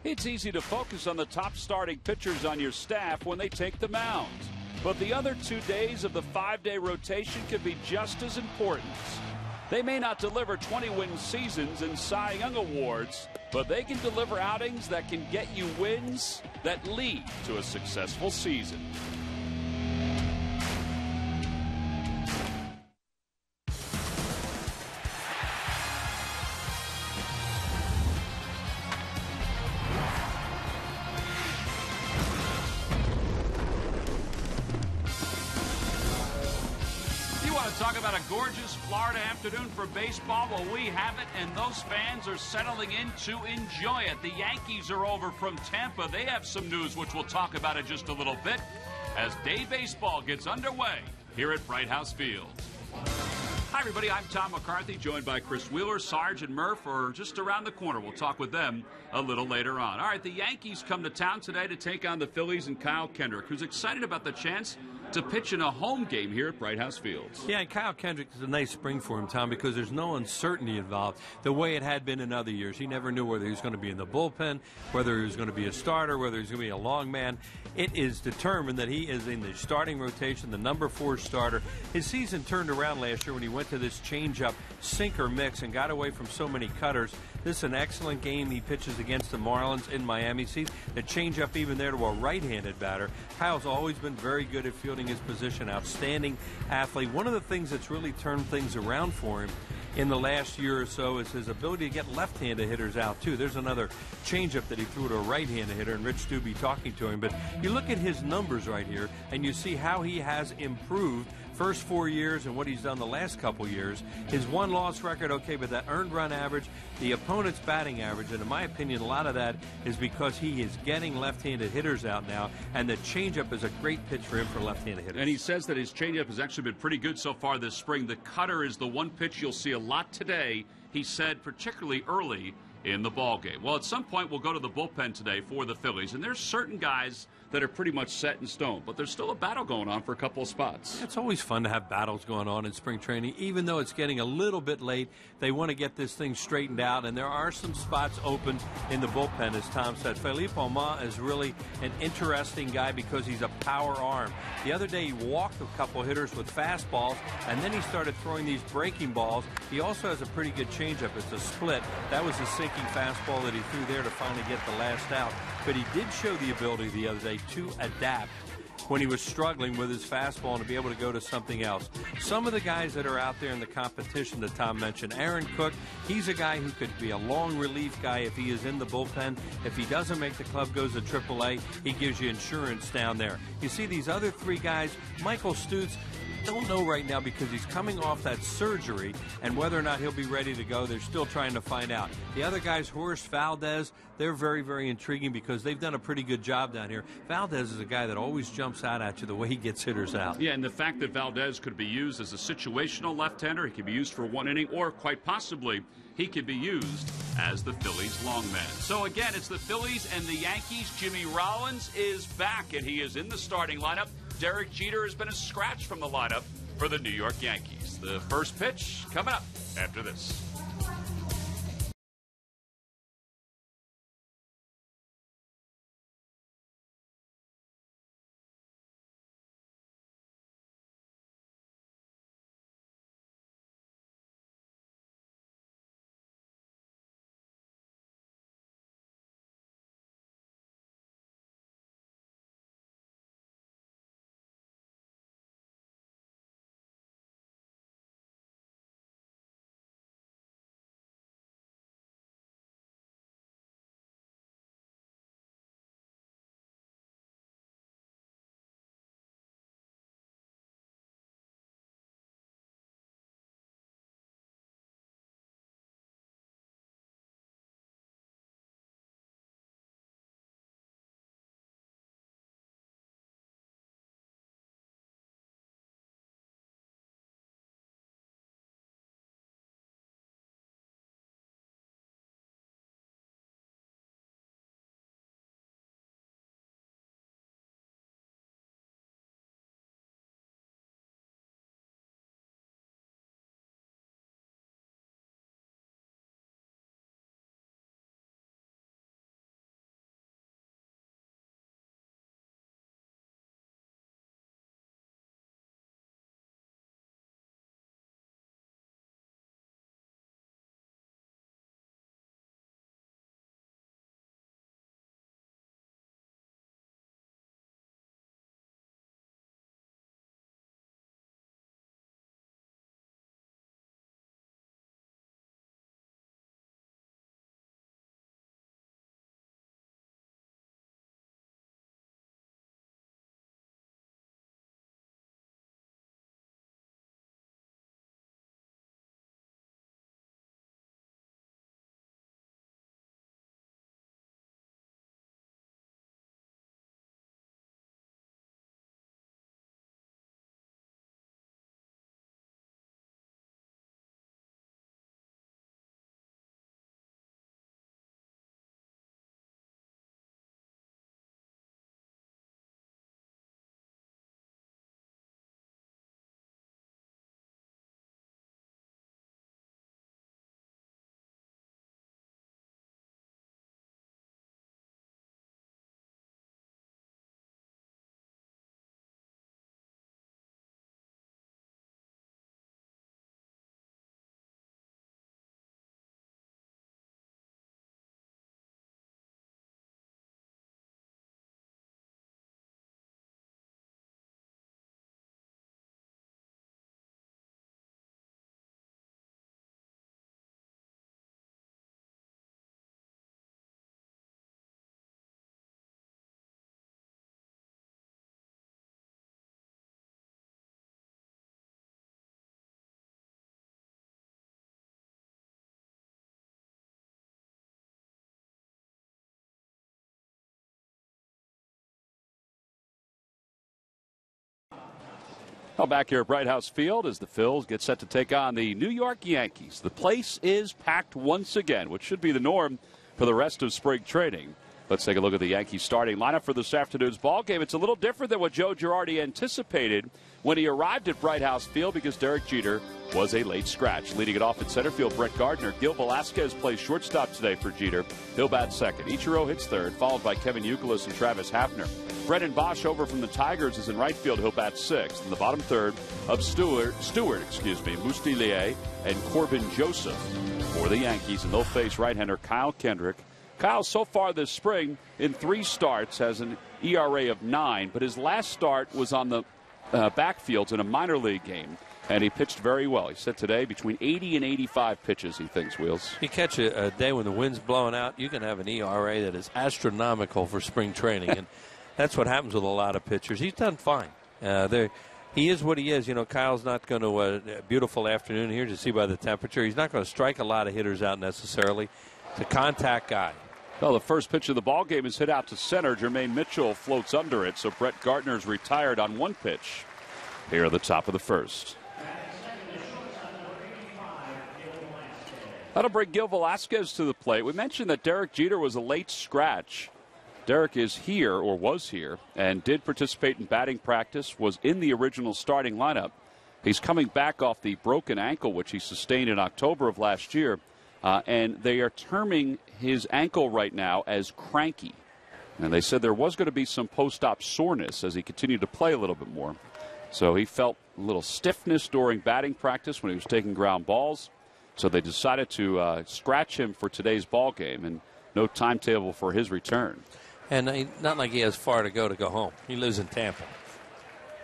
It's easy to focus on the top starting pitchers on your staff when they take the mound. But the other 2 days of the 5-day rotation could be just as important. They may not deliver 20-win seasons and Cy Young awards, but they can deliver outings that can get you wins that lead to a successful season. Talk about a gorgeous Florida afternoon for baseball. Well, we have it, and those fans are settling in to enjoy it. The Yankees are over from Tampa. They have some news, which we'll talk about in just a little bit, as day baseball gets underway here at Bright House Field. Hi, everybody. I'm Tom McCarthy, joined by Chris Wheeler. Sarge and Murph are just around the corner. We'll talk with them a little later on. All right, the Yankees come to town today to take on the Phillies and Kyle Kendrick, who's excited about the chance to pitch in a home game here at Bright House Field. Yeah, and Kyle Kendrick is a nice spring for him, Tom, because there's no uncertainty involved the way it had been in other years. He never knew whether he was going to be in the bullpen, whether he was going to be a starter, whether he was going to be a long man. It is determined that he is in the starting rotation, the number 4 starter. His season turned around last year when he went to this change-up sinker mix and got away from so many cutters. This is an excellent game. He pitches against the Marlins in Miami. See the change-up even there to a right-handed batter. Kyle's always been very good at fielding his position, outstanding athlete. One of the things that's really turned things around for him in the last year or so is his ability to get left-handed hitters out, too. There's another changeup that he threw to a right-handed hitter, and Rich Stubbe talking to him. But you look at his numbers right here, and you see how he has improved first 4 years and what he's done the last couple years. His one-loss record, okay, but that earned run average, the opponent's batting average, and in my opinion, a lot of that is because he is getting left-handed hitters out now, and the changeup is a great pitch for him for left-handed hitters. And he says that his changeup has actually been pretty good so far this spring. The cutter is the one pitch you'll see a lot today, he said, particularly early in the ball game. Well, at some point, we'll go to the bullpen today for the Phillies, and there's certain guys that are pretty much set in stone, but there's still a battle going on for a couple of spots. It's always fun to have battles going on in spring training. Even though it's getting a little bit late, they want to get this thing straightened out, and there are some spots open in the bullpen, as Tom said. Felipe Alomar is really an interesting guy because he's a power arm. The other day, he walked a couple hitters with fastballs, and then he started throwing these breaking balls. He also has a pretty good changeup. It's a split. That was a sinking fastball that he threw there to finally get the last out. But he did show the ability the other day to adapt when he was struggling with his fastball and to be able to go to something else. Some of the guys that are out there in the competition that Tom mentioned, Aaron Cook, he's a guy who could be a long relief guy if he is in the bullpen. If he doesn't make the club goes to AAA, he gives you insurance down there. You see these other 3 guys, Michael Stutz, don't know right now because he's coming off that surgery, and whether or not he'll be ready to go, they're still trying to find out. The other guys, Horst, Valdez, they're very, very intriguing because they've done a pretty good job down here. Valdez is a guy that always jumps out at you the way he gets hitters out. Yeah, and the fact that Valdez could be used as a situational left-hander, he could be used for 1 inning, or quite possibly he could be used as the Phillies' long man. So again, it's the Phillies and the Yankees. Jimmy Rollins is back, and he is in the starting lineup. Derek Jeter has been a scratch from the lineup for the New York Yankees. The first pitch coming up after this. Well, back here at Bright House Field as the Phils get set to take on the New York Yankees. The place is packed once again, which should be the norm for the rest of spring training. Let's take a look at the Yankees starting lineup for this afternoon's ball game. It's a little different than what Joe Girardi anticipated when he arrived at Bright House Field because Derek Jeter was a late scratch. Leading it off at center field, Brett Gardner. Gil Velasquez plays shortstop today for Jeter. He'll bat second. Ichiro hits third, followed by Kevin Youkilis and Travis Hafner. Brendan Bosch over from the Tigers is in right field. He'll bat sixth. In the bottom third of Stewart, Mustillier and Corbin Joseph for the Yankees. And they'll face right-hander Kyle Kendrick. Kyle, so far this spring, in 3 starts, has an ERA of 9, but his last start was on the backfields in a minor league game, and he pitched very well. He said today between 80 and 85 pitches, he thinks, Wheels. You catch a day when the wind's blowing out, you can have an ERA that is astronomical for spring training, and that's what happens with a lot of pitchers. He's done fine. He is what he is. You know, Kyle's not going to, a beautiful afternoon here to see by the temperature. He's not going to strike a lot of hitters out necessarily. He's a contact guy. Well, the first pitch of the ball game is hit out to center. Jermaine Mitchell floats under it, so Brett Gardner's retired on 1 pitch here at the top of the first. That'll bring Gil Velasquez to the plate. We mentioned that Derek Jeter was a late scratch. Derek is here, or was here, and did participate in batting practice, was in the original starting lineup. He's coming back off the broken ankle, which he sustained in October of last year. And they are terming his ankle right now as cranky. And they said there was going to be some post-op soreness as he continued to play a little bit more. So he felt a little stiffness during batting practice when he was taking ground balls. So they decided to scratch him for today's ball game, and no timetable for his return. And not like he has far to go home. He lives in Tampa.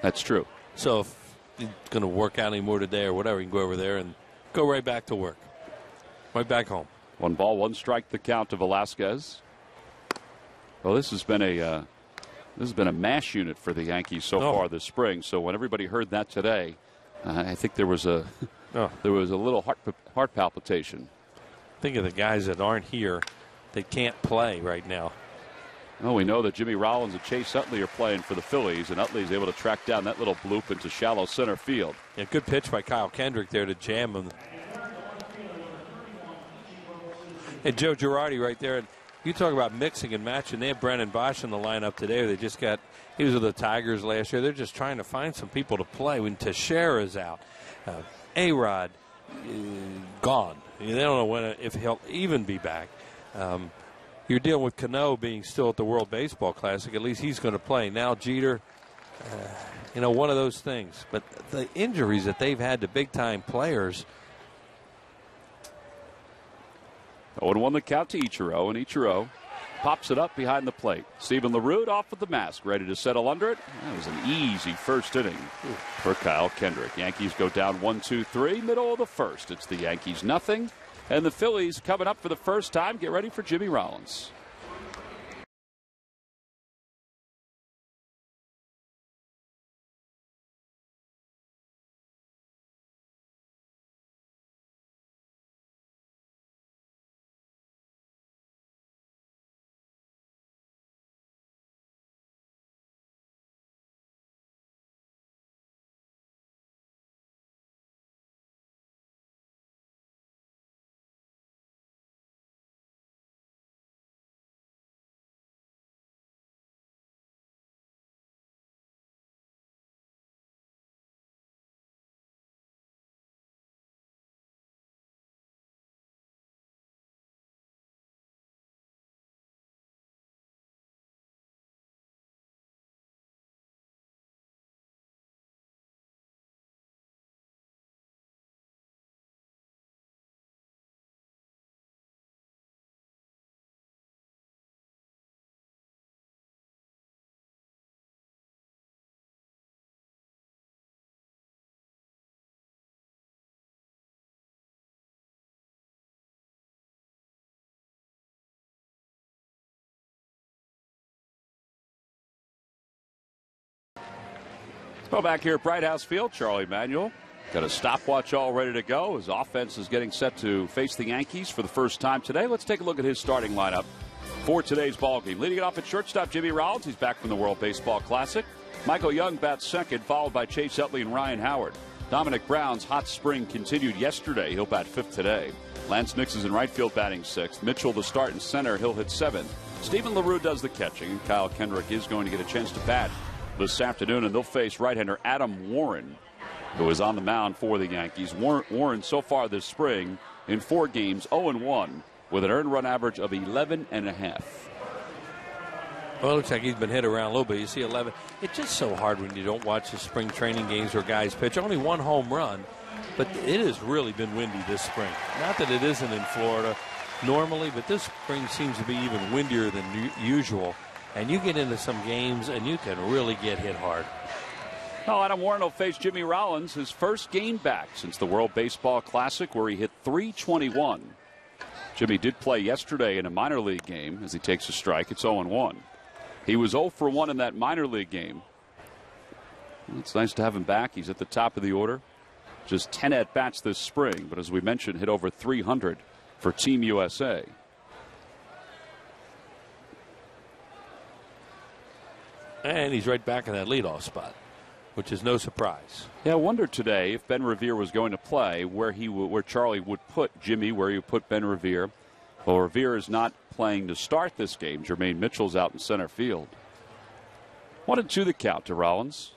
That's true. So if he's going to work out anymore today or whatever, he can go over there and go right back to work. Right back home. 1 ball, 1 strike, the count to Velasquez. Well, this has been a mash unit for the Yankees so far this spring. So when everybody heard that today, I think there was a little heart palpitation. Think of the guys that aren't here that can't play right now. Well, we know that Jimmy Rollins and Chase Utley are playing for the Phillies, and Utley is able to track down that little bloop into shallow center field. Yeah, good pitch by Kyle Kendrick there to jam him. And Joe Girardi right there. And you talk about mixing and matching. They have Brendan Bosch in the lineup today. He was with the Tigers last year. They're just trying to find some people to play when Teixeira's out. A-Rod gone. They don't know if he'll even be back. You're dealing with Cano being still at the World Baseball Classic. At least he's going to play. Now Jeter, one of those things. But the injuries that they've had to big-time players. 0-1 the count to Ichiro, and Ichiro pops it up behind the plate. Steven LaRue off with the mask, ready to settle under it. That was an easy first inning for Kyle Kendrick. Yankees go down 1-2-3, middle of the first. It's the Yankees nothing, and the Phillies coming up for the first time. Get ready for Jimmy Rollins. Well, back here at Bright House Field, Charlie Manuel got a stopwatch all ready to go. His offense is getting set to face the Yankees for the first time today. Let's take a look at his starting lineup for today's ballgame. Leading it off at shortstop, Jimmy Rollins. He's back from the World Baseball Classic. Michael Young bats second, followed by Chase Utley and Ryan Howard. Dominic Brown's hot spring continued yesterday. He'll bat fifth today. Lance Nix is in right field batting sixth. Mitchell to start in center. He'll hit seventh. Stephen LaRue does the catching, and Kyle Kendrick is going to get a chance to bat this afternoon, and they'll face right-hander Adam Warren, who is on the mound for the Yankees. Warren so far this spring in 4 games, 0-1, with an earned run average of 11.5. Well, it looks like he's been hit around a little bit. You see 11. It's just so hard when you don't watch the spring training games where guys pitch. Only 1 home run, but it has really been windy this spring. Not that it isn't in Florida normally, but this spring seems to be even windier than usual. And you get into some games and you can really get hit hard. Well, Adam Warren will face Jimmy Rollins, his first game back since the World Baseball Classic, where he hit .321. Jimmy did play yesterday in a minor league game as he takes a strike. It's 0-1. He was 0 for 1 in that minor league game. It's nice to have him back. He's at the top of the order. Just 10 at-bats this spring, but as we mentioned, hit over 300 for Team USA. And he's right back in that leadoff spot, which is no surprise. Yeah, I wondered today if Ben Revere was going to play, where Charlie would put Jimmy, where he would put Ben Revere. Well, Revere is not playing to start this game. Jermaine Mitchell's out in center field. 1-2 the count to Rollins.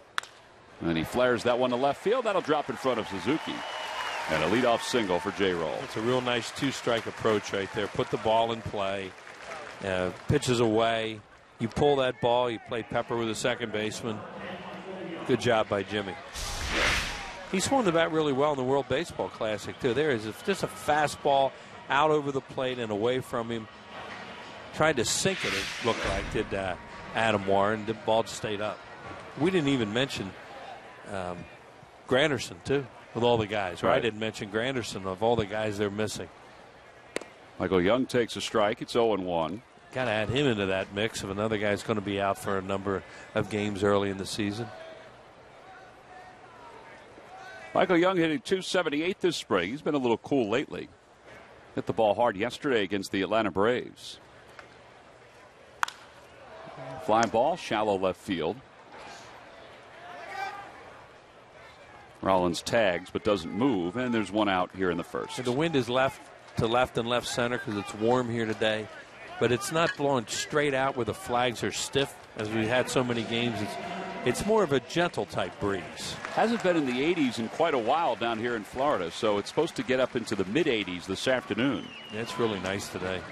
And he flares that one to left field. That'll drop in front of Suzuki. And a leadoff single for J-Roll. It's a real nice 2-strike approach right there. Put the ball in play. Pitches away. You pull that ball. You play Pepper with a second baseman. Good job by Jimmy. He swung the bat really well in the World Baseball Classic, too. There is just a fastball out over the plate and away from him. Tried to sink it looked like, did Adam Warren. The ball stayed up. We didn't even mention Granderson, too, with all the guys. Right? I didn't mention Granderson of all the guys they're missing. Michael Young takes a strike. It's 0-1. Got to add him into that mix if another guy's going to be out for a number of games early in the season. Michael Young hitting .278 this spring. He's been a little cool lately. Hit the ball hard yesterday against the Atlanta Braves. Fly ball, shallow left field. Rollins tags but doesn't move, and there's one out here in the first. And the wind is left to left and left center because it's warm here today, but it's not blowing straight out where the flags are stiff as we had so many games. It's more of a gentle type breeze. Hasn't been in the 80s in quite a while down here in Florida, so it's supposed to get up into the mid-80s this afternoon. Yeah, it's really nice today.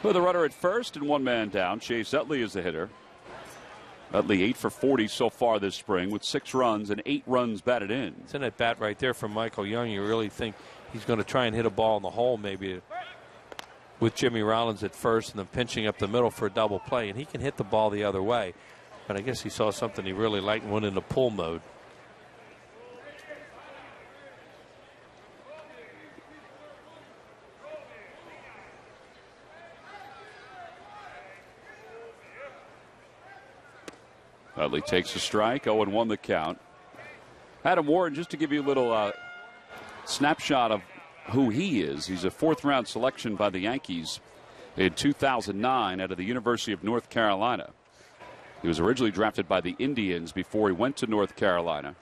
With a runner at first and 1 man down, Chase Utley is the hitter. Utley 8 for 40 so far this spring with 6 runs and 8 runs batted in. It's in that bat right there from Michael Young. You really think he's going to try and hit a ball in the hole maybe with Jimmy Rollins at first and then pinching up the middle for a double play. And he can hit the ball the other way. But I guess he saw something he really liked and went into pull mode. Utley takes a strike, 0-1 the count. Adam Warren, just to give you a little snapshot of who he is. He's a 4th-round selection by the Yankees in 2009 out of the University of North Carolina. He was originally drafted by the Indians before he went to North Carolina.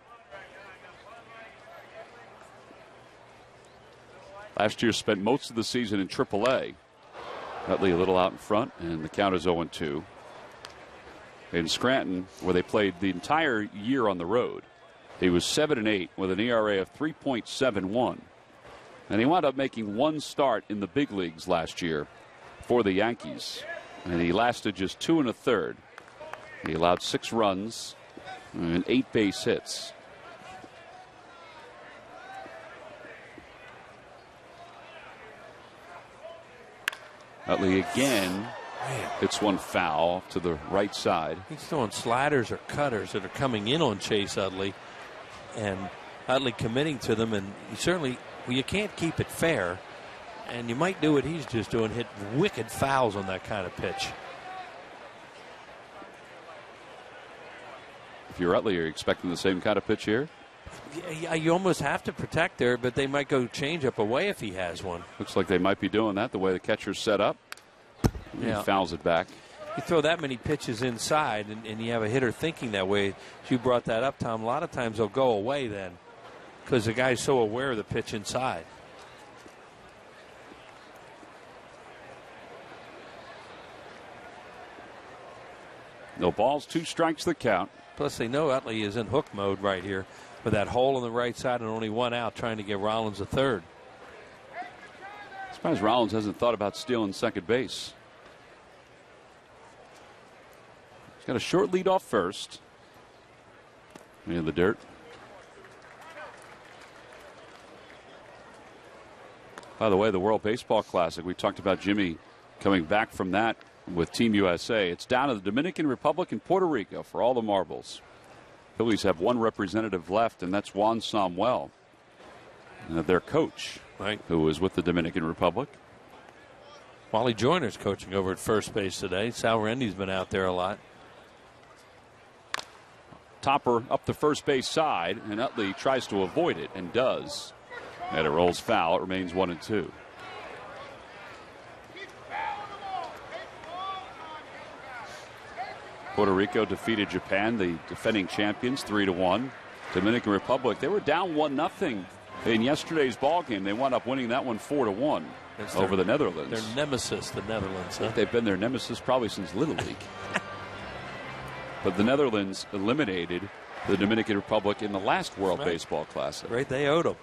Last year spent most of the season in AAA. Utley a little out in front, and the count is 0-2. In Scranton, where they played the entire year on the road, he was 7-8 with an ERA of 3.71. And he wound up making 1 start in the big leagues last year for the Yankees. And he lasted just 2 1/3. He allowed 6 runs and 8 base hits. Utley again hits one foul to the right side. He's throwing sliders or cutters that are coming in on Chase Utley, and Utley committing to them, and you can't keep it fair, and you might do what he's just doing, hit wicked fouls on that kind of pitch. If you're Utley, are you expecting the same kind of pitch here? Yeah, you almost have to protect there, but they might go change up away if he has one. Looks like they might be doing that the way the catcher's set up. He fouls it back. You throw that many pitches inside, and you have a hitter thinking that way. You brought that up, Tom. A lot of times they'll go away then because the guy's so aware of the pitch inside. No balls, 2 strikes the count. Plus, they know Utley is in hook mode right here with that hole on the right side and only 1 out, trying to get Rollins a third. I'm surprised Rollins hasn't thought about stealing second base. He's got a short lead off first. In the dirt. By the way, the World Baseball Classic, we talked about Jimmy coming back from that with Team USA. It's down to the Dominican Republic and Puerto Rico for all the marbles. Phillies have 1 representative left, and that's Juan Samuel, their coach, right, who is with the Dominican Republic. Wally Joyner's coaching over at first base today. Sal Rendy's been out there a lot. Topper up the first base side, and Utley tries to avoid it and does. And it rolls foul. It remains 1-2. Puerto Rico defeated Japan, the defending champions, 3-1. Dominican Republic, they were down 1-0 in yesterday's ball game. They wound up winning that one 4-1 over the Netherlands. Their nemesis, the Netherlands. I think they've been their nemesis probably since Little League. But the Netherlands eliminated the Dominican Republic in the last World Baseball Classic. Right, they owed them.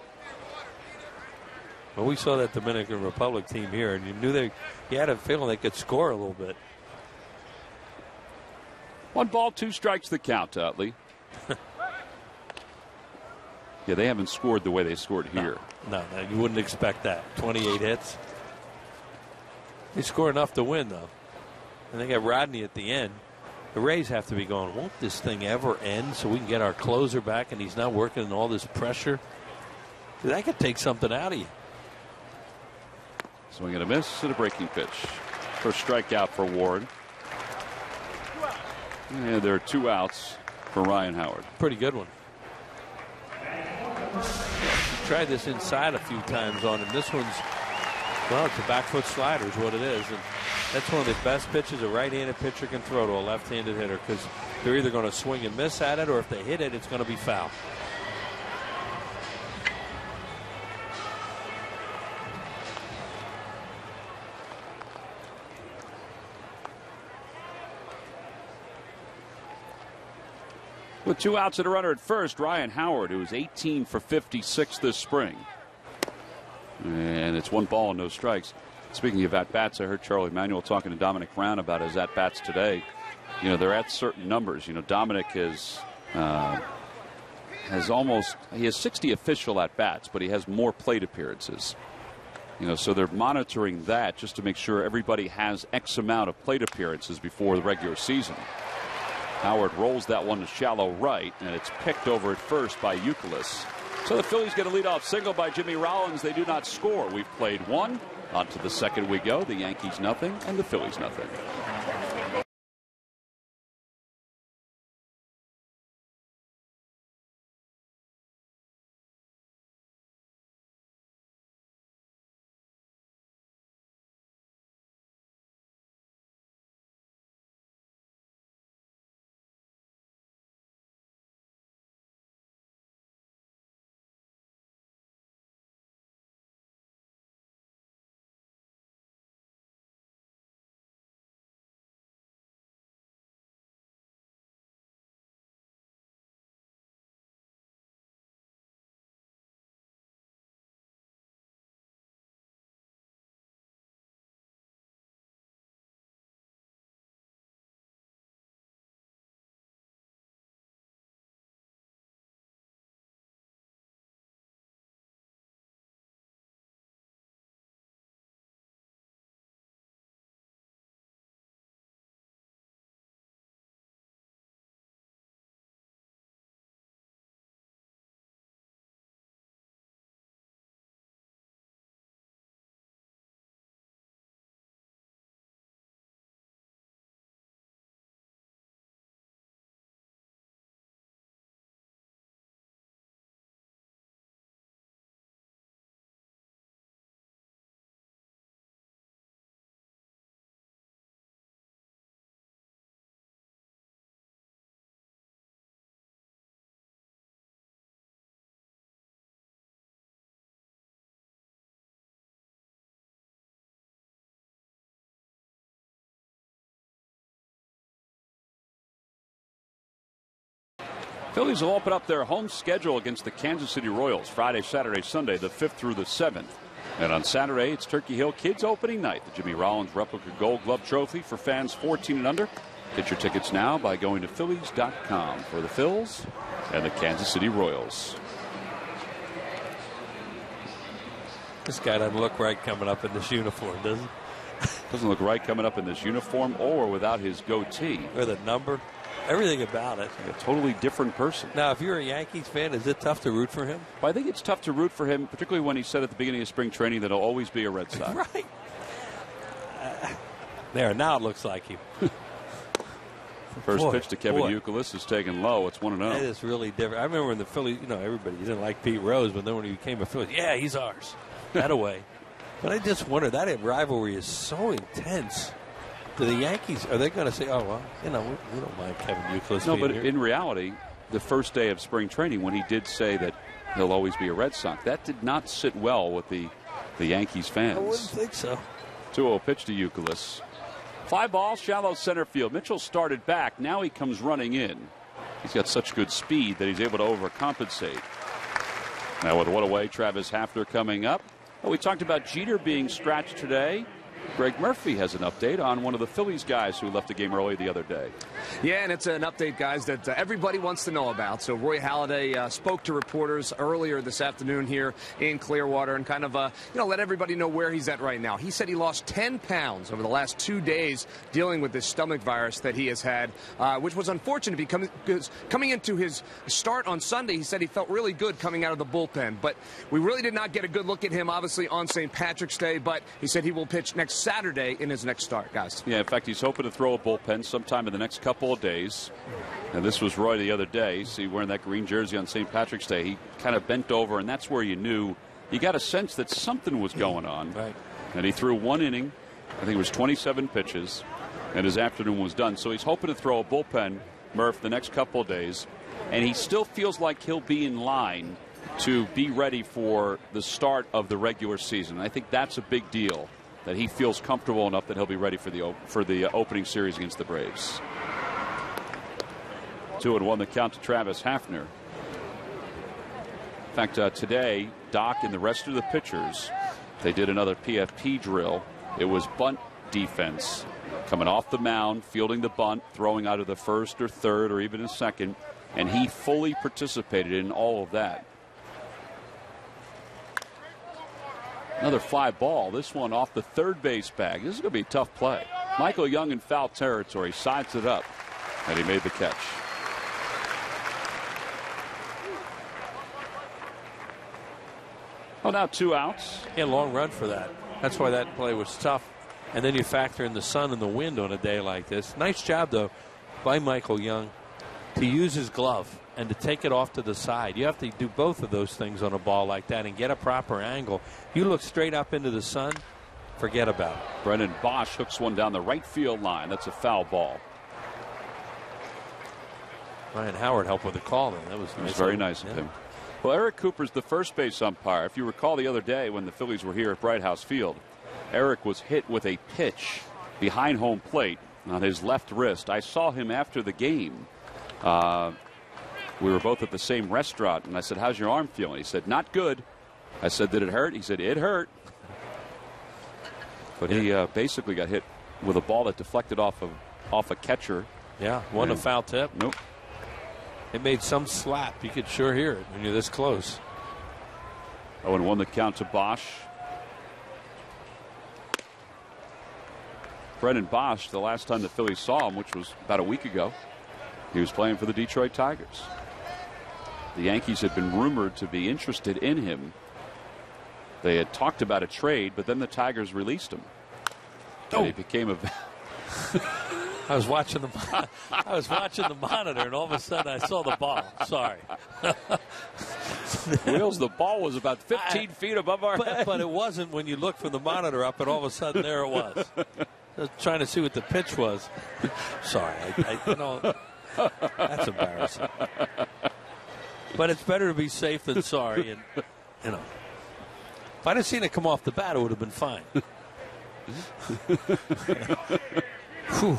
Well, we saw that Dominican Republic team here, and you knew you had a feeling they could score a little bit. 1 ball, 2 strikes the count, Utley. Yeah, they haven't scored the way they scored here. No, you wouldn't expect that. 28 hits. They score enough to win, though. And they got Rodney at the end. The Rays have to be going, won't this thing ever end so we can get our closer back and he's not working in all this pressure? That could take something out of you. Swing and a miss and a breaking pitch. First strikeout for Ward. And there are 2 outs for Ryan Howard. Pretty good one. Tried this inside a few times on him. This one's, well, it's a back foot slider is what it is. And that's one of the best pitches a right-handed pitcher can throw to a left-handed hitter because they're either going to swing and miss at it, or if they hit it, it's going to be foul. With 2 outs and a runner at first, Ryan Howard, who was 18 for 56 this spring. And it's 1 ball and no strikes. Speaking of at-bats, I heard Charlie Manuel talking to Dominic Brown about his at-bats today. You know, they're at certain numbers. You know, Dominic has almost, he has 60 official at-bats, but he has more plate appearances. You know, so they're monitoring that just to make sure everybody has X amount of plate appearances before the regular season. Howard rolls that one to shallow right, and it's picked over at first by Youkilis. So the Phillies get a leadoff single by Jimmy Rollins. They do not score. We've played 1. On to the second we go. The Yankees nothing and the Phillies nothing. Phillies will open up their home schedule against the Kansas City Royals Friday, Saturday, Sunday, the 5th through the 7th. And on Saturday, it's Turkey Hill Kids opening night. The Jimmy Rollins replica Gold Glove Trophy for fans 14 and under. Get your tickets now by going to Phillies.com for the Phils and the Kansas City Royals. This guy doesn't look right coming up in this uniform, does he? Doesn't look right coming up in this uniform or without his goatee. Or the number. Everything about it. Like a totally different person. Now, if you're a Yankees fan, is it tough to root for him? Well, I think it's tough to root for him, particularly when he said at the beginning of spring training that he'll always be a Red Sox. Right. There, now it looks like him. First pitch to Kevin Youkilis is taken low. It's 1-0. That is really different. I remember when the Phillies, everybody didn't like Pete Rose, but then when he became a Phillies, yeah, he's ours. That away. But I just wonder, that rivalry is so intense. Do the Yankees, are they going to say, oh, well, we don't mind Kevin Youkilis No, being but here? in reality, the first day of spring training, when he did say that he'll always be a Red Sox, that did not sit well with the Yankees fans. I wouldn't think so. 2-0 pitch to Youkilis. Fly ball, shallow center field. Mitchell started back. Now he comes running in. He's got such good speed that he's able to overcompensate. Now with one away, Travis Hafner coming up. Well, we talked about Jeter being scratched today. Greg Murphy has an update on one of the Phillies guys who left the game early the other day. Yeah, and it's an update, guys, that everybody wants to know about. So Roy Halladay spoke to reporters earlier this afternoon here in Clearwater and kind of, let everybody know where he's at right now. He said he lost 10 pounds over the last 2 days dealing with this stomach virus that he has had, which was unfortunate because coming into his start on Sunday, he said he felt really good coming out of the bullpen. But we really did not get a good look at him, obviously, on St. Patrick's Day. But he said he will pitch next Saturday in his next start, guys. Yeah, in fact, he's hoping to throw a bullpen sometime in the next couple of days. And this was Roy the other day. See, wearing that green jersey on St. Patrick's Day, he kind of bent over, and that's where you knew, you got a sense that something was going on. Right. And he threw one inning. I think it was 27 pitches, and his afternoon was done. So he's hoping to throw a bullpen, Murph, the next couple of days. And he still feels like he'll be in line to be ready for the start of the regular season. I think that's a big deal, that he feels comfortable enough that he'll be ready for the opening series against the Braves. 2-1 the count to Travis Hafner. In fact, today, Doc and the rest of the pitchers, they did another PFP drill. It was bunt defense, coming off the mound, fielding the bunt, throwing out of the first or third or even a second, and he fully participated in all of that. Another fly ball. This one off the third base bag. This is going to be a tough play. Michael Young in foul territory, sides it up, and he made the catch. Well, now 2 outs. Yeah, long run for that. That's why that play was tough. And then you factor in the sun and the wind on a day like this. Nice job, though, by Michael Young to use his glove and to take it off to the side. You have to do both of those things on a ball like that and get a proper angle. You look straight up into the sun, forget about it. Brendan Bosch hooks one down the right field line. That's a foul ball. Ryan Howard helped with the call then. That was nice. It was very nice of him. Well, Eric Cooper's the first base umpire. If you recall the other day when the Phillies were here at Bright House Field, Eric was hit with a pitch behind home plate on his left wrist. I saw him after the game. We were both at the same restaurant, and I said, "How's your arm feeling?" He said, "Not good." I said, "Did it hurt?" He said, "It hurt." But he basically got hit with a ball that deflected off a catcher. Yeah, wasn't a foul tip. Nope. It made some slap. You could sure hear it when you're this close. 0-1 the count to Bosch. Brendan Bosch, the last time the Phillies saw him, which was about a week ago, he was playing for the Detroit Tigers. The Yankees had been rumored to be interested in him. They had talked about a trade, but then the Tigers released him. And he became a... I was watching the monitor, and all of a sudden I saw the ball. Sorry. Wheels, the ball was about 15 feet above our head. But it wasn't when you look from the monitor up, and all of a sudden there it was. I was trying to see what the pitch was. Sorry. That's embarrassing. But it's better to be safe than sorry. And if I'd have seen it come off the bat, it would have been fine. Whew.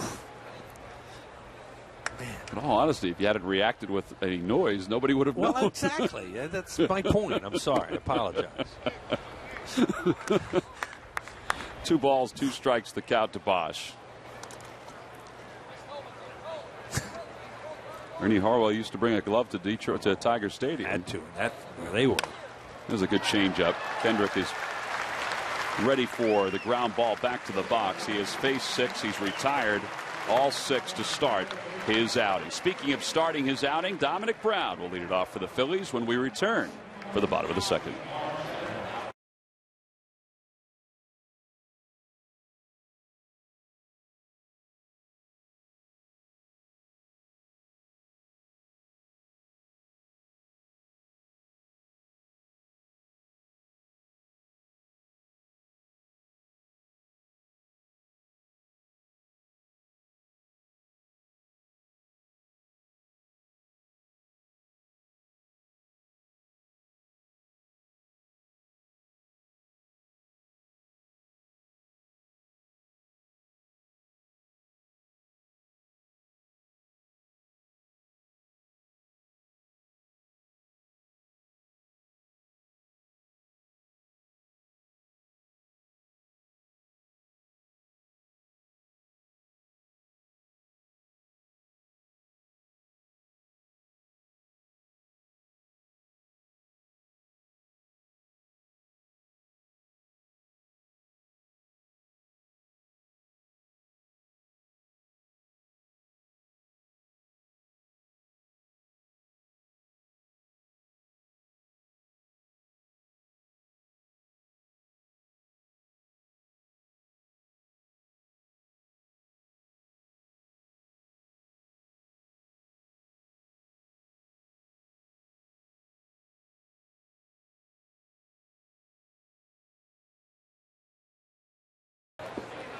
Man. In all honesty, if you hadn't reacted with any noise, nobody would have known. Well, exactly. That's my point. I'm sorry. I apologize. 2 balls, 2 strikes, the count to Bosch. Ernie Harwell used to bring a glove to Detroit, to Tiger Stadium. Had to. That's where they were. There's a good changeup. Kendrick is ready for the ground ball back to the box. He has faced 6. He's retired all 6 to start his outing. Speaking of starting his outing, Dominic Brown will lead it off for the Phillies when we return for the bottom of the second.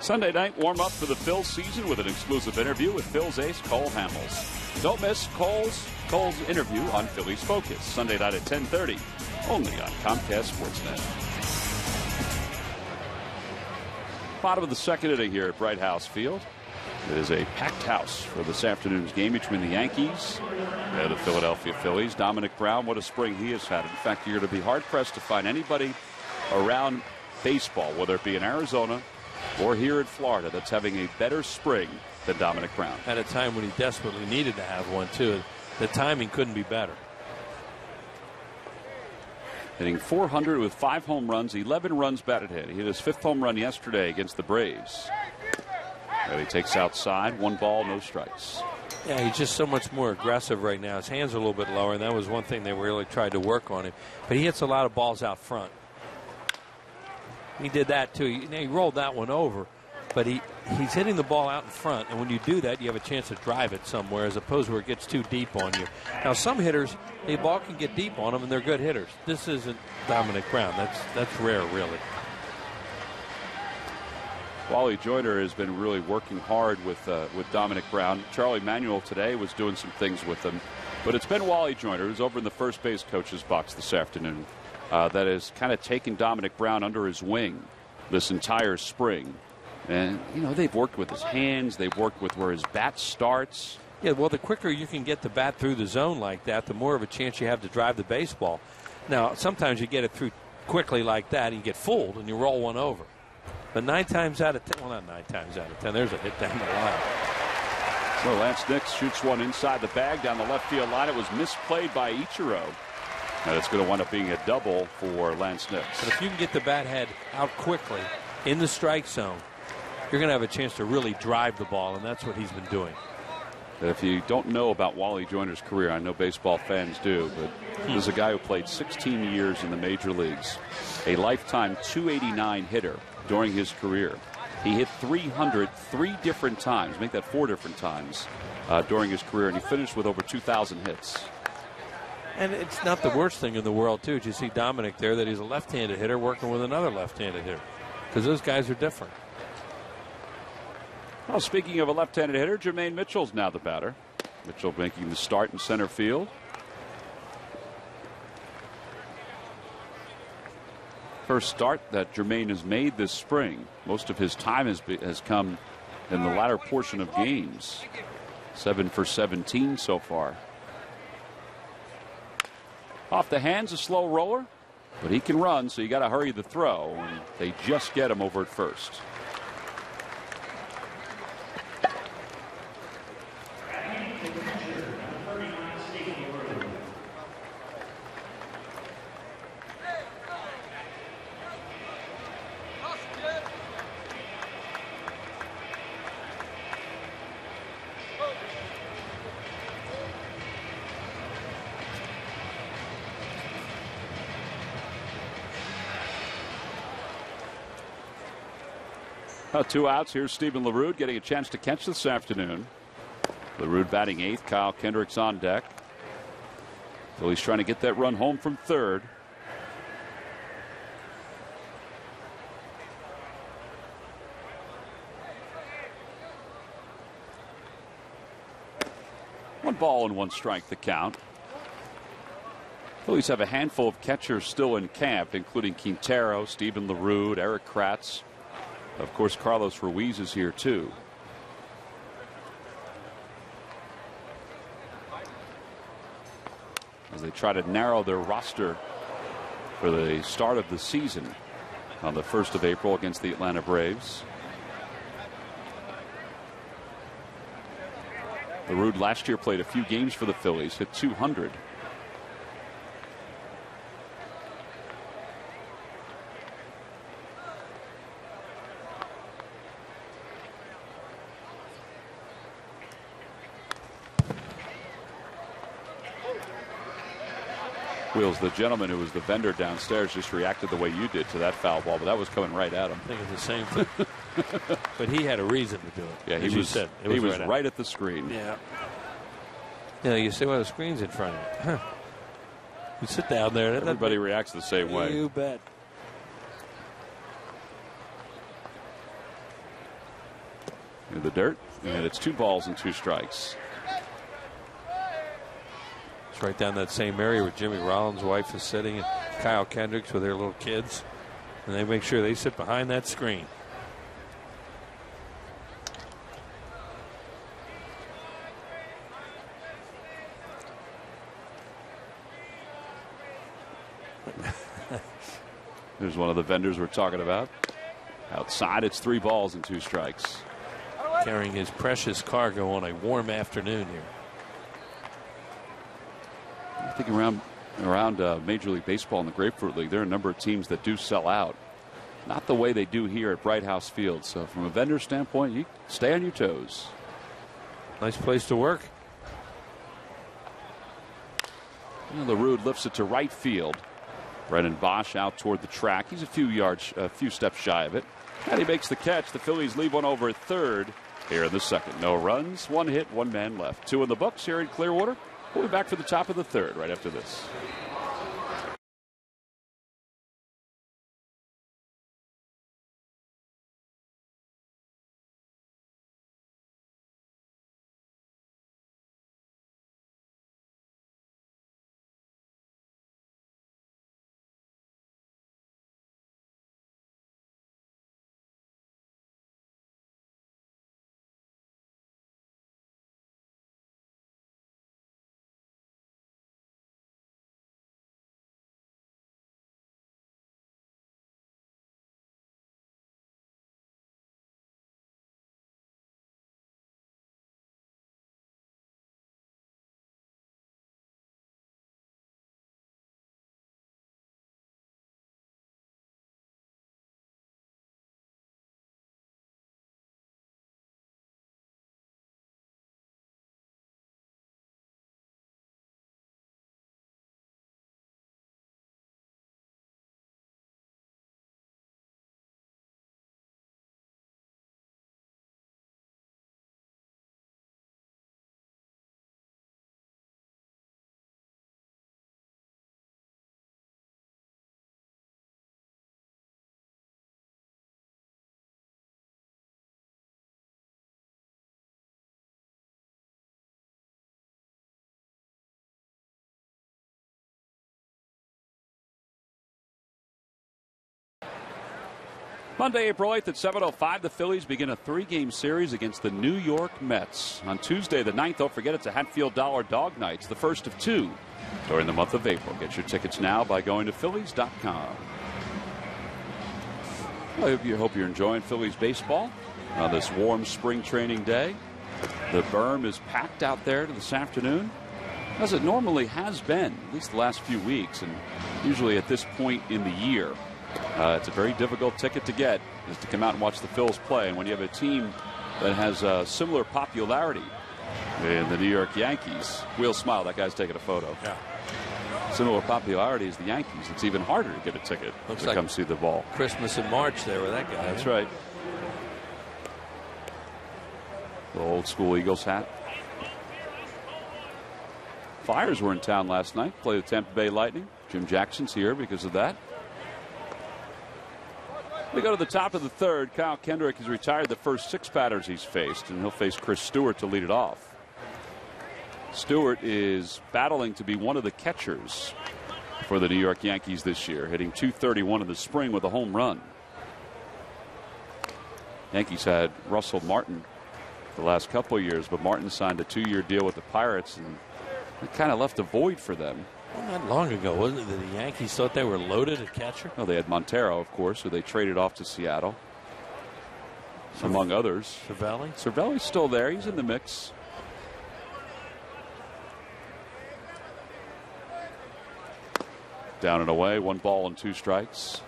Sunday night warm-up for the Phils season with an exclusive interview with Phils ace Cole Hamels. Don't miss Cole's interview on Phillies Focus, Sunday night at 10:30, only on Comcast Sportsnet. Bottom of the second inning here at Bright House Field. It is a packed house for this afternoon's game between the Yankees and the Philadelphia Phillies. Dominic Brown, what a spring he has had. In fact, you're going to be hard-pressed to find anybody around baseball, whether it be in Arizona or here in Florida, that's having a better spring than Dominic Brown. At a time when he desperately needed to have one, too. The timing couldn't be better. Hitting .400 with 5 home runs, 11 runs batted in. He hit his 5th home run yesterday against the Braves. And he takes outside, 1 ball, no strikes. Yeah, he's just so much more aggressive right now. His hands are a little bit lower, and that was one thing they really tried to work on him. But he hits a lot of balls out front. He did that, too. He rolled that one over, but he's hitting the ball out in front, and when you do that, you have a chance to drive it somewhere as opposed to where it gets too deep on you. Now, some hitters, the ball can get deep on them, and they're good hitters. This isn't Dominic Brown. That's rare, really. Wally Joyner has been really working hard with Dominic Brown. Charlie Manuel today was doing some things with him, but it's been Wally Joyner, who's over in the first base coach's box this afternoon, that has kind of taken Dominic Brown under his wing this entire spring. And, you know, they've worked with his hands. They've worked with where his bat starts. Yeah, well, the quicker you can get the bat through the zone like that, the more of a chance you have to drive the baseball. Now, sometimes you get it through quickly like that, and you get fooled, and you roll one over. But 9 times out of 10, well, not 9 times out of 10, there's a hit down the line. So Lance Nix shoots one inside the bag down the left field line. It was misplayed by Ichiro. And it's going to wind up being a double for Lance Nix. But if you can get the bat head out quickly in the strike zone, you're going to have a chance to really drive the ball, and that's what he's been doing. If you don't know about Wally Joyner's career, I know baseball fans do, but this is a guy who played 16 years in the major leagues, a lifetime .289 hitter during his career. He hit 300 3 different times, make that 4 different times during his career, and he finished with over 2,000 hits. And it's not the worst thing in the world, too. You see Dominic there, that he's a left-handed hitter working with another left-handed hitter, because those guys are different. Well, speaking of a left-handed hitter, Jermaine Mitchell's now the batter. Mitchell making the start in center field. First start that Jermaine has made this spring. Most of his time has come in the latter portion of games. 7 for 17 so far. Off the hands, a slow roller, but he can run, so you got to hurry the throw. And they just get him over at first. Two outs. Here's Stephen LaRue getting a chance to catch this afternoon. LaRue batting eighth. Kyle Kendricks on deck. So he's trying to get that run home from third. One ball and one strike the count. Phillies have a handful of catchers still in camp, including Quintero, Stephen LaRue, Eric Kratz. Of course, Carlos Ruiz is here too. As they try to narrow their roster for the start of the season on the 1st of April against the Atlanta Braves. LaRue last year played a few games for the Phillies, hit 200. Wheels, the gentleman who was the vendor downstairs, just reacted the way you did to that foul ball, but that was coming right at him. Thinking the same thing. But he had a reason to do it. Yeah, he was right at the screen. Yeah. You know, you see, well, the screen's in front of you. Huh. You sit down there. And everybody reacts the same way. You bet. In the dirt, and it's 2 balls and 2 strikes. It's right down that same area where Jimmy Rollins' wife is sitting, and Kyle Kendricks with their little kids, and they make sure they sit behind that screen. There's one of the vendors we're talking about. Outside, it's 3 balls and 2 strikes. Carrying his precious cargo on a warm afternoon here. I think around Major League Baseball and the Grapefruit League, there are a number of teams that do sell out. Not the way they do here at Bright House Field. So from a vendor standpoint, you stay on your toes. Nice place to work. And LaRue lifts it to right field. Brennan Bosch out toward the track. He's a few steps shy of it. And he makes the catch. The Phillies leave one over at third here in the second. No runs, 1 hit, 1 man left. 2 in the books here in Clearwater. We'll be back for the top of the third right after this. Monday, April 8th at 7:05, the Phillies begin a 3-game series against the New York Mets. On Tuesday the 9th, don't forget it's a Hatfield Dollar Dog Nights, the first of 2 during the month of April. Get your tickets now by going to Phillies.com. I hope you're enjoying Phillies baseball on this warm spring training day. The berm is packed out there this afternoon, as it normally has been, at least the last few weeks, and usually at this point in the year. It's a very difficult ticket to get, is to come out and watch the Phils play. And when you have a team that has similar popularity in the New York Yankees, we'll smile. That guy's taking a photo. Yeah. Similar popularity as the Yankees. It's even harder to get a ticket to come see the ball. Christmas in March there with that guy. That's right. The old school Eagles hat. Flyers were in town last night. Played the Tampa Bay Lightning. Jim Jackson's here because of that. We go to the top of the third. Kyle Kendrick has retired the first 6 batters he's faced, and he'll face Chris Stewart to lead it off. Stewart is battling to be one of the catchers for the New York Yankees this year, hitting .231 in the spring with a home run. Yankees had Russell Martin the last couple of years, but Martin signed a 2-year deal with the Pirates, and it kind of left a void for them. Well, not long ago, wasn't it, that the Yankees thought they were loaded at catcher? Well, they had Montero, of course, who they traded off to Seattle, among others. Cervelli's still there. He's in the mix. Down and away, 1 ball and 2 strikes.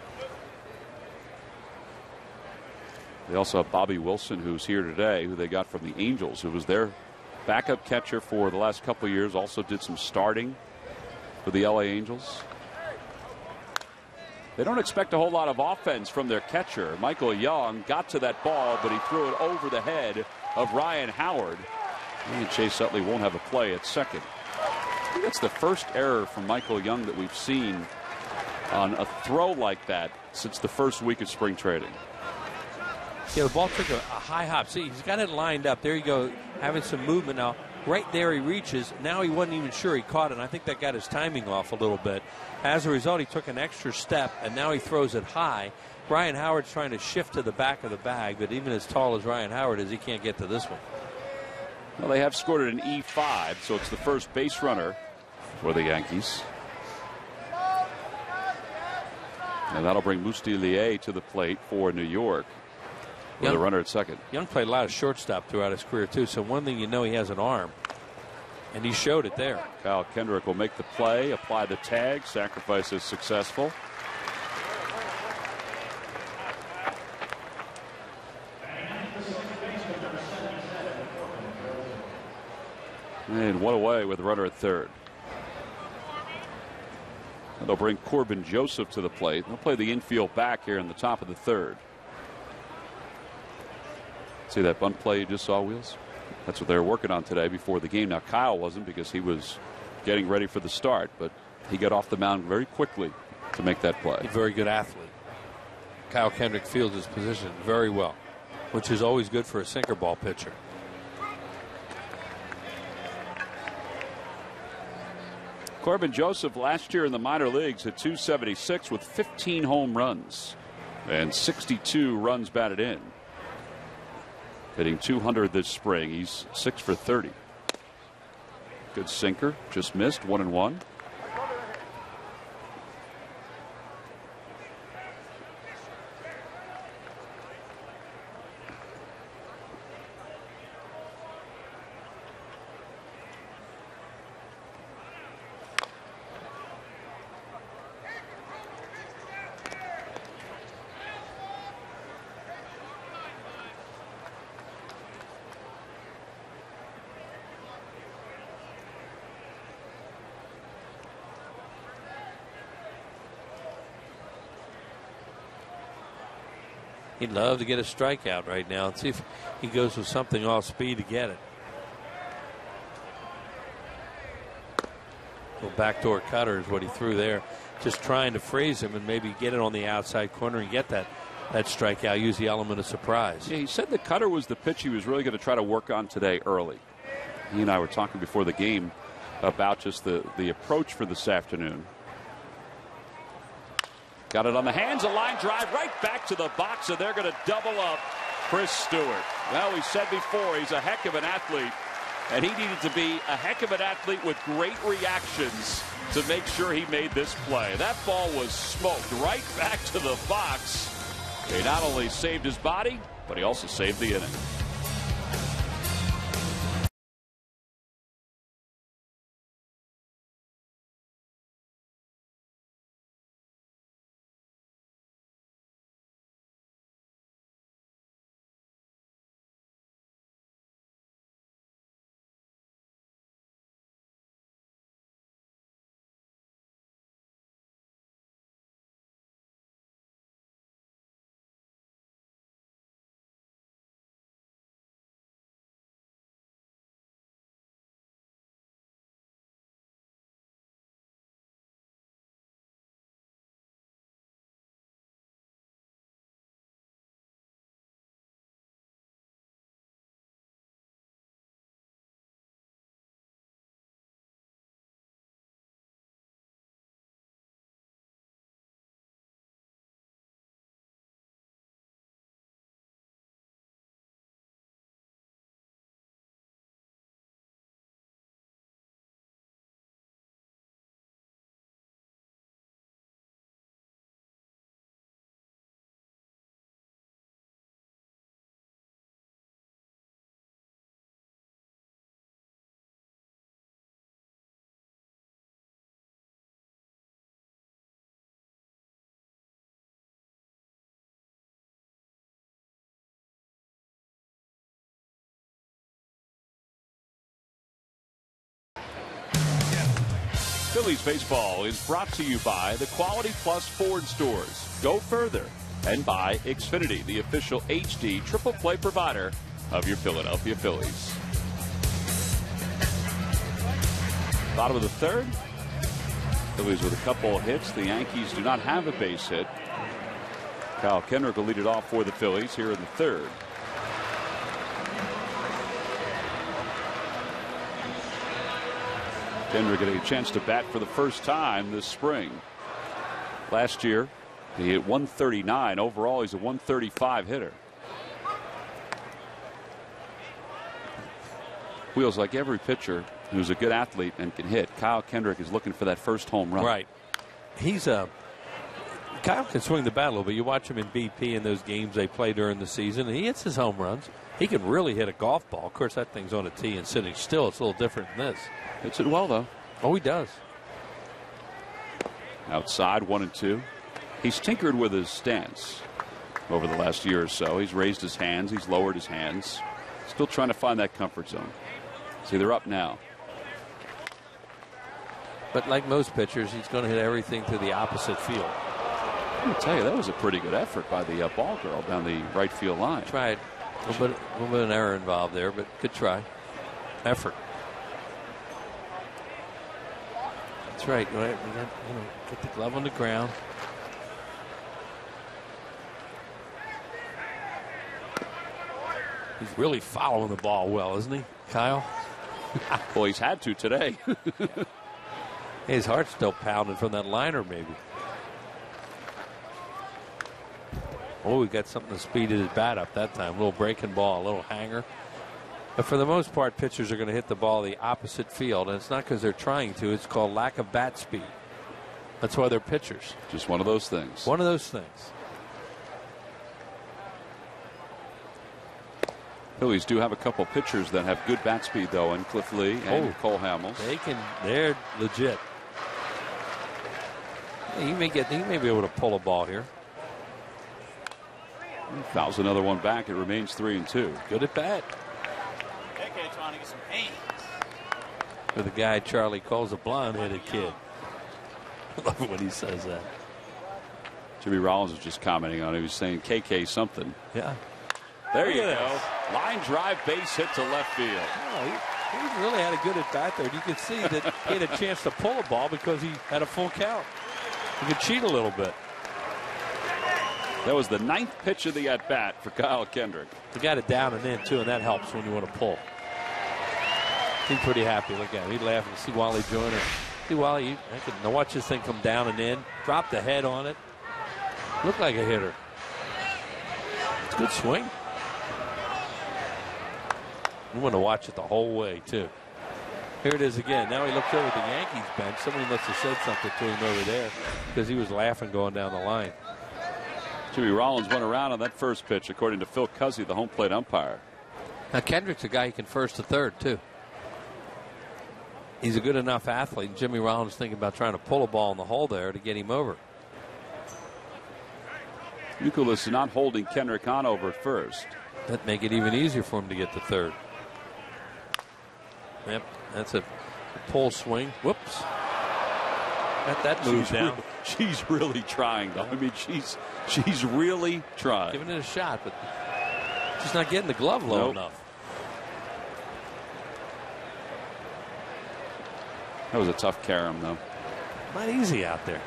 They also have Bobby Wilson, who's here today, who they got from the Angels, who was their backup catcher for the last couple of years. Also did some starting for the LA Angels. They don't expect a whole lot of offense from their catcher. Michael Young got to that ball, but he threw it over the head of Ryan Howard. And Chase Utley won't have a play at second. I think that's the first error from Michael Young that we've seen on a throw like that since the first week of spring training. Yeah, the ball took a high hop. See, he's got it lined up. There you go, having some movement now. Right there he reaches. Now he wasn't even sure he caught it, and I think that got his timing off a little bit. As a result, he took an extra step, and now he throws it high. Ryan Howard's trying to shift to the back of the bag, but even as tall as Ryan Howard is, he can't get to this one. Well, they have scored an E5, so it's the first base runner for the Yankees. And that'll bring Mustelier to the plate for New York with a runner at second. Young played a lot of shortstop throughout his career, too, so one thing you know, he has an arm. And he showed it there. Kyle Kendrick will make the play, apply the tag. Sacrifice is successful. And 1 away with a runner at third. And they'll bring Corbin Joseph to the plate. They'll play the infield back here in the top of the third. See that bunt play you just saw, Wheels? That's what they were working on today before the game. Now, Kyle wasn't because he was getting ready for the start, but he got off the mound very quickly to make that play. A very good athlete. Kyle Kendrick fields his position very well, which is always good for a sinker ball pitcher. Corbin Joseph last year in the minor leagues hit .276 with 15 home runs and 62 runs batted in. Hitting .200 this spring. He's 6 for 30. Good sinker, just missed, 1-1. He'd love to get a strikeout right now and see if he goes with something off speed to get it. Little backdoor cutter is what he threw there. Just trying to freeze him and maybe get it on the outside corner and get that strikeout. Use the element of surprise. Yeah, he said the cutter was the pitch he was really going to try to work on today early. He and I were talking before the game about just the approach for this afternoon. Got it on the hands, a line drive right back to the box, and they're going to double up Chris Stewart. Well, we said before, he's a heck of an athlete, and he needed to be a heck of an athlete with great reactions to make sure he made this play. That ball was smoked right back to the box. He not only saved his body, but he also saved the inning. Phillies baseball is brought to you by the Quality Plus Ford stores. Go further. And by Xfinity, the official HD triple play provider of your Philadelphia Phillies. Bottom of the third. Phillies with a couple of hits. The Yankees do not have a base hit. Kyle Kendrick will lead it off for the Phillies here in the third. Kendrick getting a chance to bat for the first time this spring. Last year, he hit 139. Overall, he's a 135 hitter. Wheels, like every pitcher who's a good athlete and can hit, Kyle Kendrick is looking for that first home run. Right. Kyle can swing the bat a little bit. You watch him in BP in those games they play during the season, and he hits his home runs. He can really hit a golf ball. Of course, that thing's on a tee and sitting still. It's a little different than this. Hits it well, though. Oh, he does. Outside, 1-2. He's tinkered with his stance over the last year or so. He's raised his hands. He's lowered his hands. Still trying to find that comfort zone. See, they're up now. But like most pitchers, he's going to hit everything to the opposite field. I'm going to tell you, that was a pretty good effort by the ball girl down the right field line. Tried. A little bit of an error involved there, but good try. Effort. That's right. We got, get the glove on the ground. He's really following the ball well, isn't he, Kyle? Well, he's had to today. His heart's still pounding from that liner, maybe. Oh, we got something to speed his bat up that time. A little breaking ball, a little hanger. But for the most part, pitchers are going to hit the ball the opposite field, and it's not because they're trying to. It's called lack of bat speed. That's why they're pitchers. Just one of those things. One of those things. Phillies do have a couple pitchers that have good bat speed, though, and Cliff Lee and Cole Hamels. They're legit. He may be able to pull a ball here. Fouls another one back. It remains 3-2. Good at bat. For the guy Charlie calls a blonde-headed kid. I love it when he says that. Jimmy Rollins was just commenting on it. He was saying KK something. Yeah. There you go. Line drive base hit to left field. Oh, he really had a good at bat there. You could see that he had a chance to pull a ball because he had a full count. He could cheat a little bit. That was the 9th pitch of the at bat for Kyle Kendrick. He got it down and in too, and that helps when you want to pull. He's pretty happy. Look at him. He'd laugh and see Wally Joyner. See Wally, I could watch this thing come down and in, drop the head on it. Looked like a hitter. It's a good swing. You want to watch it the whole way, too. Here it is again. Now he looks over at the Yankees bench. Somebody must have said something to him over there because he was laughing going down the line. Jimmy Rollins went around on that first pitch, according to Phil Cuzzy, the home plate umpire. Now, Kendrick's a guy who can first to third, too. He's a good enough athlete. Jimmy Rollins thinking about trying to pull a ball in the hole there to get him over. Youkilis is not holding Kendrick on over at first. That'd make it even easier for him to get to third. Yep, that's a pull swing. Whoops. Got that move down. She's really trying, though. I mean, she's really trying. Giving it a shot, but just not getting the glove low enough. That was a tough carom, though. Not easy out there.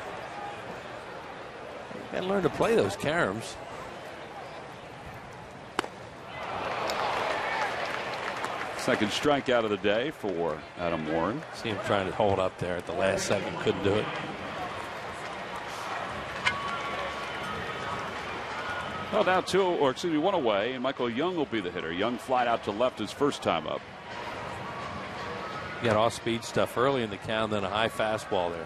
You got to learn to play those caroms. Second strikeout of the day for Adam Warren. See him trying to hold up there at the last second. Couldn't do it. Well, now one away, and Michael Young will be the hitter. Young flied out to left his first time up. You got off-speed stuff early in the count, then a high fastball there.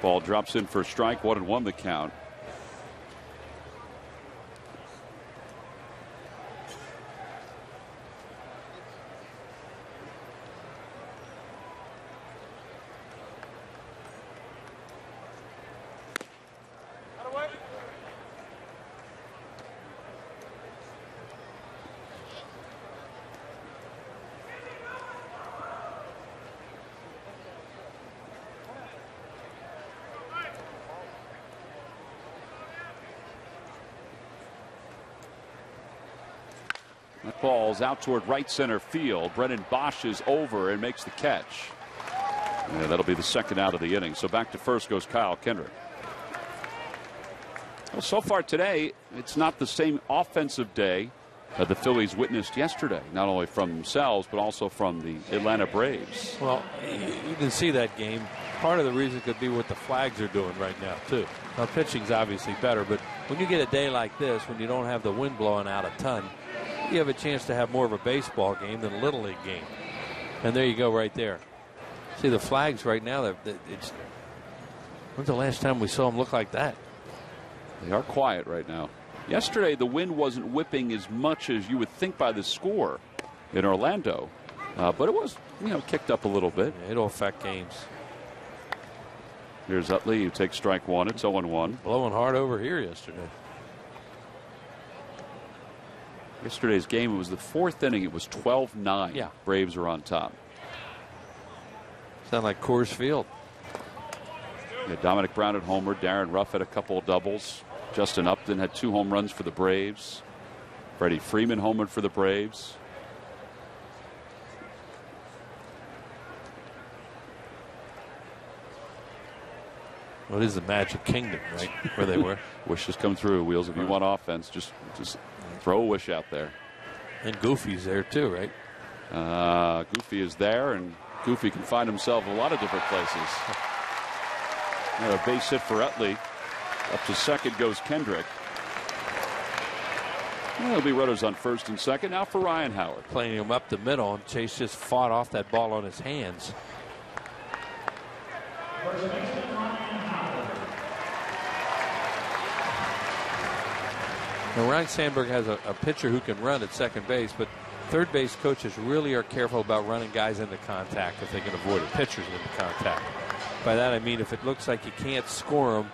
Ball drops in for a strike. 1-1 the count. That ball's out toward right center field. Brennan Bosch is over and makes the catch. Yeah, that'll be the second out of the inning. So back to first goes Kyle Kendrick. Well, so far today, it's not the same offensive day that the Phillies witnessed yesterday, not only from themselves, but also from the Atlanta Braves. Well, you can see that game. Part of the reason could be what the Flags are doing right now, too. Now, pitching's obviously better, but when you get a day like this, when you don't have the wind blowing out a ton, you have a chance to have more of a baseball game than a Little League game. And there you go right there. See, the Flags right now, when's the last time we saw them look like that? They are quiet right now. Yesterday, the wind wasn't whipping as much as you would think by the score in Orlando. But it was, kicked up a little bit. Yeah, it'll affect games. Here's Utley, who takes strike one. It's 0-1. Blowing hard over here yesterday. Yesterday's game, it was the fourth inning. It was 12-9. Yeah. Braves are on top. Sound like Coors Field. Yeah, Dominic Brown at homer. Darren Ruff had a couple of doubles. Justin Upton had 2 home runs for the Braves. Freddie Freeman homered for the Braves. What is the Magic Kingdom, right? Where they were. Wishes come true. Wheels, if you want offense, just throw a wish out there. And Goofy's there too, right? Goofy is there, and Goofy can find himself in a lot of different places. A base hit for Utley. Up to second goes Kendrick. There'll be runners on first and second. Now for Ryan Howard. Playing him up the middle, and Chase just fought off that ball on his hands. Now, Ryan Sandberg has a pitcher who can run at second base, but third base coaches really are careful about running guys into contact if they can avoid it. Pitchers into contact. By that I mean if it looks like you can't score them,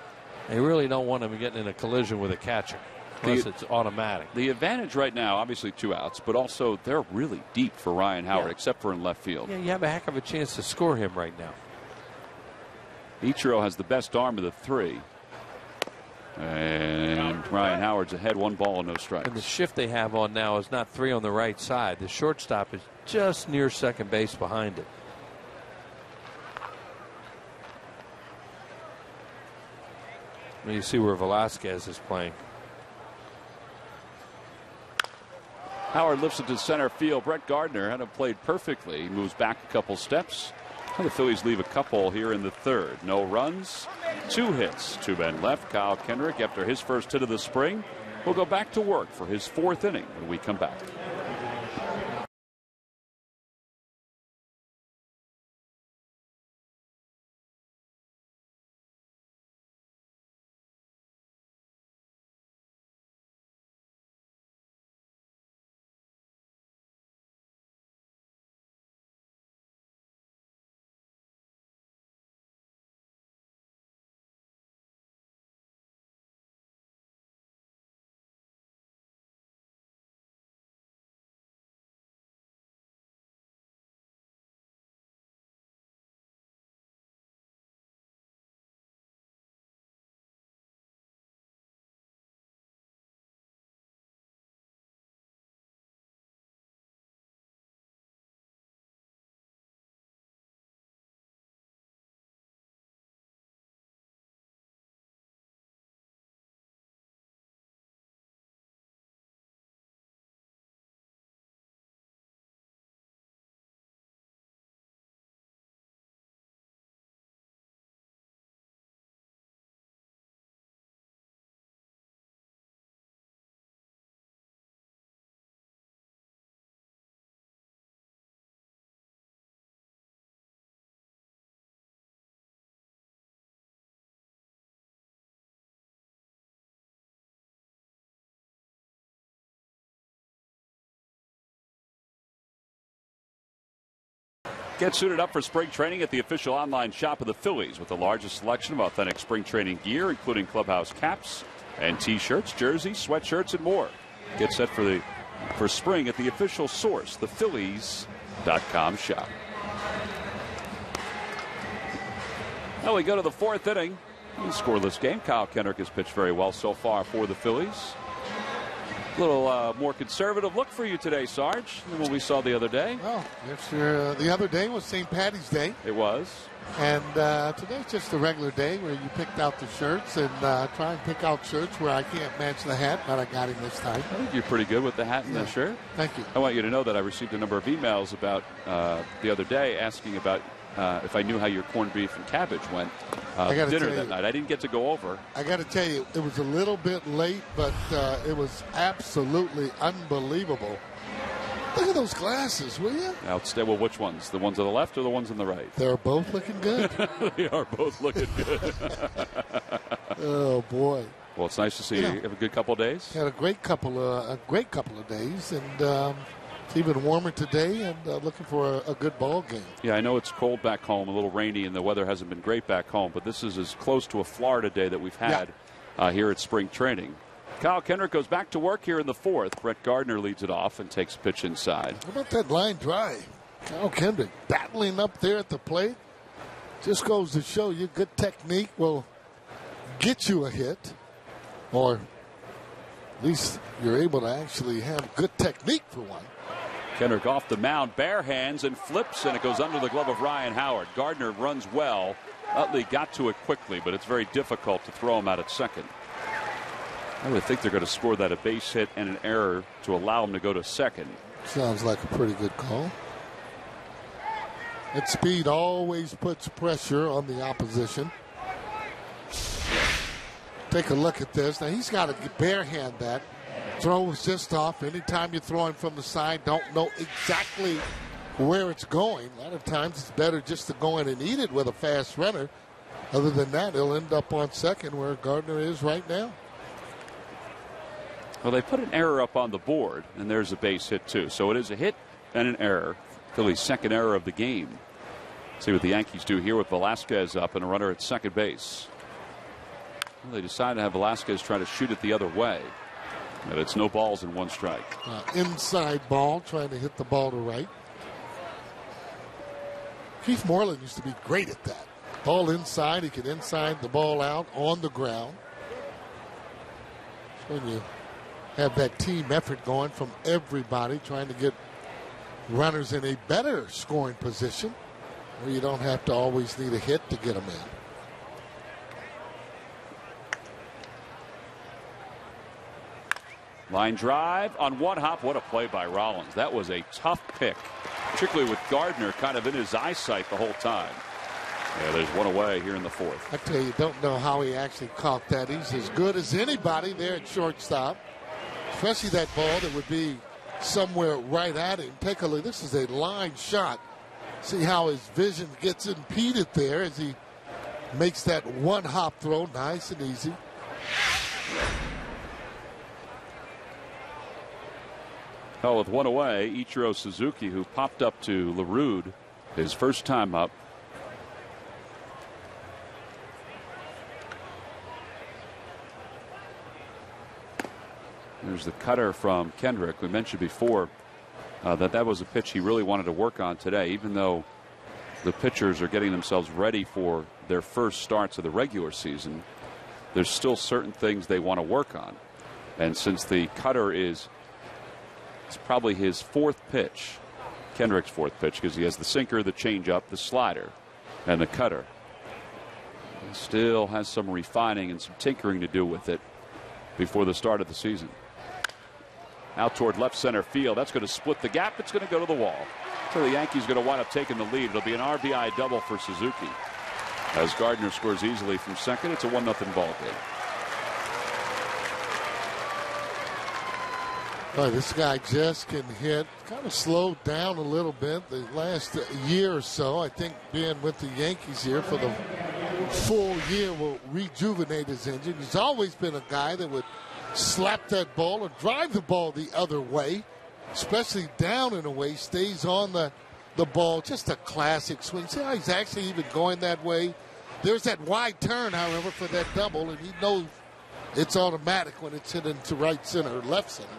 they really don't want them getting in a collision with a catcher unless it's automatic. The advantage right now, obviously 2 outs, but also they're really deep for Ryan Howard, except for in left field. Yeah, you have a heck of a chance to score him right now. Ichiro has the best arm of the 3. And Ryan Howard's ahead, 1 ball and no strikes. And the shift they have on now is not 3 on the right side. The shortstop is just near second base behind it. And you see where Velasquez is playing. Howard lifts it to center field. Brett Gardner had him played perfectly. He moves back a couple steps. And the Phillies leave a couple here in the third. No runs, 2 hits, 2 men left. Kyle Kendrick, after his first hit of the spring, will go back to work for his 4th inning when we come back. Get suited up for spring training at the official online shop of the Phillies with the largest selection of authentic spring training gear, including clubhouse caps and T-shirts, jerseys, sweatshirts, and more. Get set for spring at the official source, thephillies.com shop. Now we go to the 4th inning. Scoreless game. Kyle Kendrick has pitched very well so far for the Phillies. A little more conservative look for you today, Sarge, than what we saw the other day. Well, the other day was St. Patty's Day. It was. And today's just a regular day where you picked out the shirts and try and pick out shirts where I can't match the hat, but I got him this time. I think you're pretty good with the hat and the shirt. Thank you. I want you to know that I received a number of emails about the other day asking about if I knew how your corned beef and cabbage went dinner that night. I didn't get to go over. I got to tell you, it was a little bit late, but it was absolutely unbelievable. Look at those glasses, will you? Outstanding. Well, which ones? The ones on the left or the ones on the right? They're both looking good. They are both looking good. Oh, boy. Well, it's nice to see you. Have a good couple of days. Had a great couple of days, and it's even warmer today, and looking for a good ball game. Yeah, I know it's cold back home, a little rainy, and the weather hasn't been great back home, but this is as close to a Florida day that we've had here at spring training. Kyle Kendrick goes back to work here in the 4th. Brett Gardner leads it off and takes a pitch inside. How about that line drive? Kyle Kendrick battling up there at the plate. Just goes to show you good technique will get you a hit, or at least you're able to actually have good technique for one. Kendrick off the mound, bare hands, and flips, and it goes under the glove of Ryan Howard. Gardner runs well. Utley got to it quickly, but it's very difficult to throw him out at second. I would think they're going to score that a base hit and an error to allow him to go to second. Sounds like a pretty good call. That speed always puts pressure on the opposition. Take a look at this. Now he's got to bare hand that. Throw was just off. Anytime you're throwing from the side, don't know exactly where it's going. A lot of times it's better just to go in and eat it with a fast runner. Other than that, he'll end up on second where Gardner is right now. Well, they put an error up on the board, and there's a base hit, too. So it is a hit and an error. Philly's second error of the game. See what the Yankees do here with Velasquez up and a runner at second base. Well, they decide to have Velasquez try to shoot it the other way. But it's no balls and 1 strike. Inside ball, trying to hit the ball to right. Keith Moreland used to be great at that. Ball inside, he could inside the ball out on the ground. when you have that team effort going from everybody trying to get runners in a better scoring position where you don't have to always need a hit to get them in. Line drive on one hop. What a play by Rollins. That was a tough pick, particularly with Gardner kind of in his eyesight the whole time. Yeah, there's one away here in the fourth. I tell you, don't know how he actually caught that. He's as good as anybody there at shortstop, especially that ball that would be somewhere right at him. Take a look. This is a line shot. See how his vision gets impeded there as he makes that one hop throw nice and easy. Oh, with one away, Ichiro Suzuki, who popped up to LaRude his first time up. There's the cutter from Kendrick. We mentioned before that was a pitch he really wanted to work on today, even though the pitchers are getting themselves ready for their first starts of the regular season. There's still certain things they want to work on. And since the cutter is probably his fourth pitch, Kendrick's fourth pitch, because he has the sinker, the changeup, the slider, and the cutter. He still has some refining and some tinkering to do with it before the start of the season. Out toward left center field. That's going to split the gap. It's going to go to the wall. So the Yankees are going to wind up taking the lead. It'll be an RBI double for Suzuki. As Gardner scores easily from second, it's a 1-0 ball game. Boy, this guy just can hit. Kind of slowed down a little bit the last year or so. I think being with the Yankees here for the full year will rejuvenate his engine. He's always been a guy that would slap that ball or drive the ball the other way, especially down and away, stays on the ball. Just a classic swing. See how he's actually even going that way? There's that wide turn, however, for that double, and he knows it's automatic when it's hit into right center or left center.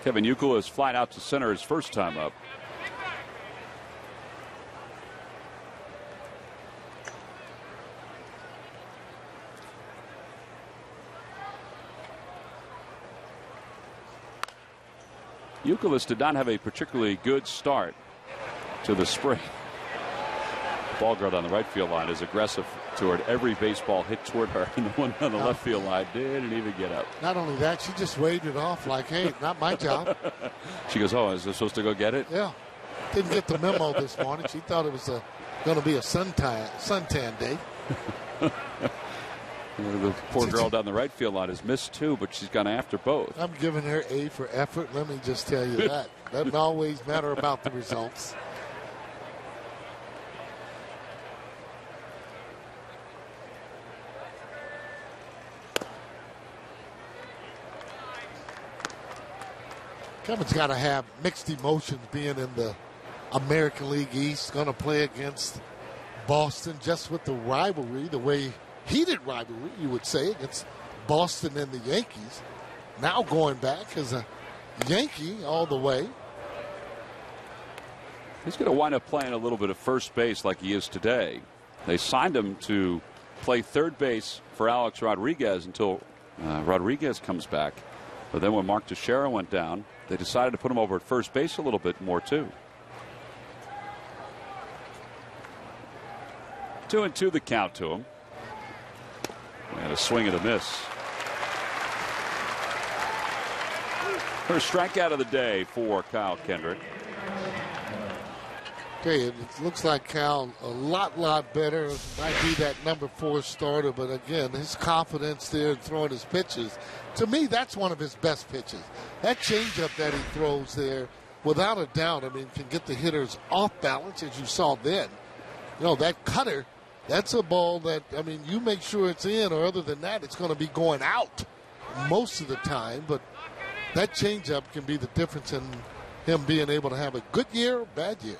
Kevin Youkilis is flat out to center his first time up. Youkilis did not have a particularly good start to the spring. Ball guard on the right field line is aggressive toward every baseball hit toward her, and the one on the left field line didn't even get up. Not only that, she just waved it off like, hey, not my job. She goes, oh, is I supposed to go get it? Yeah. Didn't get the memo this morning. She thought it was going to be a suntan day. The poor girl down the right field line has missed two, but she's gone after both. I'm giving her A for effort. Let me just tell you that. Doesn't always matter about the results. Kevin's got to have mixed emotions being in the American League East. Going to play against Boston just with the rivalry, the way heated rivalry, you would say, against Boston and the Yankees. Now going back as a Yankee all the way. He's going to wind up playing a little bit of first base like he is today. They signed him to play third base for Alex Rodriguez until Rodriguez comes back. But then when Mark Teixeira went down, they decided to put him over at first base a little bit more, too. 2-2 the count to him. And a swing and a miss. First strikeout of the day for Kyle Kendrick. Okay, it looks like Cal a lot better. Might be that number 4 starter, but again, his confidence there in throwing his pitches. To me, that's one of his best pitches. That changeup that he throws there, without a doubt, I mean, can get the hitters off balance, as you saw then. You know, that cutter, that's a ball that, I mean, you make sure it's in, or other than that, it's going to be going out most of the time. But that changeup can be the difference in him being able to have a good year or bad year.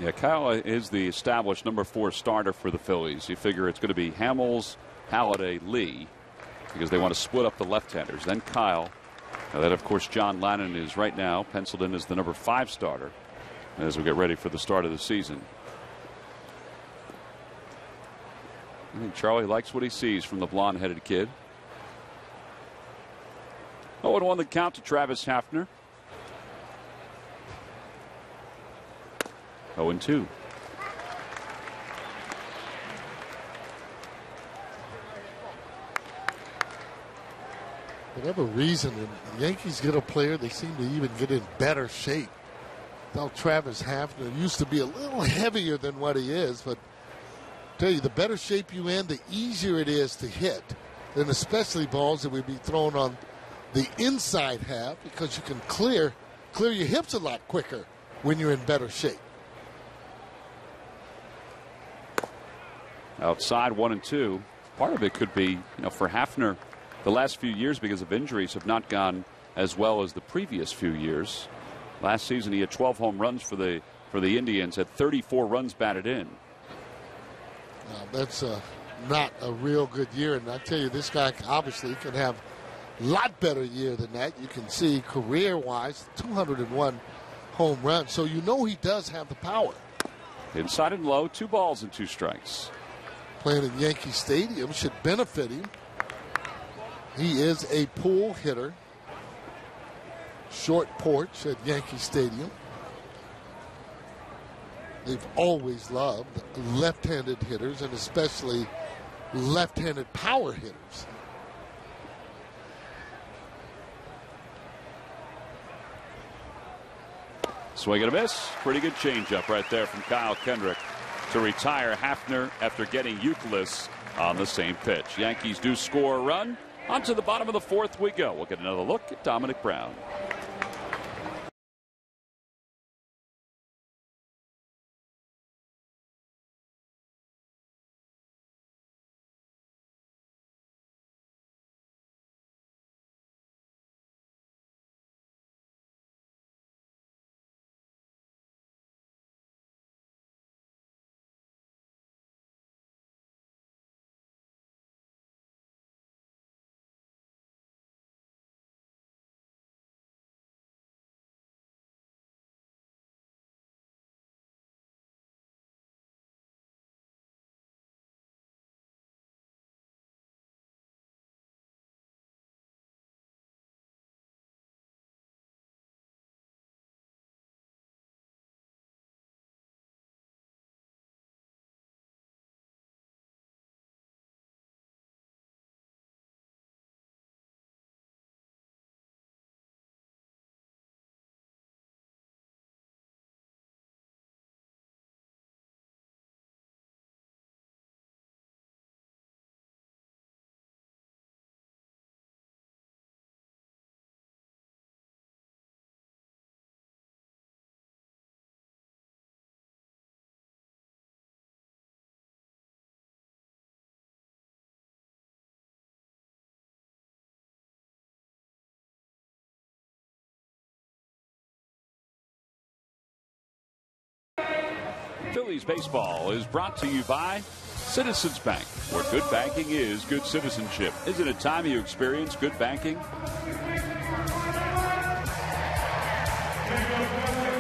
Yeah, Kyle is the established number 4 starter for the Phillies. You figure it's going to be Hamels, Halladay, Lee, because they want to split up the left-handers. Then Kyle. Now that, of course, John Lannon is right now penciled in as the number 5 starter. as we get ready for the start of the season. I think Charlie likes what he sees from the blonde-headed kid. 0-1 the count to Travis Hafner. 0-2. Whatever reason, when the Yankees get a player, they seem to even get in better shape. Now Travis Hafner used to be a little heavier than what he is, but I tell you, the better shape you in, the easier it is to hit. And especially balls that would be thrown on the inside half, because you can clear your hips a lot quicker when you're in better shape. Outside 1-2. Part of it could be, for Hafner, the last few years, because of injuries, have not gone as well as the previous few years. Last season, he had 12 home runs for the Indians, had 34 runs batted in. That's not a real good year, and I tell you, this guy obviously can have a lot better year than that. You can see career-wise, 201 home runs, so you know he does have the power. Inside and low, 2 balls and 2 strikes. Playing in Yankee Stadium should benefit him. He is a pull hitter. Short porch at Yankee Stadium. They've always loved left-handed hitters, and especially left-handed power hitters. Swing and a miss. Pretty good changeup right there from Kyle Kendrick to retire Hafner after getting Youkilis on the same pitch. Yankees do score a run. On to the bottom of the 4th we go. We'll get another look at Dominic Brown. Phillies baseball is brought to you by Citizens Bank, where good banking is good citizenship. Isn't it time you experience good banking?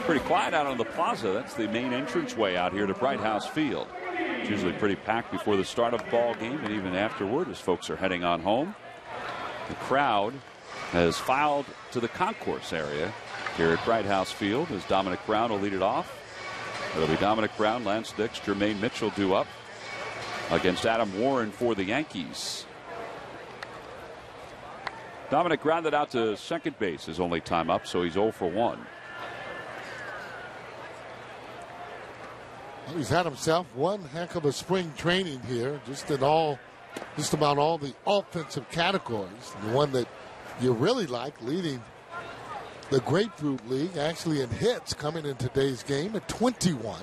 Pretty quiet out on the plaza. That's the main entranceway out here to Bright House Field. It's usually pretty packed before the start of the ball game and even afterward as folks are heading on home. The crowd has filed to the concourse area here at Bright House Field as Dominic Brown will lead it off. It'll be Dominic Brown, Lance Dix, Jermaine Mitchell due up against Adam Warren for the Yankees. Dominic grounded out to second base his only time up, so he's 0 for 1. He's had himself one heck of a spring training here, just about all the offensive categories. The one that you really like, leading the Grapefruit League, actually in hits, coming in today's game at 21.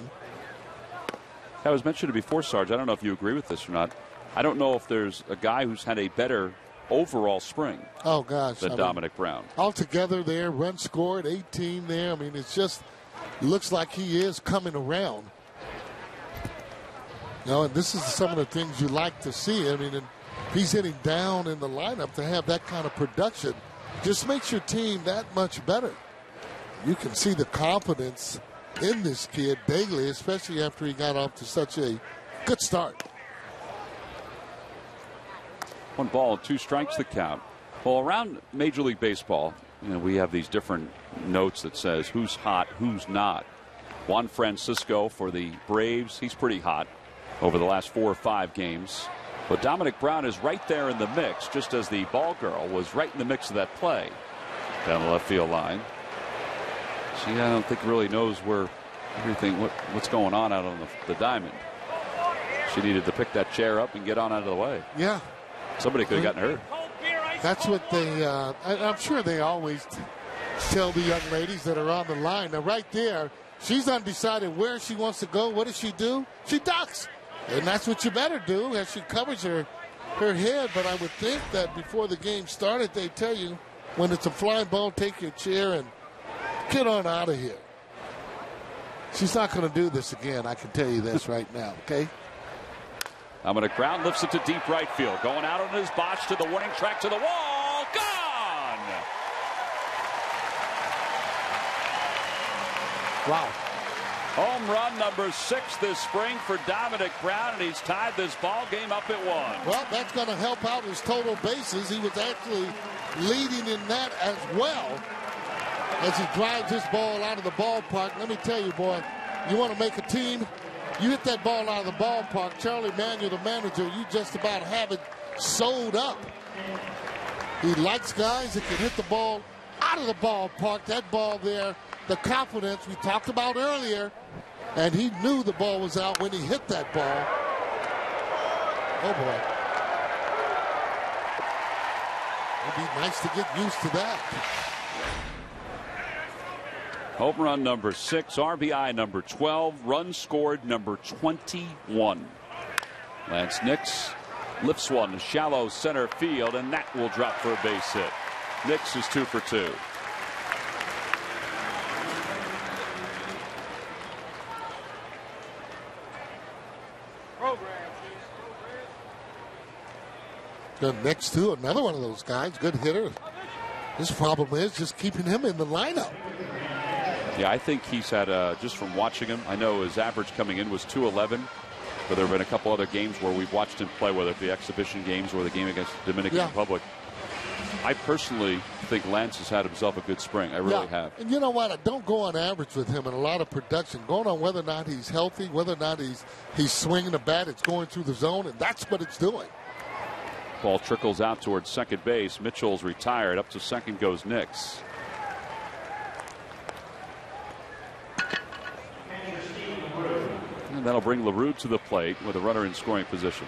I was mentioned before, Sarge. I don't know if you agree with this or not. I don't know if there's a guy who's had a better overall spring than Dominic Brown. Altogether there, run scored, 18 there. I mean, it's just looks like he is coming around. And this is some of the things you like to see. I mean, and he's hitting down in the lineup to have that kind of production. Just makes your team that much better. You can see the confidence in this kid daily, especially after he got off to such a good start. 1 ball, 2 strikes the count. Well, around Major League Baseball, we have these different notes that says who's hot, who's not. Juan Francisco for the Braves, he's pretty hot over the last 4 or 5 games. But Dominic Brown is right there in the mix, just as the ball girl was right in the mix of that play down the left field line. She, I don't think, really knows where what's going on out on the diamond. She needed to pick that chair up and get on out of the way. Yeah. Somebody could have gotten hurt. That's what they, I'm sure they always tell the young ladies that are on the line. Now, right there, she's undecided where she wants to go. What does she do? She ducks. And that's what you better do as she covers her head. But I would think that before the game started, they tell you when it's a flying ball, take your chair and get on out of here. She's not going to do this again. I can tell you this right now, okay? Dominic Brown lifts it to deep right field. Going out on his botch to the warning track to the wall. Gone! Wow. Home run number 6 this spring for Dominic Brown, and he's tied this ball game up at 1. Well, that's going to help out his total bases. He was actually leading in that as well as he drives this ball out of the ballpark. Let me tell you, boy, you want to make a team, you hit that ball out of the ballpark, Charlie Manuel, the manager, you just about have it sewed up. He likes guys that can hit the ball out of the ballpark. That ball there, the confidence we talked about earlier, and he knew the ball was out when he hit that ball. Oh, boy. It'd be nice to get used to that. Home run number 6, RBI number 12, runs scored number 21. Lance Nix lifts one to shallow center field, and that will drop for a base hit. Nix is 2 for 2. Good next to another one of those guys, good hitter. His problem is just keeping him in the lineup. Yeah, I think he's had, just from watching him, I know his average coming in was 211, but there have been a couple other games where we've watched him play, whether it be exhibition games or the game against the Dominican Republic. I personally think Lance has had himself a good spring. I really have. And you know what? I don't go on average with him in a lot of production. Going on whether or not he's healthy, whether or not he's swinging the bat, it's going through the zone, and that's what it's doing. Ball trickles out towards second base. Mitchell's retired. Up to second goes Nix. And that'll bring LaRue to the plate with a runner in scoring position.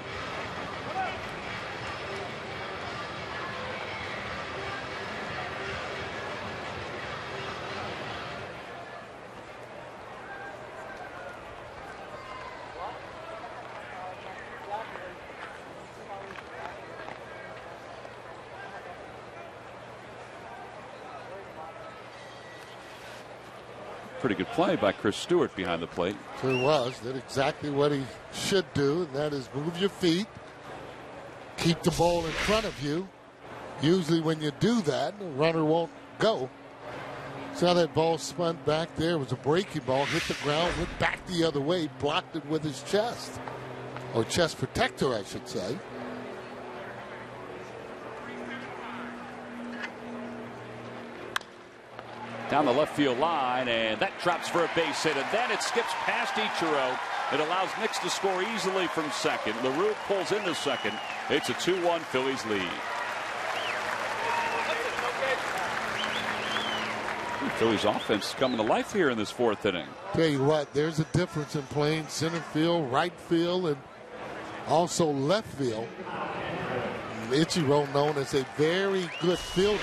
Pretty good play by Chris Stewart behind the plate. Sure was. Did exactly what he should do, and that is move your feet, keep the ball in front of you. Usually when you do that, the runner won't go. Saw that ball spun back there. It was a breaking ball, hit the ground, went back the other way, blocked it with his chest. Or chest protector, I should say. Down the left field line, and that drops for a base hit, and then it skips past Ichiro. It allows Nix to score easily from second. LaRue pulls into second. It's a 2-1 Phillies lead. Phillies offense coming to life here in this 4th inning. Tell you what, there's a difference in playing center field, right field, and also left field. Ichiro known as a very good fielder.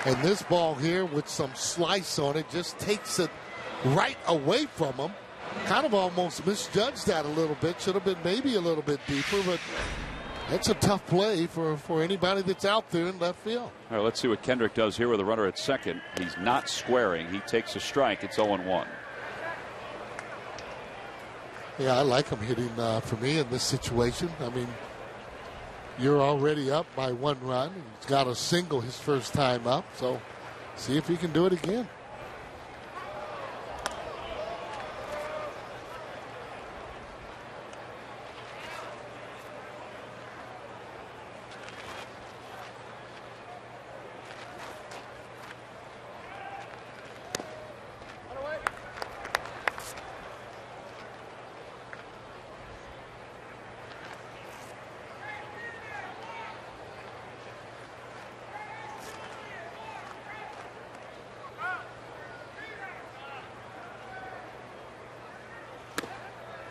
And this ball here with some slice on it just takes it right away from him. Kind of almost misjudged that a little bit. Should have been maybe a little bit deeper, but that's a tough play for anybody that's out there in left field. All right, let's see what Kendrick does here with a runner at second. He's not squaring. He takes a strike. It's 0-1. Yeah, I like him hitting for me in this situation. I mean, you're already up by 1 run. He's got a single his first time up, so see if he can do it again.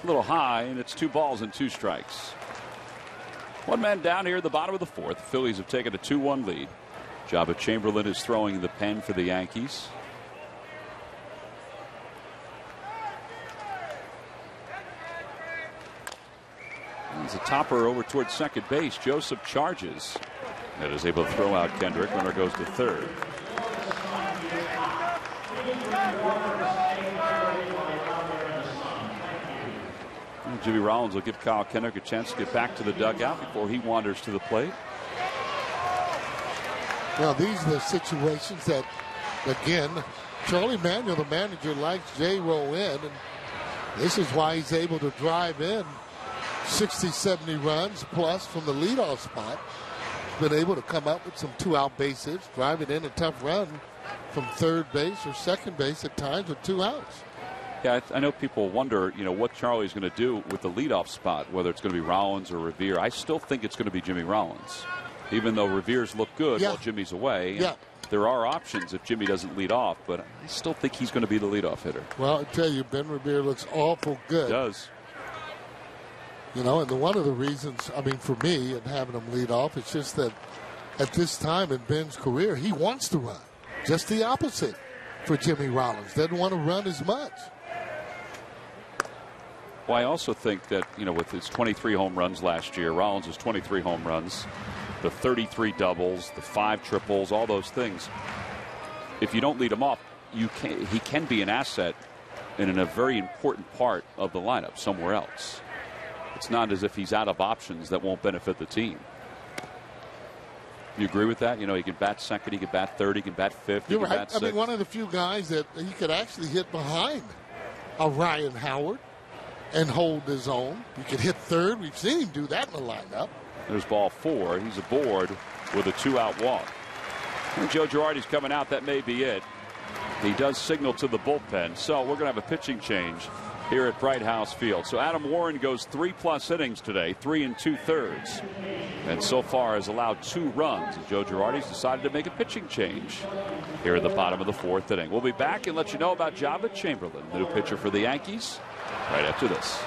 A little high, and it's 2 balls and 2 strikes. 1 man down here at the bottom of the 4th. The Phillies have taken a 2-1 lead. Jabba Chamberlain is throwing the pen for the Yankees. There's a topper over towards second base. Joseph charges. And is able to throw out Kendrick. Runner goes to third. Jimmy Rollins will give Kyle Kendrick a chance to get back to the dugout before he wanders to the plate. Well, these are the situations that, again, Charlie Manuel, the manager, likes J-Ro in, and this is why he's able to drive in 60, 70 runs plus from the leadoff spot. He's been able to come up with some 2-out base hits, driving in a tough run from third base or second base at times with 2 outs. Yeah, I know people wonder, what Charlie's going to do with the leadoff spot, whether it's going to be Rollins or Revere. I still think it's going to be Jimmy Rollins, even though Revere's look good while Jimmy's away. Yeah. There are options if Jimmy doesn't lead off, but I still think he's going to be the leadoff hitter. Well, I tell you, Ben Revere looks awful good. He does. And one of the reasons, for me, and having him lead off, it's just that at this time in Ben's career, he wants to run. Just the opposite for Jimmy Rollins. Doesn't want to run as much. Well, I also think that, with his 23 home runs last year, Rollins' has 23 home runs, the 33 doubles, the 5 triples, all those things. If you don't lead him off, he can be an asset in a very important part of the lineup somewhere else. It's not as if he's out of options that won't benefit the team. You agree with that? He can bat second, he can bat third, he can bat fifth. You're he can right. bat sixth. One of the few guys that he could actually hit behind a Ryan Howard and hold his own. He could hit third. We've seen him do that in the lineup. There's ball 4. He's aboard with a 2-out walk. And Joe Girardi's coming out. That may be it. He does signal to the bullpen. So we're going to have a pitching change here at Bright House Field. So Adam Warren goes 3+ innings today, 3 2/3. And so far has allowed 2 runs. And Joe Girardi's decided to make a pitching change here at the bottom of the 4th inning. We'll be back and let you know about Jabba Chamberlain, the new pitcher for the Yankees, right after this.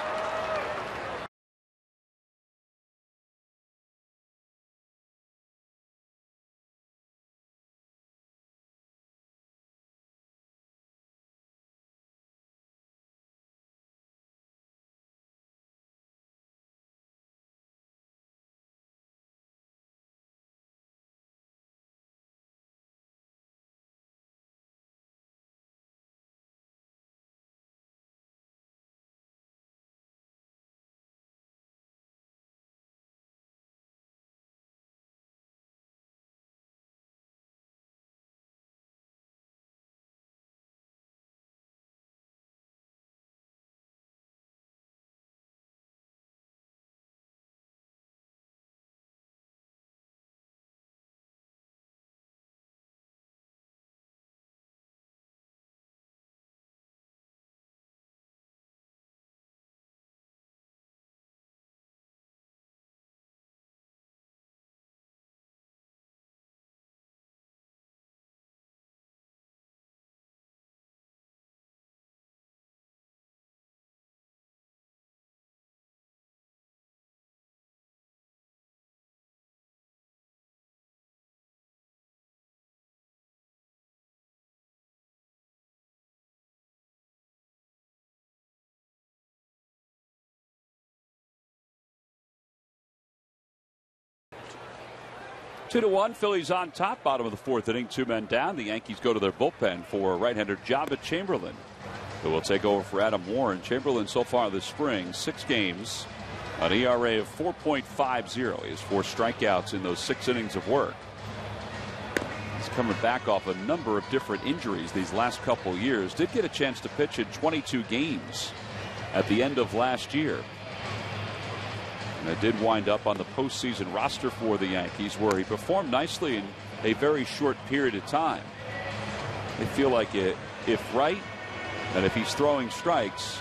Two to one, Phillies on top, bottom of the 4th inning, 2 men down. The Yankees go to their bullpen for right-hander Jabba Chamberlain, who will take over for Adam Warren. Chamberlain so far this spring, 6 games, an ERA of 4.50. He has 4 strikeouts in those 6 innings of work. He's coming back off a number of different injuries these last couple years. Did get a chance to pitch in 22 games at the end of last year. And it did wind up on the postseason roster for the Yankees, where he performed nicely in a very short period of time. They feel like if right, and if he's throwing strikes,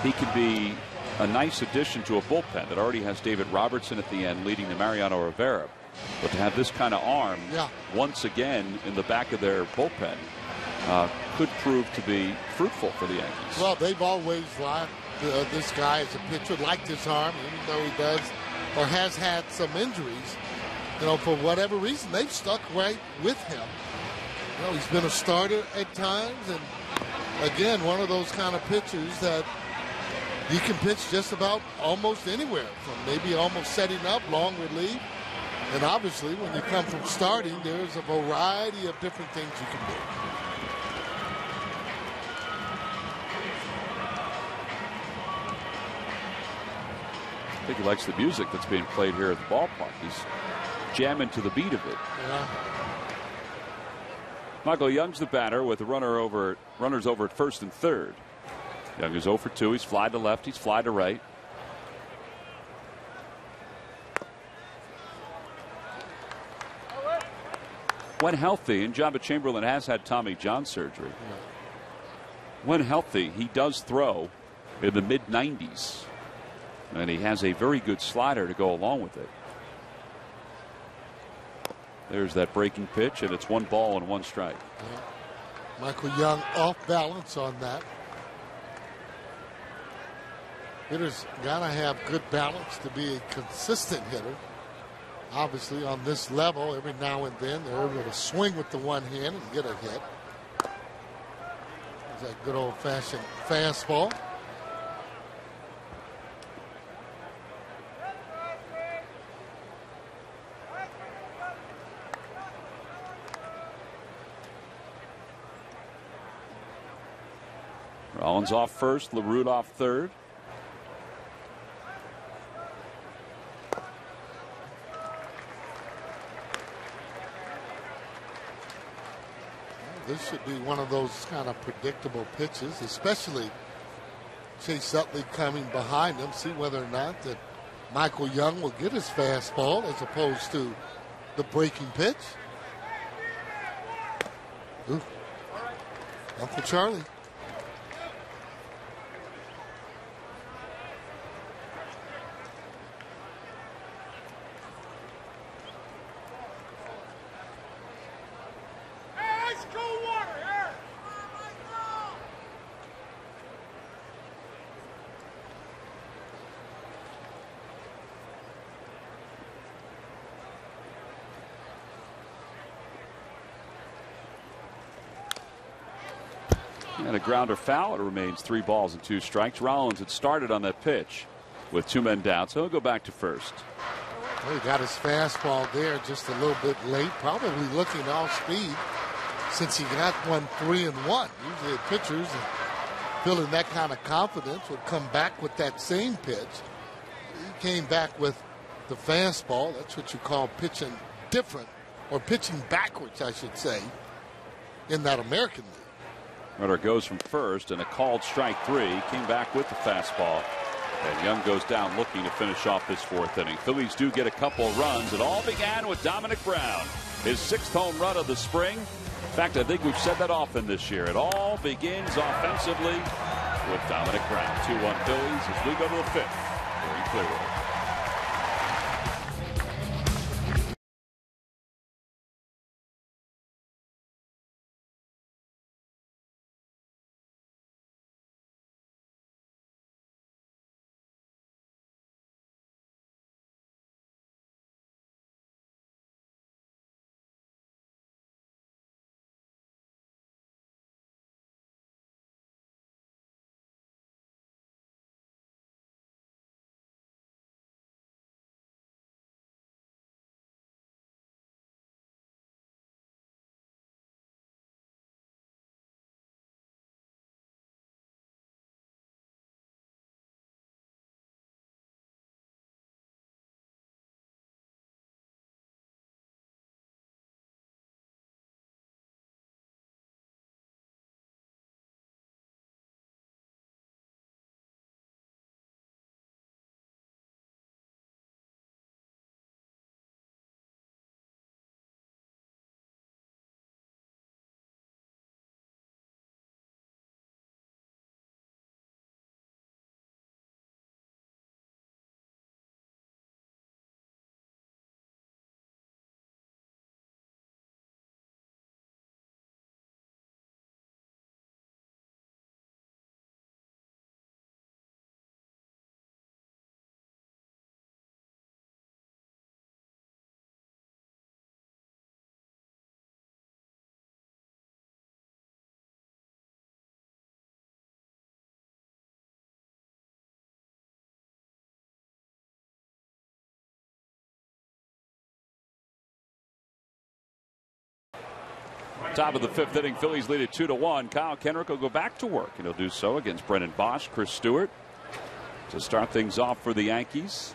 he could be a nice addition to a bullpen that already has David Robertson at the end leading to Mariano Rivera. But to have this kind of arm once again in the back of their bullpen could prove to be fruitful for the Yankees. Well, they've always this guy as a pitcher, liked his arm, even though he does or has had some injuries. For whatever reason, they've stuck right with him. He's been a starter at times, and again, one of those kind of pitchers that he can pitch just about almost anywhere, from maybe almost setting up, long relief. And obviously, when you come from starting, there's a variety of different things you can do. I think he likes the music that's being played here at the ballpark. He's jamming to the beat of it. Yeah. Michael Young's the batter with the runners over at first and third. Young is 0 for 2. He's fly to left. He's fly to right. When healthy, and Jabba Chamberlain has had Tommy John surgery. When healthy, he does throw in the mid-90s. And he has a very good slider to go along with it. There's that breaking pitch, and it's 1 ball and 1 strike. Yeah. Michael Young off balance on that. Hitters got to have good balance to be a consistent hitter. Obviously, on this level, every now and then, they're able to swing with the one hand and get a hit. There's that good old-fashioned fastball. Rollins off first, LaRue off third. This should be one of those kind of predictable pitches, especially Chase Utley coming behind him. See whether or not that Michael Young will get his fastball as opposed to the breaking pitch. Ooh. Uncle Charlie. And a grounder foul. It remains 3 balls and 2 strikes. Rollins had started on that pitch with 2 men down, so he'll go back to first. Well, he got his fastball there just a little bit late, probably looking off speed since he got 3-1. Usually pitchers feeling that kind of confidence would come back with that same pitch. He came back with the fastball. That's what you call pitching different, or pitching backwards, I should say, in that American League. Runner goes from first, and a called strike 3. Came back with the fastball. And Young goes down looking to finish off this 4th inning. Phillies do get a couple of runs. It all began with Dominic Brown, his 6th home run of the spring. In fact, I think we've said that often this year. It all begins offensively with Dominic Brown. 2-1 Phillies as we go to the 5th here in Clearwater. Top of the 5th inning, Phillies lead it 2-1. Kyle Kendrick will go back to work, and he'll do so against Brennan Bosch, Chris Stewart to start things off for the Yankees.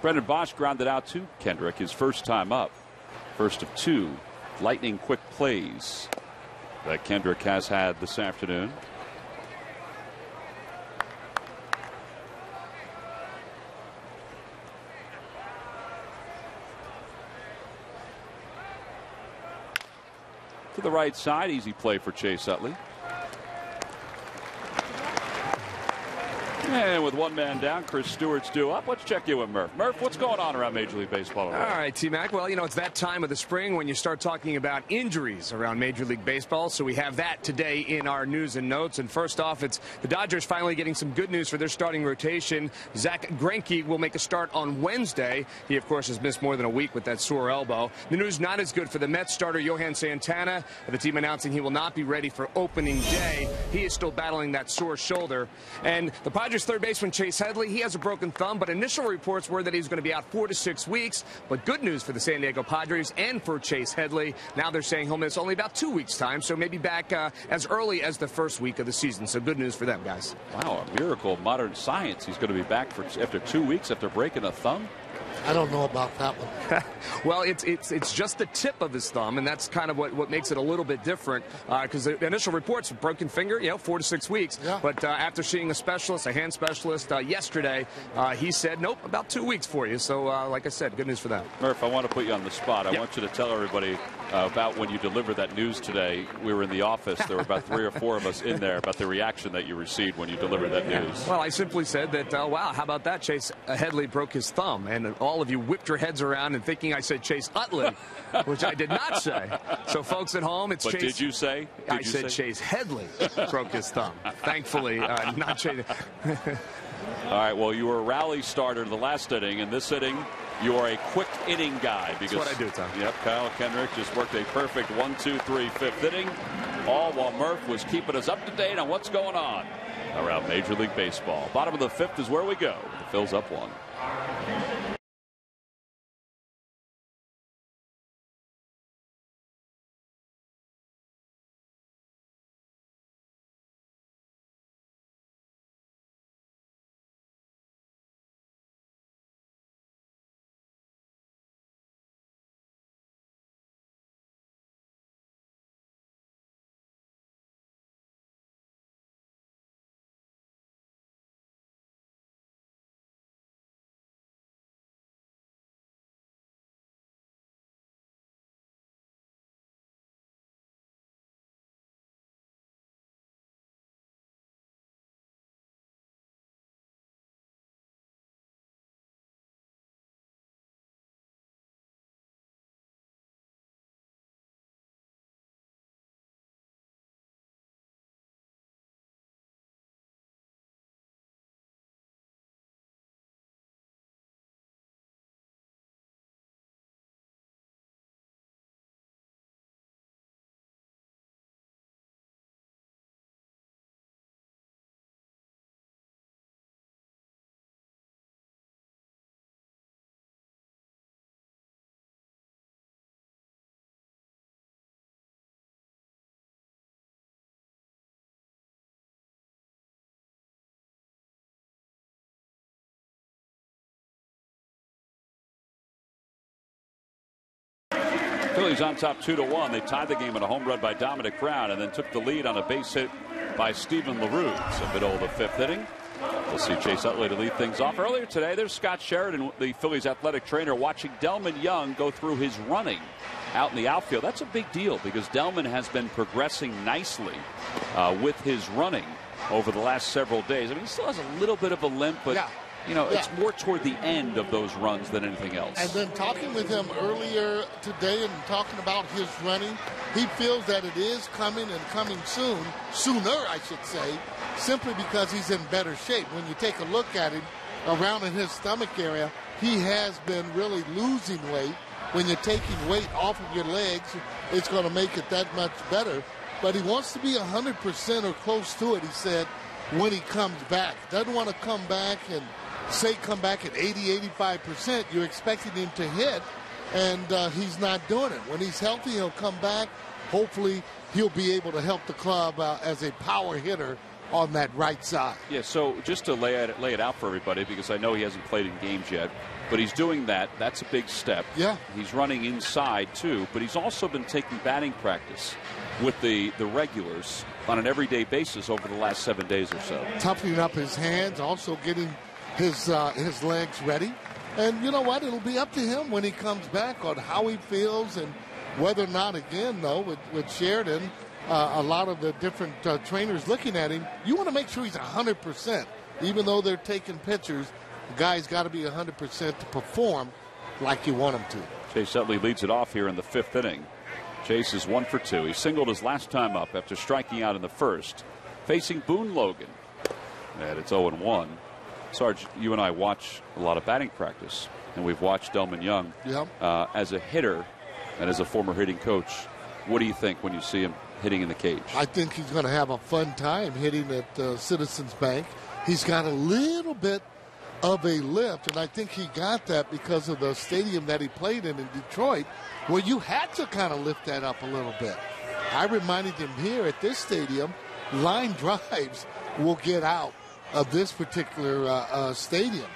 Brennan Bosch grounded out to Kendrick his first time up. First of 2 lightning quick plays that Kendrick has had this afternoon. To the right side, easy play for Chase Utley. And with one man down, Chris Stewart's due up. Let's check in with Murph. Murph, what's going on around Major League Baseball today? All right, T-Mac. Well, it's that time of the spring when you start talking about injuries around Major League Baseball. So we have that today in our news and notes. And first off, it's the Dodgers finally getting some good news for their starting rotation. Zach Greinke will make a start on Wednesday. He, of course, has missed more than a week with that sore elbow. The news not as good for the Mets starter Johan Santana. The team announcing he will not be ready for opening day. He is still battling that sore shoulder. And the Padres third baseman Chase Headley, he has a broken thumb, but initial reports were that he's going to be out 4 to 6 weeks. But good news for the San Diego Padres and for Chase Headley. Now they're saying he'll miss only about 2 weeks' time, so maybe back as early as the first week of the season. So good news for them, guys. Wow, a miracle of modern science. He's going to be back after 2 weeks after breaking a thumb. I don't know about that one. Well, it's just the tip of his thumb, and that's kind of what makes it a little bit different. Because the initial reports, broken finger, 4 to 6 weeks. Yeah. But after seeing a hand specialist yesterday, he said, nope, about 2 weeks for you. So, like I said, good news for them. Murph, I want to put you on the spot. I want you to tell everybody about when you delivered that news today. We were in the office. There were about 3 or 4 of us in there, about the reaction that you received when you delivered that news. Well, I simply said that, wow, how about that? Chase Headley broke his thumb. And all of you whipped your heads around and thinking I said Chase Utley, which I did not say. So, folks at home, it's but Chase. Did you say? I said Chase Headley broke his thumb. Thankfully, not Chase. All right, well, you were a rally starter the last inning. In this inning, you are a quick inning guy. Because, that's what I do, Tom. Yep, Kyle Kendrick just worked a perfect 1, 2, 3, 5th inning, all while Murph was keeping us up to date on what's going on around Major League Baseball. Bottom of the 5th is where we go. The Phils up 1. Phillies on top 2-1. They tied the game on a home run by Dominic Brown and then took the lead on a base hit by Stephen LaRue. So middle of the 5th inning. We'll see Chase Utley to lead things off. Earlier today, there's Scott Sheridan, the Phillies athletic trainer, watching Delman Young go through his running out in the outfield. That's a big deal because Delman has been progressing nicely with his running over the last several days. I mean, he still has a little bit of a limp, but it's more toward the end of those runs than anything else. And then talking with him earlier today and talking about his running, he feels that it is coming and coming sooner, I should say, simply because he's in better shape. When you take a look at him around in his stomach area, he has been really losing weight. When you're taking weight off of your legs, it's going to make it that much better. But he wants to be 100% or close to it, he said, when he comes back. Doesn't want to come back and come back at 80, 85%. You're expecting him to hit and he's not doing it. When he's healthy, he'll come back. Hopefully, he'll be able to help the club as a power hitter on that right side. Yeah, so just to lay it out for everybody, because I know he hasn't played in games yet, but he's doing that. That's a big step. Yeah. He's running inside, too, but he's also been taking batting practice with the regulars on an everyday basis over the last 7 days or so. Toughening up his hands, also getting his legs ready. And you know what? It'll be up to him when he comes back on how he feels and whether or not, again, though, with Sheridan, a lot of the different trainers looking at him, you want to make sure he's 100%. Even though they're taking pictures, the guy's got to be 100% to perform like you want him to. Chase Utley leads it off here in the 5th inning. Chase is 1 for 2. He singled his last time up after striking out in the first, facing Boone Logan. And it's 0-1. Sarge, you and I watch a lot of batting practice, and we've watched Delman Young as a hitter and as a former hitting coach. What do you think when you see him hitting in the cage? I think he's going to have a fun time hitting at Citizens Bank. He's got a little bit of a lift, and I think he got that because of the stadium that he played in Detroit, where you had to kind of lift that up a little bit. I reminded him here at this stadium, line drives will get out of this particular stadium.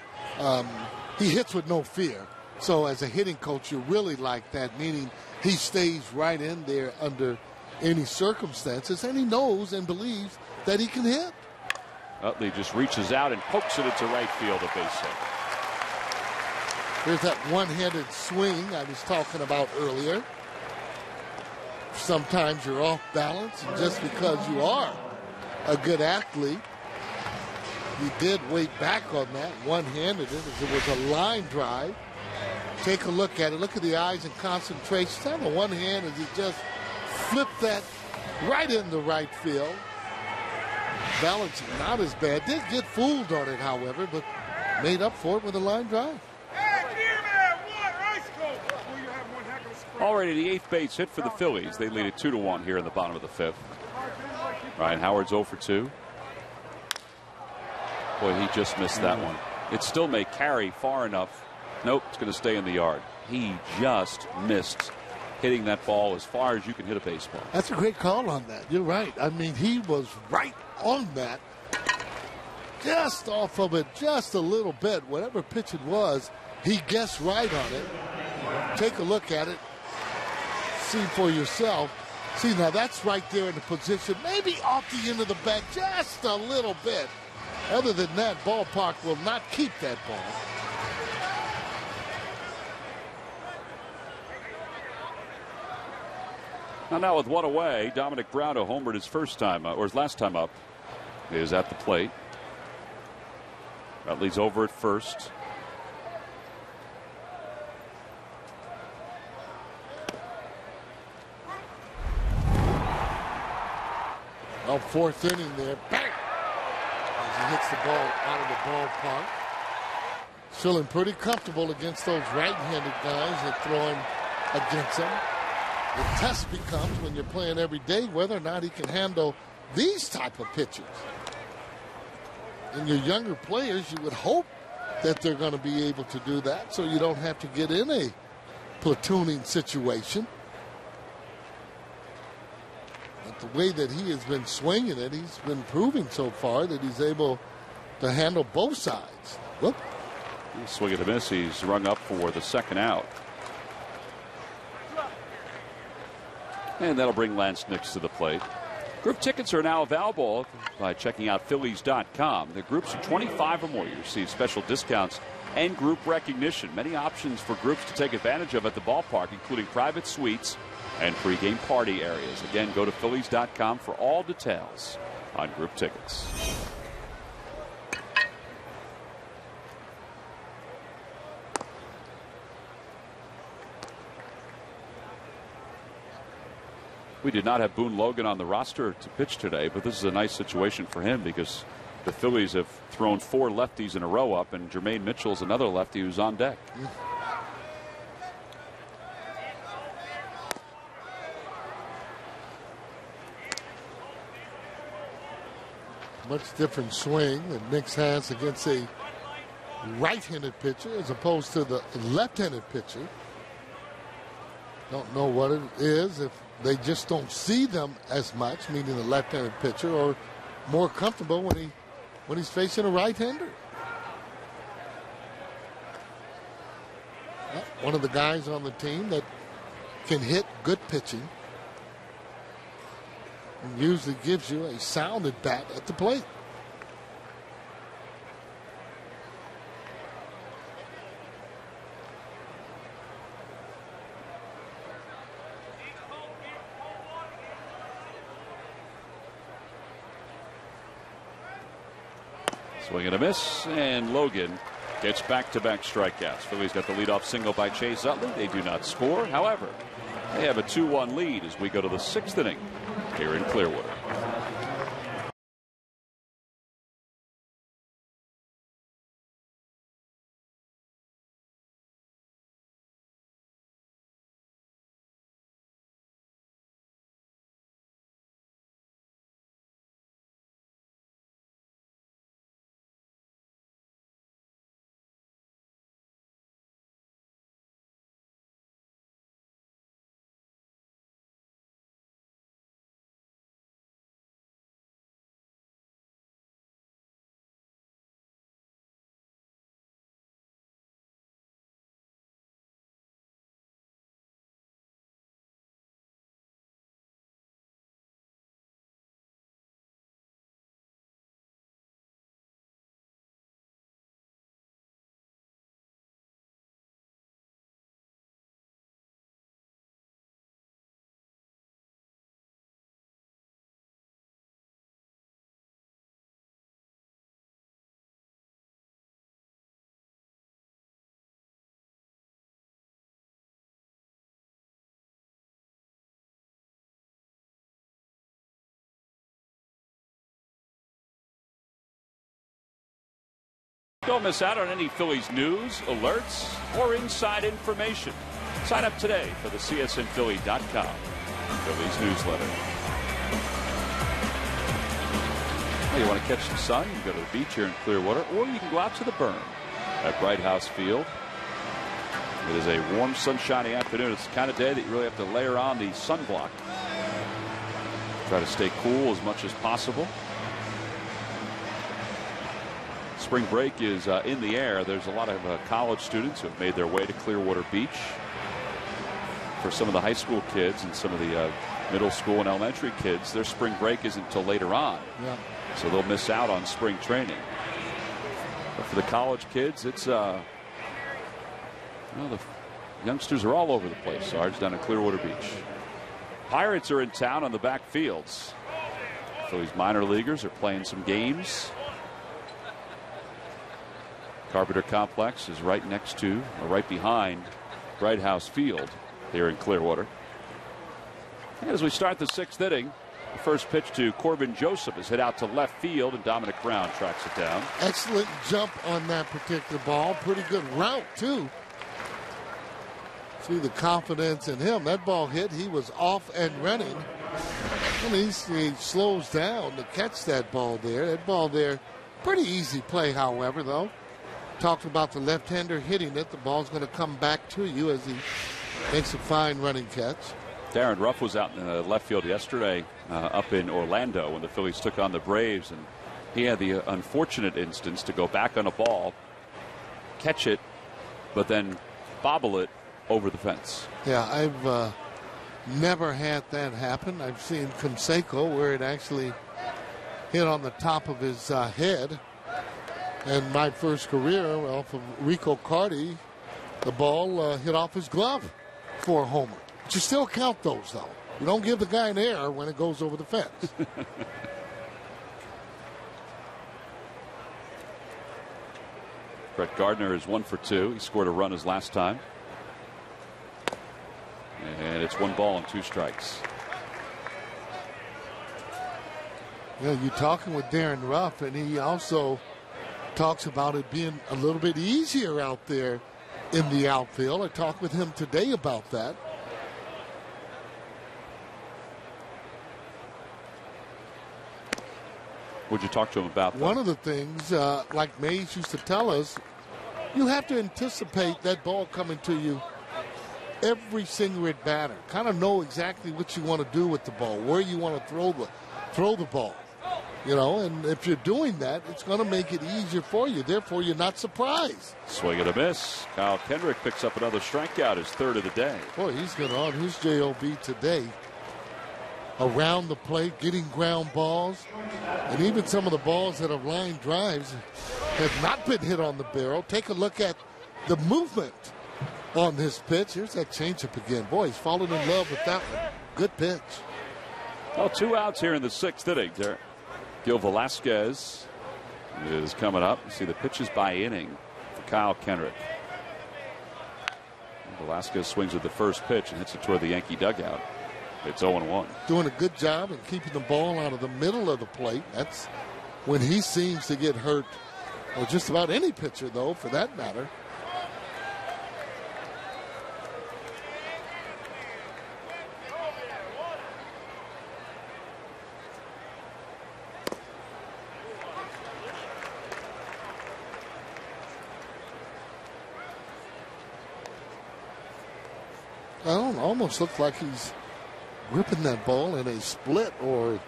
He hits with no fear. So as a hitting coach, you really like that, meaning he stays right in there under any circumstances, and he knows and believes that he can hit. Utley just reaches out and pokes it into right field, a base hit. There's that one-handed swing I was talking about earlier. Sometimes you're off balance, and just because you are a good athlete, he did wait back on that, one-handed it as it was a line drive. Take a look at it. Look at the eyes and concentration. Have a one hand as he just flipped that right into right field. Balancing not as bad. Did get fooled on it, however, but made up for it with a line drive. Already the 8th base hit for the Phillies. They lead it 2-1 here in the bottom of the 5th. Ryan Howard's 0 for 2. Boy, he just missed that one. It still may carry far enough. Nope, it's going to stay in the yard. He just missed hitting that ball as far as you can hit a baseball. That's a great call on that. You're right. I mean, he was right on that. Just off of it, just a little bit. Whatever pitch it was, he guessed right on it. Take a look at it. See for yourself. See, now that's right there in the position. Maybe off the end of the bat, just a little bit. Other than that, ballpark will not keep that ball. Now with one away, Dominic Brown, who homered his first time, or his last time up, is at the plate. Utley's over at first. Well, 4th inning there. Bang! As he hits the ball out of the ballpark. Feeling pretty comfortable against those right-handed guys that throw him against him. The test becomes, when you're playing every day, whether or not he can handle these type of pitches. And your younger players, you would hope that they're going to be able to do that, so you don't have to get in a platooning situation. But the way that he has been swinging it, he's been proving so far that he's able to handle both sides. Whoop. Swing and a miss. He's rung up for the second out. And that'll bring Lance Nix to the plate. Group tickets are now available by checking out Phillies.com. The groups are 25 or more. You receive special discounts and group recognition. Many options for groups to take advantage of at the ballpark, including private suites and pregame party areas. Again, go to Phillies.com for all details on group tickets. We did not have Boone Logan on the roster to pitch today, but this is a nice situation for him because the Phillies have thrown 4 lefties in a row up, and Jermaine Mitchell's another lefty who's on deck. Much different swing that Nix has against a right-handed pitcher as opposed to the left-handed pitcher. Don't know what it is, if they just don't see them as much, meaning the left-handed pitcher, or more comfortable when he's facing a right-hander. Well, one of the guys on the team that can hit good pitching and usually gives you a sound at bat at the plate. Swing and a miss, and Logan gets back-to-back strikeouts. Phillies got the leadoff single by Chase Utley. They do not score. However, they have a 2-1 lead as we go to the 6th inning here in Clearwater. Don't miss out on any Phillies news, alerts, or inside information. Sign up today for the csnphilly.com Phillies newsletter. Hey, you want to catch some sun? You can go to the beach here in Clearwater, or you can go out to the berm at Bright House Field. It is a warm, sunshiny afternoon. It's the kind of day that you really have to layer on the sunblock. Try to stay cool as much as possible. Spring break is in the air. There's a lot of college students who have made their way to Clearwater Beach. For some of the high school kids and some of the middle school and elementary kids, their spring break isn't until later on. Yeah. So they'll miss out on spring training. But for the college kids, it's the youngsters are all over the place, Sarge, down at Clearwater Beach. Pirates are in town on the back fields. Phillies minor leaguers are playing some games. Carpenter Complex is right next to, or right behind, Bright House Field here in Clearwater. And as we start the 6th inning, the first pitch to Corbin Joseph is hit out to left field, and Dominic Brown tracks it down. Excellent jump on that particular ball. Pretty good route, too. See the confidence in him. That ball hit, he was off and running. And he slows down to catch that ball there. That ball there, pretty easy play, however, though. Talked about the left-hander hitting it. The ball's going to come back to you as he makes a fine running catch. Darren Ruff was out in the left field yesterday up in Orlando when the Phillies took on the Braves, and he had the unfortunate instance to go back on a ball, catch it, but then bobble it over the fence. Yeah, I've never had that happen. I've seen Canseco where it actually hit on the top of his head. And my first career, well, from Rico Carty, the ball hit off his glove for a homer. But you still count those, though. You don't give the guy an error when it goes over the fence. Brett Gardner is 1 for 2. He scored a run his last time. And it's 1 ball and 2 strikes. Yeah, you're talking with Darren Ruff, and he also talks about it being a little bit easier out there in the outfield. I talked with him today about that. Would you talk to him about that? One of the things, like Mays used to tell us, you have to anticipate that ball coming to you every single at batter. Kind of know exactly what you want to do with the ball, where you want to throw the ball. And if you're doing that, it's going to make it easier for you. Therefore, you're not surprised. Swing and a miss. Kyle Kendrick picks up another strikeout, his third of the day. Boy, he's been on his job today. Around the plate, getting ground balls, and even some of the balls that are line drives have not been hit on the barrel. Take a look at the movement on this pitch. Here's that changeup again. Boy, he's fallen in love with that one. Good pitch. Well, 2 outs here in the 6th inning. Gil Velasquez is coming up. You see the pitches by inning for Kyle Kendrick. Velasquez swings at the first pitch and hits it toward the Yankee dugout. It's 0-1. Doing a good job in keeping the ball out of the middle of the plate. That's when he seems to get hurt, or just about any pitcher, though, for that matter. Almost looks like he's gripping that ball in a split or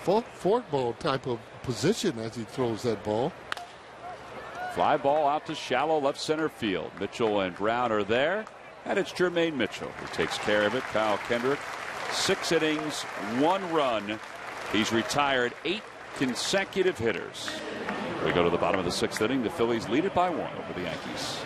fork ball type of position as he throws that ball. Fly ball out to shallow left center field. Mitchell and Brown are there, and it's Jermaine Mitchell who takes care of it. Kyle Kendrick, 6 innings, 1 run. He's retired 8 consecutive hitters. We go to the bottom of the 6th inning. The Phillies lead it by 1 over the Yankees.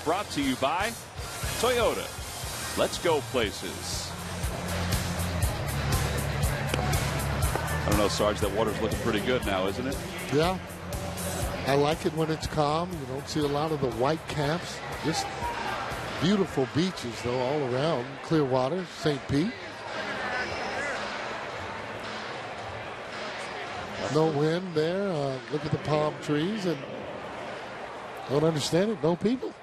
Brought to you by Toyota. Let's go places. I don't know, Sarge, that water's looking pretty good now, isn't it? Yeah. I like it when it's calm. You don't see a lot of the white caps. Just beautiful beaches, though, all around. Clearwater, St. Pete. No wind there. Look at the palm trees, and don't understand it. No people.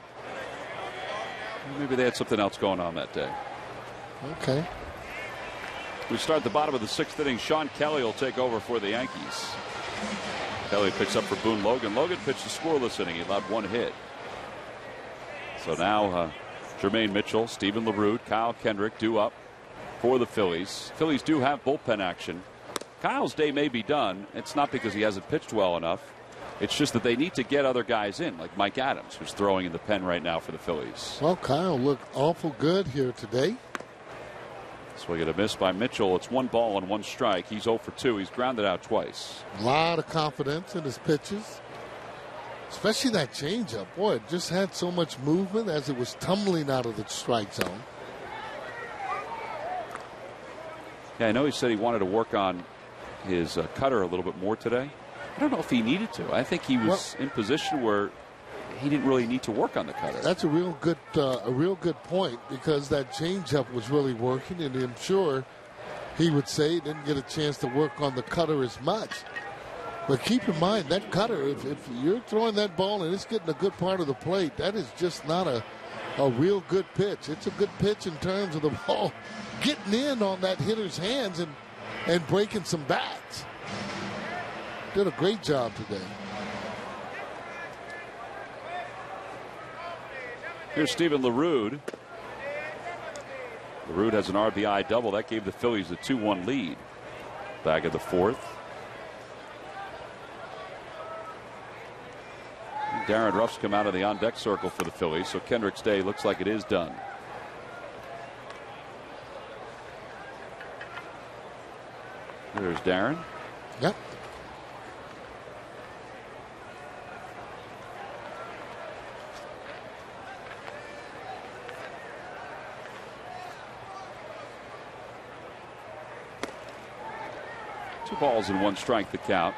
Maybe they had something else going on that day. Okay. We start the bottom of the 6th inning. Sean Kelly will take over for the Yankees. Kelly picks up for Boone Logan. Logan pitched a scoreless inning. He allowed 1 hit. So now Jermaine Mitchell, Stephen LaRue, Kyle Kendrick due up for the Phillies. Phillies do have bullpen action. Kyle's day may be done. It's not because he hasn't pitched well enough. It's just that they need to get other guys in, like Mike Adams, who's throwing in the pen right now for the Phillies. Well, Kyle looked awful good here today. Swing and a miss by Mitchell. It's 1 ball and 1 strike. He's 0 for 2. He's grounded out twice. A lot of confidence in his pitches, especially that changeup. Boy, it just had so much movement as it was tumbling out of the strike zone. Yeah, I know he said he wanted to work on his cutter a little bit more today. I don't know if he needed to. I think he was in position where he didn't really need to work on the cutter. That's a real good point, because that changeup was really working, and I'm sure he would say he didn't get a chance to work on the cutter as much. But keep in mind, that cutter, if you're throwing that ball and it's getting a good part of the plate, that is just not a real good pitch. It's a good pitch in terms of the ball getting in on that hitter's hands and breaking some bats. Did a great job today. Here's Steven LaRude. LaRude has an RBI double. That gave the Phillies a 2-1 lead. Back of the fourth. Darren Ruff's come out of the on-deck circle for the Phillies, so Kendrick's day looks like it is done. There's Darren. Yep. Two balls and one strike the count.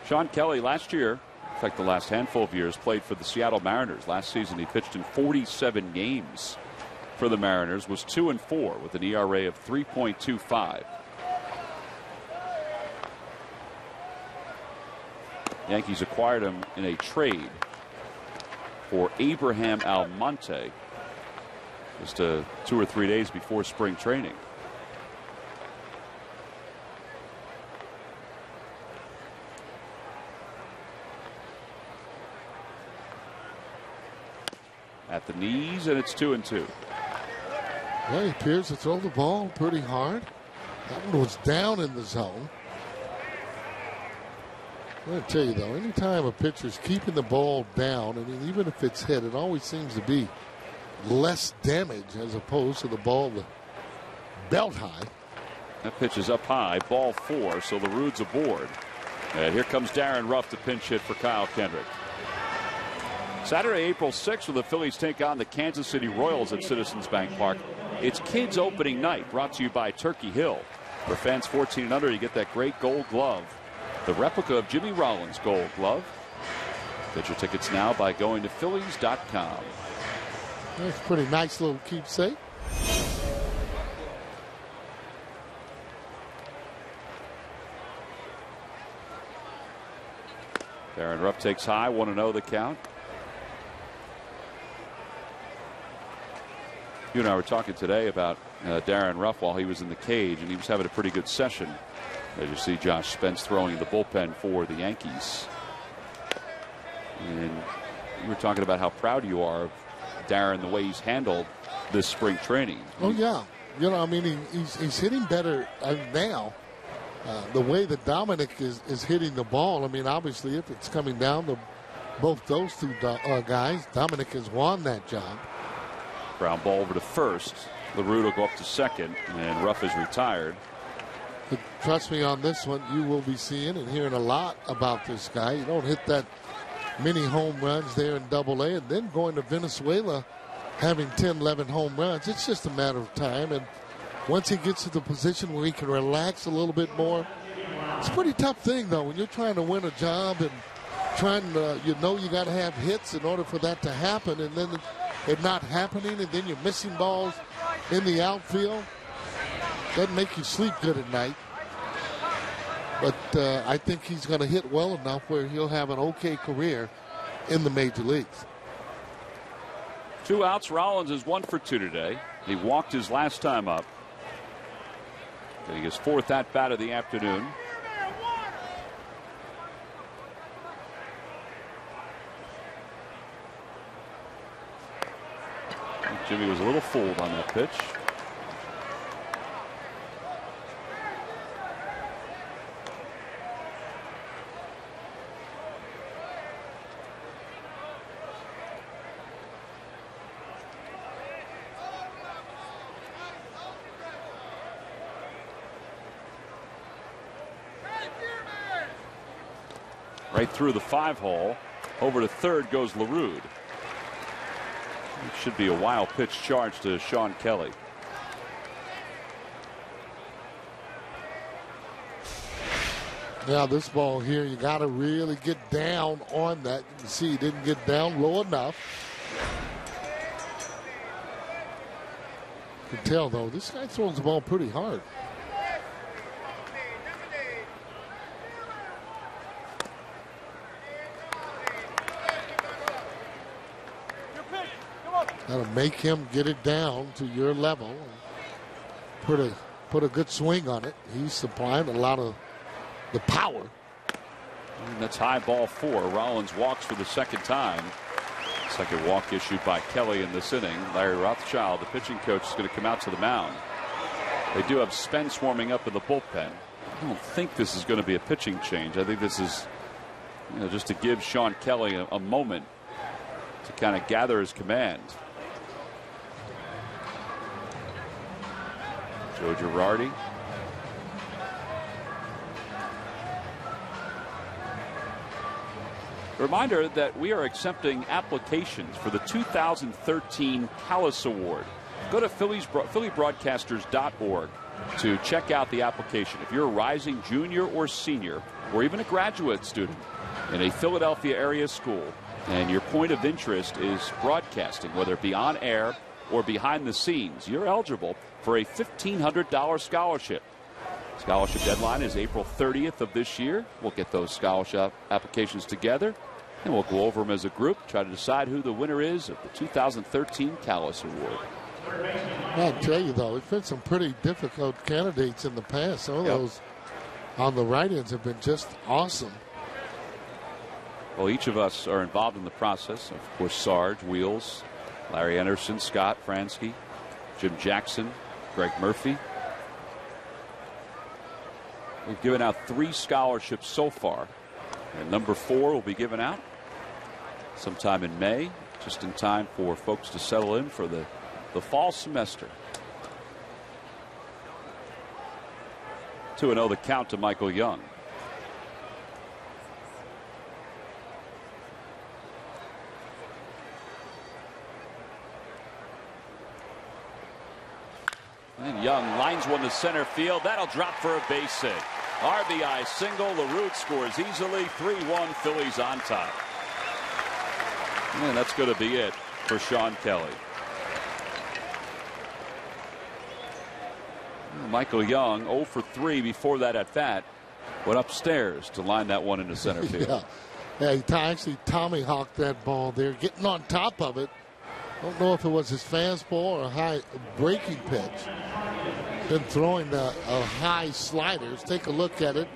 Sean Kelly last year, in fact the last handful of years, played for the Seattle Mariners. Last season he pitched in 47 games for the Mariners, was 2-4 with an ERA of 3.25. Yankees acquired him in a trade for Abraham Almonte just 2 or 3 days before spring training. At the knees, and it's 2-2. Well, he appears to throw the ball pretty hard. That one was down in the zone. I'm going to tell you, though, anytime a pitcher's keeping the ball down, I mean, even if it's hit, it always seems to be less damage as opposed to the ball belt high. That pitch is up high, ball 4, so LaRude's aboard. And here comes Darren Ruff to pinch hit for Kyle Kendrick. Saturday, April 6th, when the Phillies take on the Kansas City Royals at Citizens Bank Park. It's Kids Opening Night, brought to you by Turkey Hill. For fans 14 and under, you get that great gold glove, the replica of Jimmy Rollins gold glove. Get your tickets now by going to Phillies.com. That's a pretty nice little keepsake. Darren Ruff takes high, 1-0 the count. You and I were talking today about Darren Ruff while he was in the cage, and he was having a pretty good session. As you see Josh Spence throwing in the bullpen for the Yankees. And you were talking about how proud you are of Darren, the way he's handled this spring training. Oh, yeah. You know, I mean, he's hitting better now. The way that Dominic is hitting the ball, I mean, obviously, if it's coming down to both those two guys, Dominic has won that job. Ground ball over to first. LaRude will go up to second, and Ruff is retired. But trust me on this one, you will be seeing and hearing a lot about this guy. You don't hit that many home runs there in Double-A, and then going to Venezuela having 10, 11 home runs. It's just a matter of time, and once he gets to the position where he can relax a little bit more, it's a pretty tough thing, though, when you're trying to win a job and trying to, you got to have hits in order for that to happen, and then it not happening, and then you're missing balls in the outfield. Doesn't make you sleep good at night. But I think he's going to hit well enough where he'll have an okay career in the major leagues. 2 outs. Rollins is 1 for 2 today. He walked his last time up. Getting his 4th at bat of the afternoon. Jimmy was a little fooled on that pitch. Right through the 5-hole. Over to third goes LaRude. It should be a wild pitch charge to Sean Kelly. Now this ball here, you got to really get down on that. You can see he didn't get down low enough. You can tell, though, this guy throws the ball pretty hard. That'll make him get it down to your level. Put a good swing on it. He's supplying a lot of the power. And that's high, ball 4. Rollins walks for the second time. Second walk issued by Kelly in this inning. Larry Rothschild, the pitching coach, is going to come out to the mound. They do have Spence warming up in the bullpen. I don't think this is going to be a pitching change. I think this is, just to give Sean Kelly a moment to kind of gather his command. Joe Girardi. Reminder that we are accepting applications for the 2013 Callis Award. Go to PhilliesBroadcasters.org to check out the application. If you're a rising junior or senior, or even a graduate student in a Philadelphia area school, and your point of interest is broadcasting, whether it be on air or behind the scenes, you're eligible for a $1,500 scholarship. Scholarship deadline is April 30th of this year. We'll get those scholarship applications together, and we'll go over them as a group, try to decide who the winner is of the 2013 Callis Award. I'll tell you, though, there's been some pretty difficult candidates in the past. Some of those on the write-ins have been just awesome. Well, each of us are involved in the process. Of course, Sarge, Wheels, Larry Anderson, Scott Fransky, Jim Jackson, Greg Murphy. We've given out 3 scholarships so far, and number 4 will be given out sometime in May, just in time for folks to settle in for the fall semester. 2-0 the count to Michael Young. And Young lines one to center field. That'll drop for a base hit. RBI single. LaRute scores easily. 3-1 Phillies on top. And that's going to be it for Sean Kelly. Michael Young 0 for 3 before that at bat. Went upstairs to line that one into center field. He actually tommyhawked that ball there, getting on top of it. Don't know if it was his fastball or a high breaking pitch. Been throwing a high sliders. Take a look at it.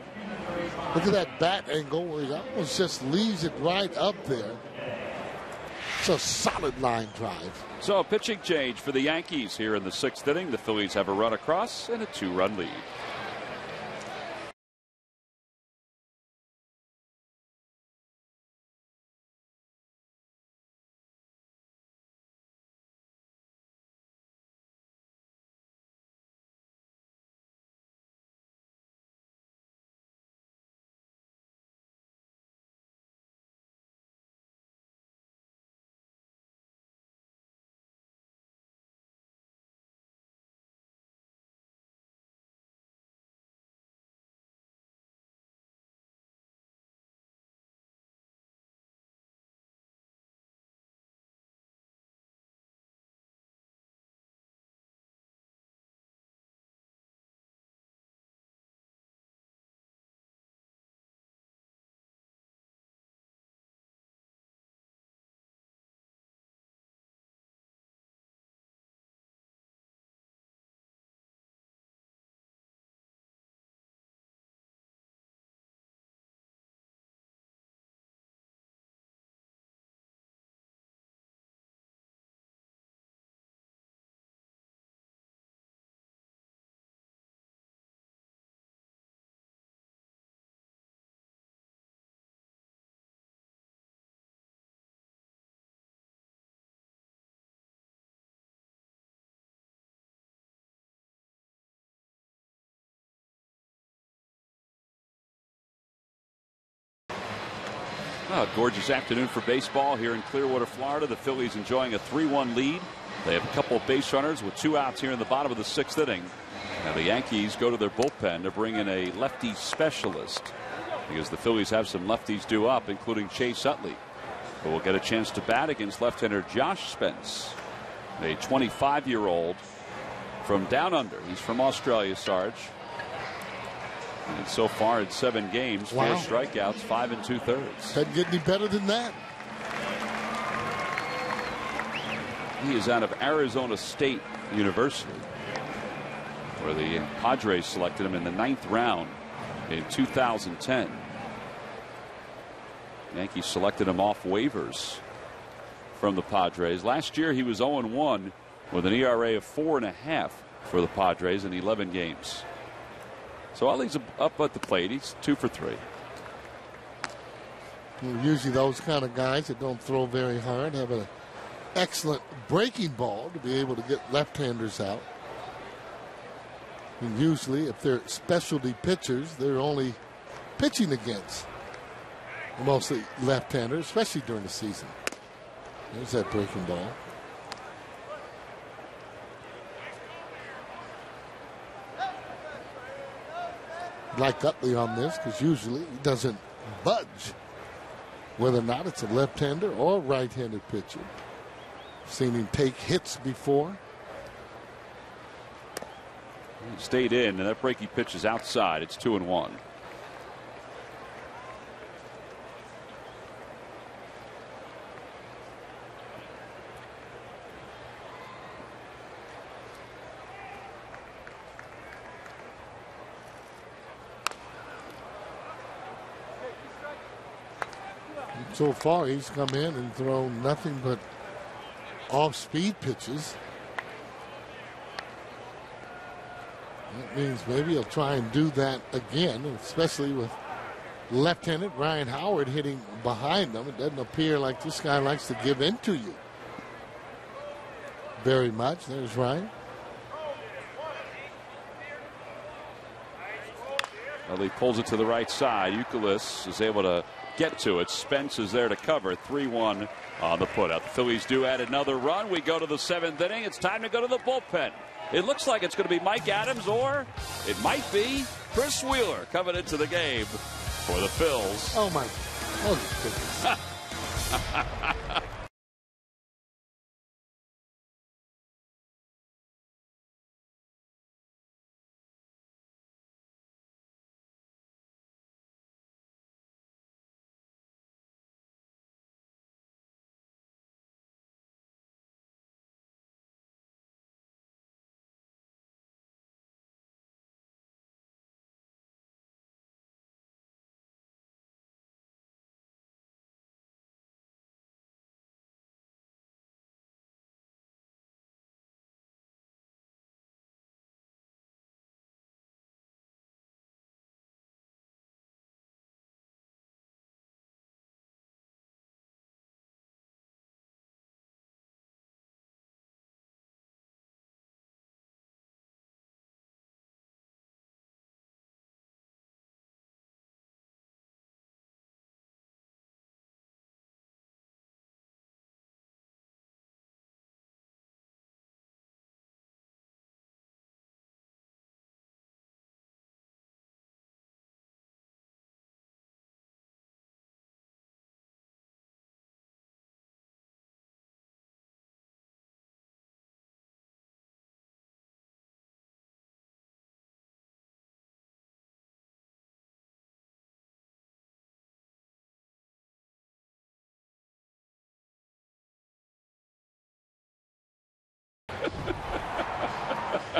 Look at that bat angle where he almost just leaves it right up there. It's a solid line drive. So a pitching change for the Yankees here in the 6th inning. The Phillies have a run across and a 2-run lead. Well, a gorgeous afternoon for baseball here in Clearwater, Florida. The Phillies enjoying a 3-1 lead. They have a couple of base runners with 2 outs here in the bottom of the 6th inning. Now the Yankees go to their bullpen to bring in a lefty specialist because the Phillies have some lefties due up, including Chase Utley, who will get a chance to bat against left-hander Josh Spence, a 25-year-old from down under. He's from Australia, Sarge. And so far in 7 games, 4 strikeouts, 5 2/3. Doesn't get any better than that. He is out of Arizona State University, where the Padres selected him in the 9th round in 2010. Yankees selected him off waivers from the Padres. Last year he was 0-1 with an ERA of 4.5 for the Padres in 11 games. So while he's up at the plate, he's 2 for 3. Usually those kind of guys that don't throw very hard have an excellent breaking ball to be able to get left-handers out. And usually if they're specialty pitchers, they're only pitching against mostly left-handers, especially during the season. There's that breaking ball. Like Utley on this, because usually he doesn't budge whether or not it's a left-hander or right-handed pitcher. Seen him take hits before. He stayed in, and that breaking pitch is outside. It's 2-1. So far, he's come in and thrown nothing but off-speed pitches. That means maybe he'll try and do that again, especially with left-handed Ryan Howard hitting behind him. It doesn't appear like this guy likes to give in to you very much. There's Ryan. Well, he pulls it to the right side. Euclid is able to get to it. Spence is there to cover. 3-1 on the putout. The Phillies do add another run. We go to the 7th inning. It's time to go to the bullpen. It looks like it's going to be Mike Adams, or it might be Chris Wheeler coming into the game for the Phils. Oh, my. Oh, goodness.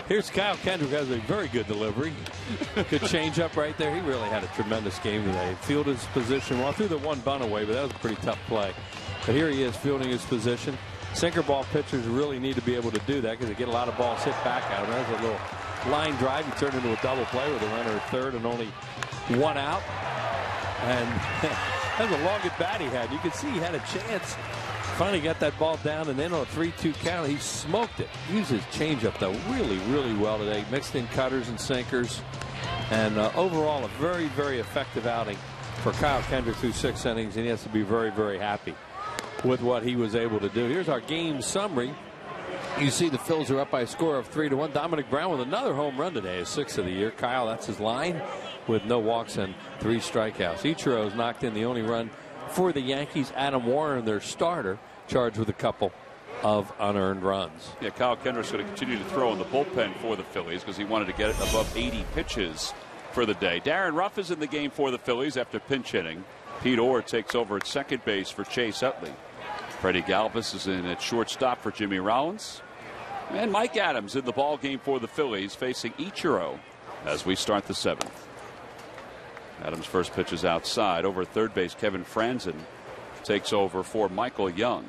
Here's Kyle Kendrick, has a very good delivery. Good changeup right there. He really had a tremendous game today. Fielded his position well, threw the one bunt away, but that was a pretty tough play. But here he is fielding his position. Sinker ball pitchers really need to be able to do that because they get a lot of balls hit back at him. There's a little line drive. He turned into a double play with a runner at third and only one out. And that was a long at bat he had. You could see he had a chance. Finally got that ball down, and then on a 3-2 count, he smoked it. Used his changeup, though, really, really well today. Mixed in cutters and sinkers. And overall, a very, very effective outing for Kyle Kendrick through 6 innings, and he has to be very, very happy with what he was able to do. Here's our game summary. You see the Phils are up by a score of 3-1. Dominic Brown with another home run today, his 6th of the year. Kyle, that's his line, with no walks and 3 strikeouts. Ichiro's knocked in the only run for the Yankees. Adam Warren, their starter, charged with a couple of unearned runs. Yeah, Kyle Kendrick's going to continue to throw in the bullpen for the Phillies because he wanted to get it above 80 pitches for the day. Darren Ruff is in the game for the Phillies after pinch hitting. Pete Orr takes over at second base for Chase Utley. Freddie Galvis is in at shortstop for Jimmy Rollins. And Mike Adams in the ball game for the Phillies, facing Ichiro as we start the 7th. Adams' first pitch is outside. Over at third base, Kevin Franzen takes over for Michael Young.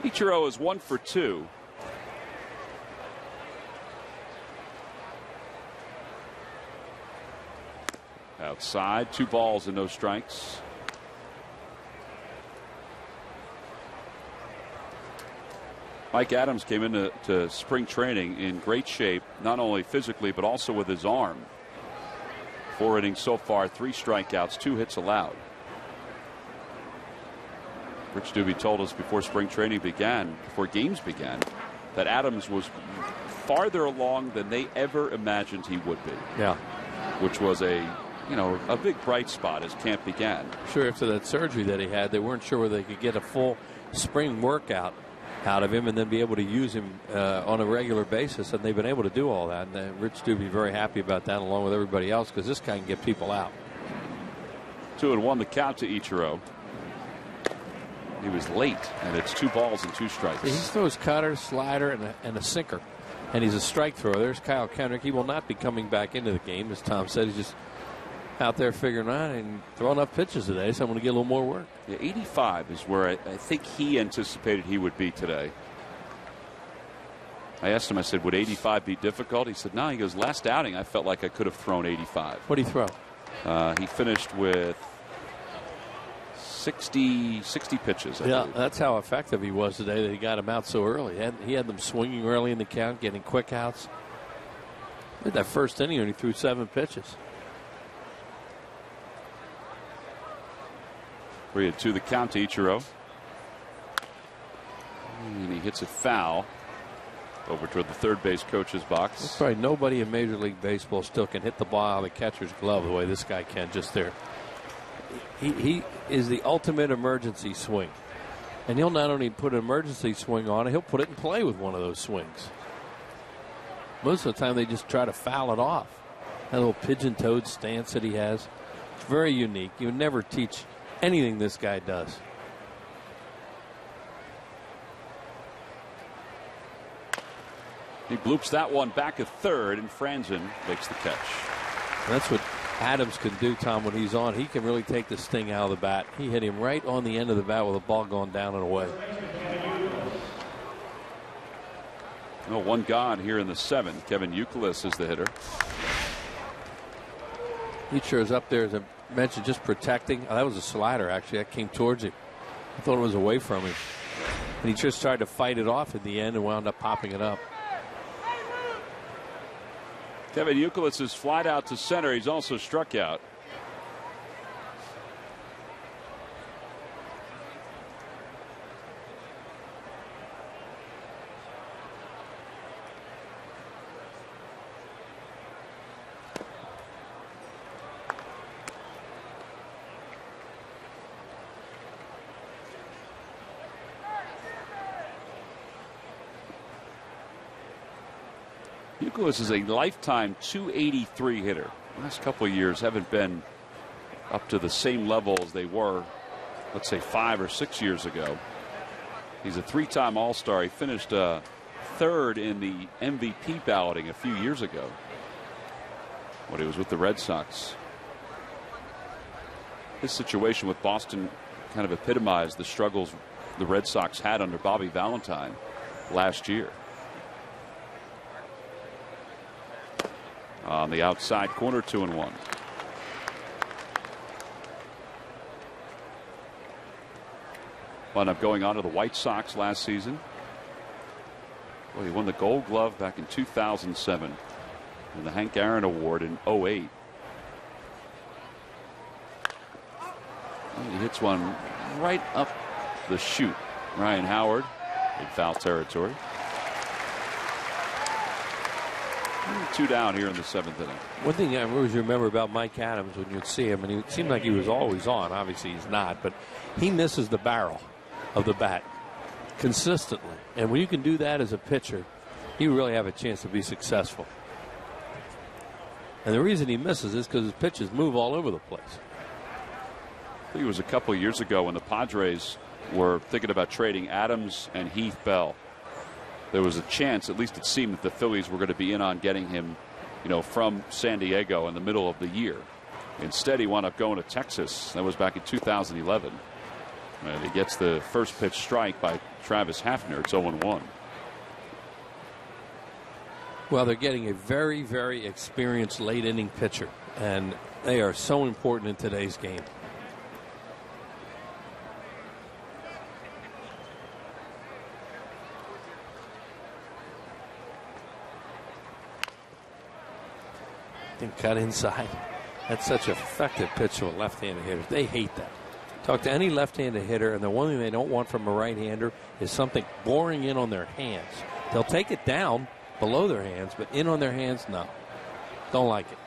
Ichiro is 1 for 2. Outside, 2 balls and no strikes. Mike Adams came into spring training in great shape, not only physically but also with his arm. 4 innings so far, 3 strikeouts, 2 hits allowed. Rich Doobie told us before spring training began, before games began, that Adams was farther along than they ever imagined he would be. Yeah. Which was a big bright spot as camp began. Sure, after that surgery that he had, they weren't sure whether they could get a full spring workout out of him and then be able to use him on a regular basis, and they've been able to do all that. And Rich Doobie very happy about that, along with everybody else, because this guy can get people out. 2-1 the count to Ichiro. He was late, and it's 2 balls and 2 strikes. He throws cutter, slider, and a sinker, and he's a strike thrower. There's Kyle Kendrick. He will not be coming back into the game, as Tom said. He's just out there figuring out and throwing up pitches today, so I'm going to get a little more work. Yeah, 85 is where I think he anticipated he would be today. I asked him, I said, would 85 be difficult? He said, no. He goes, last outing, I felt like I could have thrown 85. What did he throw? He finished with 60 pitches. I believe. That's how effective he was today, that he got him out so early. He had them swinging early in the count, getting quick outs. In that first inning, when he threw 7 pitches. 3-2 the count to Ichiro. And he hits it foul over toward the third base coach's box. There's probably nobody in Major League Baseball still can hit the ball out of the catcher's glove the way this guy can just there. He is the ultimate emergency swing. And he'll not only put an emergency swing on it, he'll put it in play with one of those swings. Most of the time they just try to foul it off. That little pigeon-toed stance that he has. It's very unique. You would never teach anything this guy does. He bloops that one back at third, and Franzen makes the catch. That's what Adams can do, Tom, when he's on. He can really take the sting out of the bat. He hit him right on the end of the bat with the ball going down and away. Well, 1 gone here in the 7th. Kevin Youkilis is the hitter. Ichiro's up there, as I mentioned, just protecting. Oh, that was a slider, actually. That came towards him. I thought it was away from him. And he just tried to fight it off at the end and wound up popping it up. Kevin Youkilis is flied out to center. He's also struck out. Youkilis is a lifetime .283 hitter. The last couple of years haven't been up to the same level as they were, let's say, 5 or 6 years ago. He's a 3-time All-Star. He finished 3rd in the MVP balloting a few years ago when he was with the Red Sox. His situation with Boston kind of epitomized the struggles the Red Sox had under Bobby Valentine last year. On the outside corner, 2-1. Wound up going on to the White Sox last season. Well, he won the Gold Glove back in 2007 and the Hank Aaron Award in 2008. He hits one right up the chute. Ryan Howard in foul territory. 2 down here in the 7th inning. One thing I always remember about Mike Adams when you'd see him, and it seemed like he was always on. Obviously he's not, but he misses the barrel of the bat consistently. And when you can do that as a pitcher, you really have a chance to be successful. And the reason he misses is because his pitches move all over the place. I think it was a couple of years ago when the Padres were thinking about trading Adams and Heath Bell. There was a chance, at least it seemed, that the Phillies were going to be in on getting him, from San Diego in the middle of the year. Instead, he wound up going to Texas. That was back in 2011. And he gets the first pitch strike by Travis Hafner. It's 0-1. Well, they're getting a very, very experienced late inning pitcher, and they are so important in today's game. And cut inside. That's such an effective pitch to a left-handed hitter. They hate that. Talk to any left-handed hitter, and the one thing they don't want from a right-hander is something boring in on their hands. They'll take it down below their hands, but in on their hands, no. Don't like it.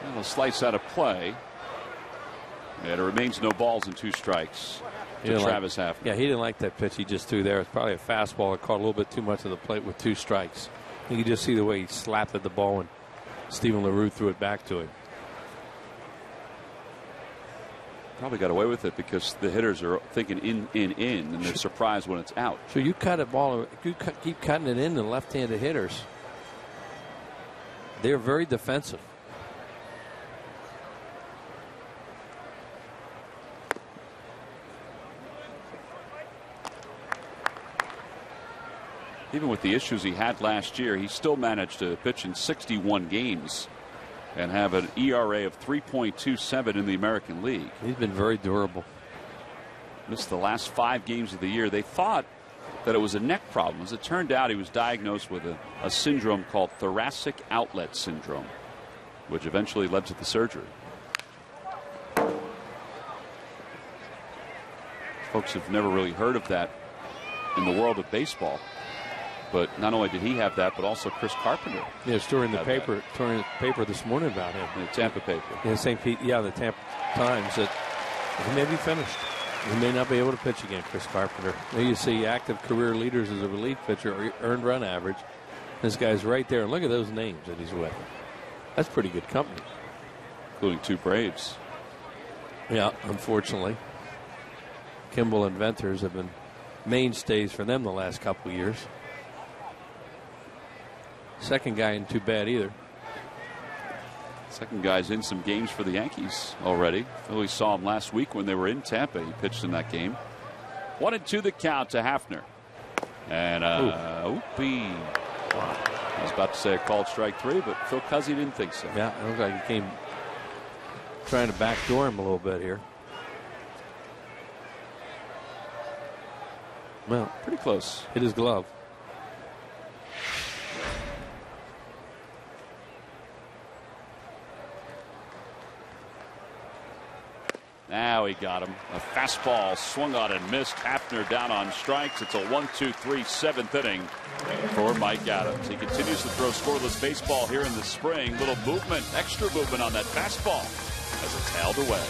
Well, a slice out of play. And it remains no balls and 2 strikes to Travis Hafner. Yeah, he didn't like that pitch he just threw there. It's probably a fastball that caught a little bit too much of the plate with 2 strikes. You can just see the way he slapped at the ball when Stephen LaRue threw it back to him. Probably got away with it because the hitters are thinking in, and they're surprised when it's out. So you cut a ball, you keep cutting it in to left-handed hitters. They're very defensive. Even with the issues he had last year, he still managed to pitch in 61 games and have an ERA of 3.27 in the American League. He's been very durable. Missed the last 5 games of the year. They thought that it was a neck problem. As it turned out, he was diagnosed with a syndrome called thoracic outlet syndrome, which eventually led to the surgery. Folks have never really heard of that in the world of baseball. But not only did he have that, but also Chris Carpenter. Yeah, story in the paper this morning about him. In the Tampa paper. Yeah, St. Pete. Yeah, the Tampa Times that he may be finished. He may not be able to pitch again, Chris Carpenter. There you see active career leaders as a relief pitcher, earned run average. This guy's right there. And look at those names that he's with. That's pretty good company. Including 2 Braves. Yeah, unfortunately. Kimball and Venters have been mainstays for them the last couple of years. Second guy isn't too bad either. Second guy's in some games for the Yankees already. Phillies saw him last week when they were in Tampa. He pitched in that game. 1-2 the count to Hafner. And oopie. I was about to say a called strike 3, but Phil Cuzzy didn't think so. Yeah, it looks like he came trying to backdoor him a little bit here. Well, pretty close. Hit his glove. Now he got him. A fastball swung on and missed. Hafner down on strikes. It's a 1-2-3 7th inning for Mike Adams. He continues to throw scoreless baseball here in the spring. Little movement, extra movement on that fastball as it's tailed away.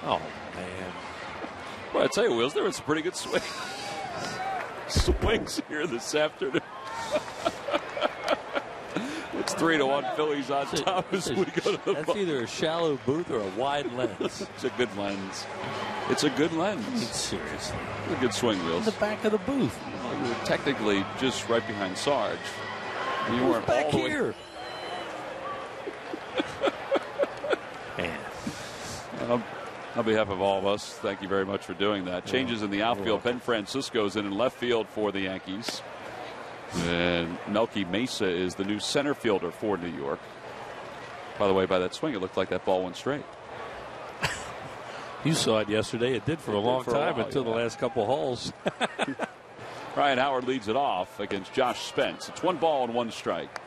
Oh, man. Well, I tell you, Wills, there was some pretty good swings here this afternoon. It's 3-1 Phillies on top as we go to the That's ball. either a shallow booth or a wide lens. It's a good lens. It's a good lens. Seriously. It's a good swing, Wills. In the back of the booth. Well, you were technically just right behind Sarge. You weren't back all the here. Man. On behalf of all of us, thank you very much for doing that. Changes in the outfield. Ben Francisco's in left field for the Yankees. And Melky Mesa is the new center fielder for New York. By the way, by that swing, it looked like that ball went straight. You saw it yesterday. It did for a long time until the last couple holes. Ryan Howard leads it off against Josh Spence. It's 1 ball and 1 strike.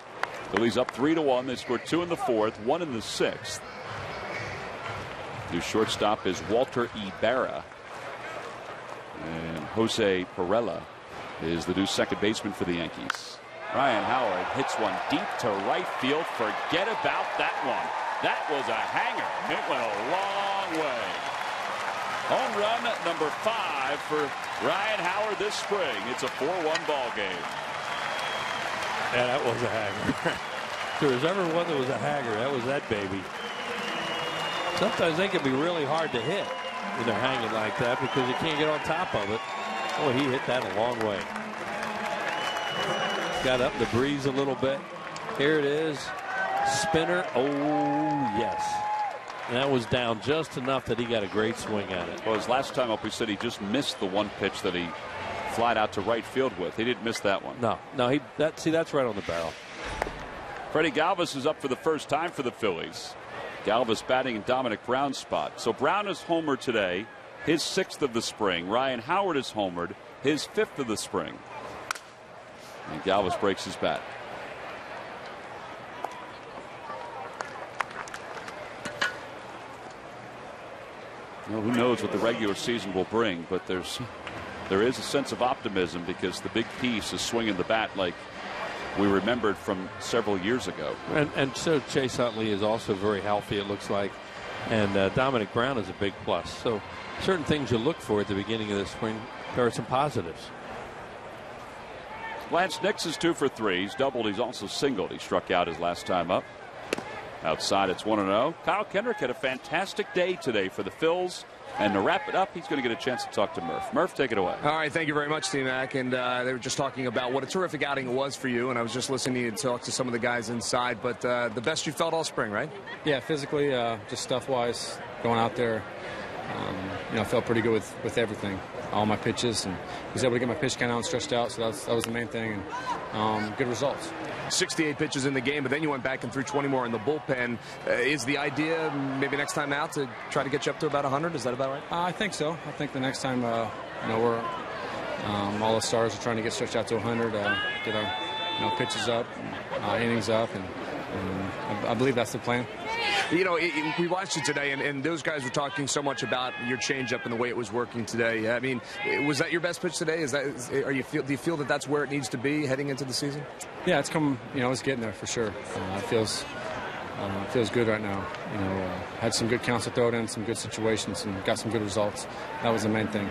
Phillies up 3-1. They scored 2 in the 4th, 1 in the 6th. New shortstop is Walter Ibarra. And Jose Perella is the new second baseman for the Yankees. Ryan Howard hits one deep to right field. Forget about that one. That was a hanger. It went a long way. Home run number 5 for Ryan Howard this spring. It's a 4-1 ball game. Yeah, that was a hanger. If there was ever one that was a hanger, that was that baby. Sometimes they can be really hard to hit when they're hanging like that because you can't get on top of it. Oh, he hit that a long way. Got up the breeze a little bit. Here it is. Spinner. Oh, yes. And that was down just enough that he got a great swing at it. Well, his last time up, we said he just missed the one pitch that he flied out to right field with. He didn't miss that one. No, that's right on the barrel. Freddie Galvis is up for the first time for the Phillies. Galvis batting in Dominic Brown's spot. So Brown is homered today, his 6th of the spring. Ryan Howard is homered, his 5th of the spring. And Galvis breaks his bat. Well, who knows what the regular season will bring, but there is a sense of optimism because the big piece is swinging the bat like we remembered from several years ago. And so Chase Utley is also very healthy, it looks like. And Dominic Brown is a big plus. So certain things you look for at the beginning of the spring, there are some positives. Lance Nix is 2 for 3. He's doubled. He's also singled. He struck out his last time up. Outside, it's 1-0. Kyle Kendrick had a fantastic day today for the Phils. And to wrap it up, he's going to get a chance to talk to Murph. Murph, take it away. All right, thank you very much, T-Mac. And they were just talking about what a terrific outing it was for you. And I was just listening to talk to some of the guys inside. But the best you felt all spring, right? Yeah, physically, just stuff-wise, going out there, I felt pretty good with everything, all my pitches, and was able to get my pitch count out and stretched out. So that was the main thing, and good results. 68 pitches in the game, but then you went back and threw 20 more in the bullpen. Is the idea maybe next time out to try to get you up to about 100? Is that about right? I think so. I think the next time, we're all the stars are trying to get stretched out to 100, get our pitches up, innings up, and I believe that's the plan. We watched it today, and those guys were talking so much about your changeup and the way it was working today. I mean, was that your best pitch today? Do you feel that that's where it needs to be heading into the season? Yeah, it's come. It's getting there for sure. It feels good right now. Had some good counts to throw it in, some good situations, and got some good results. That was the main thing.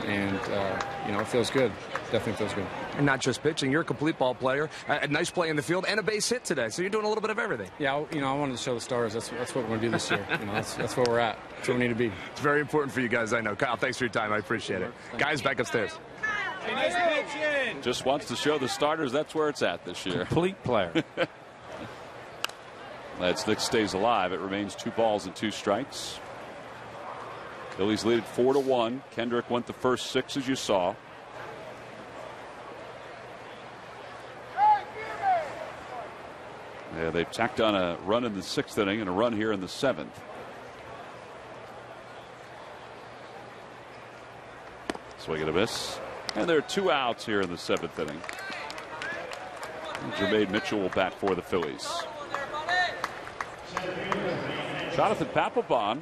It feels good. Definitely feels good. And not just pitching. You're a complete ball player. A nice play in the field and a base hit today. So you're doing a little bit of everything. Yeah, I wanted to show the stars. That's what we're going to do this year. That's where we're at. That's where we need to be. It's very important for you guys, I know. Kyle, thanks for your time. I appreciate it. Guys, back upstairs. Nice pitch in. Just wants to show the starters that's where it's at this year. Complete player. Lance Nix stays alive. It remains 2 balls and 2 strikes. Phillies lead it 4-1. Kendrick went the first 6, as you saw. Yeah, they've tacked on a run in the 6th inning and a run here in the 7th. Swing and a miss. And there are 2 outs here in the 7th inning. Jermaine Mitchell will bat for the Phillies. Jonathan Papelbon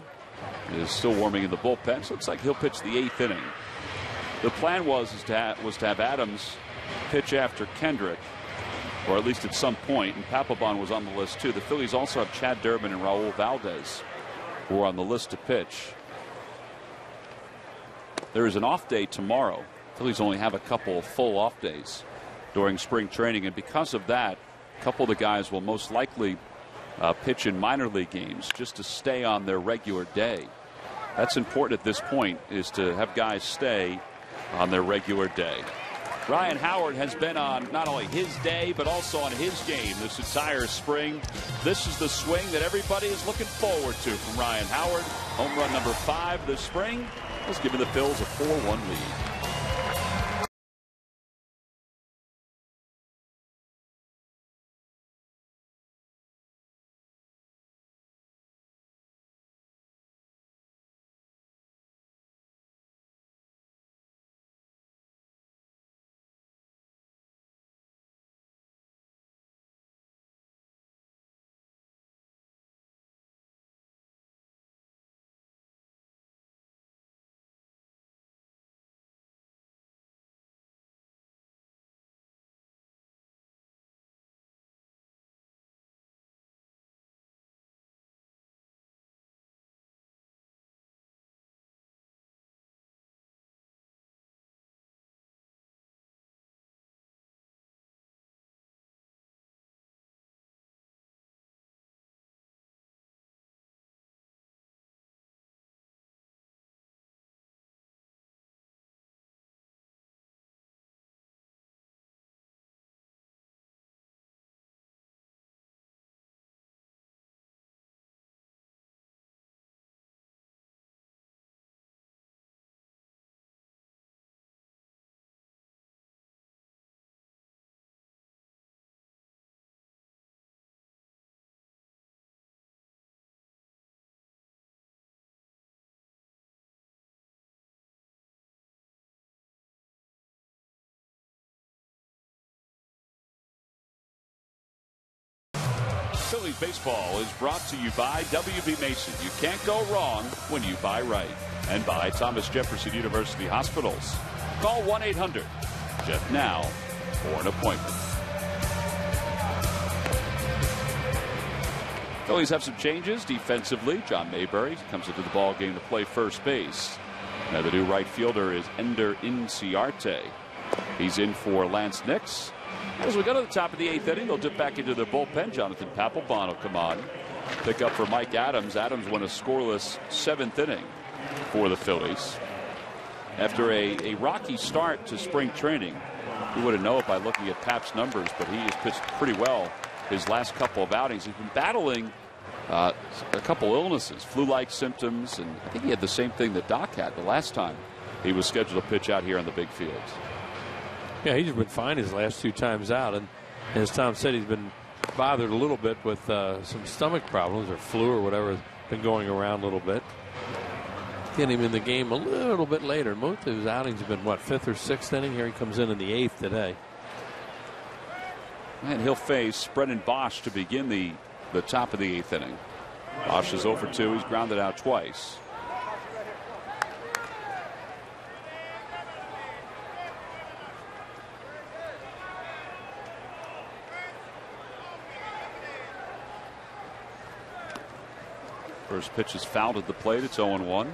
is still warming in the bullpen. So it looks like he'll pitch the 8th inning. The plan was to have Adams pitch after Kendrick, or at least at some point, and Papelbon was on the list too. The Phillies also have Chad Durbin and Raul Valdez who are on the list to pitch. There is an off day tomorrow. Phillies only have a couple of full off days during spring training, and because of that, a couple of the guys will most likely pitch in minor league games just to stay on their regular day. That's important at this point, is to have guys stay on their regular day. Ryan Howard has been on not only his day, but also on his game this entire spring. This is the swing that everybody is looking forward to from Ryan Howard. Home run number 5 this spring has given the Phils a 4-1 lead. Phillies baseball is brought to you by W.B. Mason. You can't go wrong when you buy right. And by Thomas Jefferson University Hospitals. Call 1-800-JEFF-NOW for an appointment. Phillies have some changes defensively. John Mayberry comes into the ball game to play first base. Now the new right fielder is Ender Inciarte. He's in for Lance Nix. As we go to the top of the 8th inning, they'll dip back into their bullpen. Jonathan Papelbon will come on. Pick up for Mike Adams. Adams went a scoreless 7th inning for the Phillies. After a rocky start to spring training, you wouldn't know it by looking at Pap's numbers, but he has pitched pretty well his last couple of outings. He's been battling a couple illnesses, flu-like symptoms, and I think he had the same thing that Doc had the last time he was scheduled to pitch out here on the big field. Yeah, he's been fine his last 2 times out, and as Tom said, he's been bothered a little bit with some stomach problems or flu or whatever has been going around a little bit. Get him in the game a little bit later. Most of his outings have been, what, 5th or 6th inning? Here he comes in the 8th today. And he'll face Brennan Bosch to begin the top of the 8th inning. Bosch is 0 for 2. He's grounded out twice. First pitch is fouled at the plate. It's 0-1.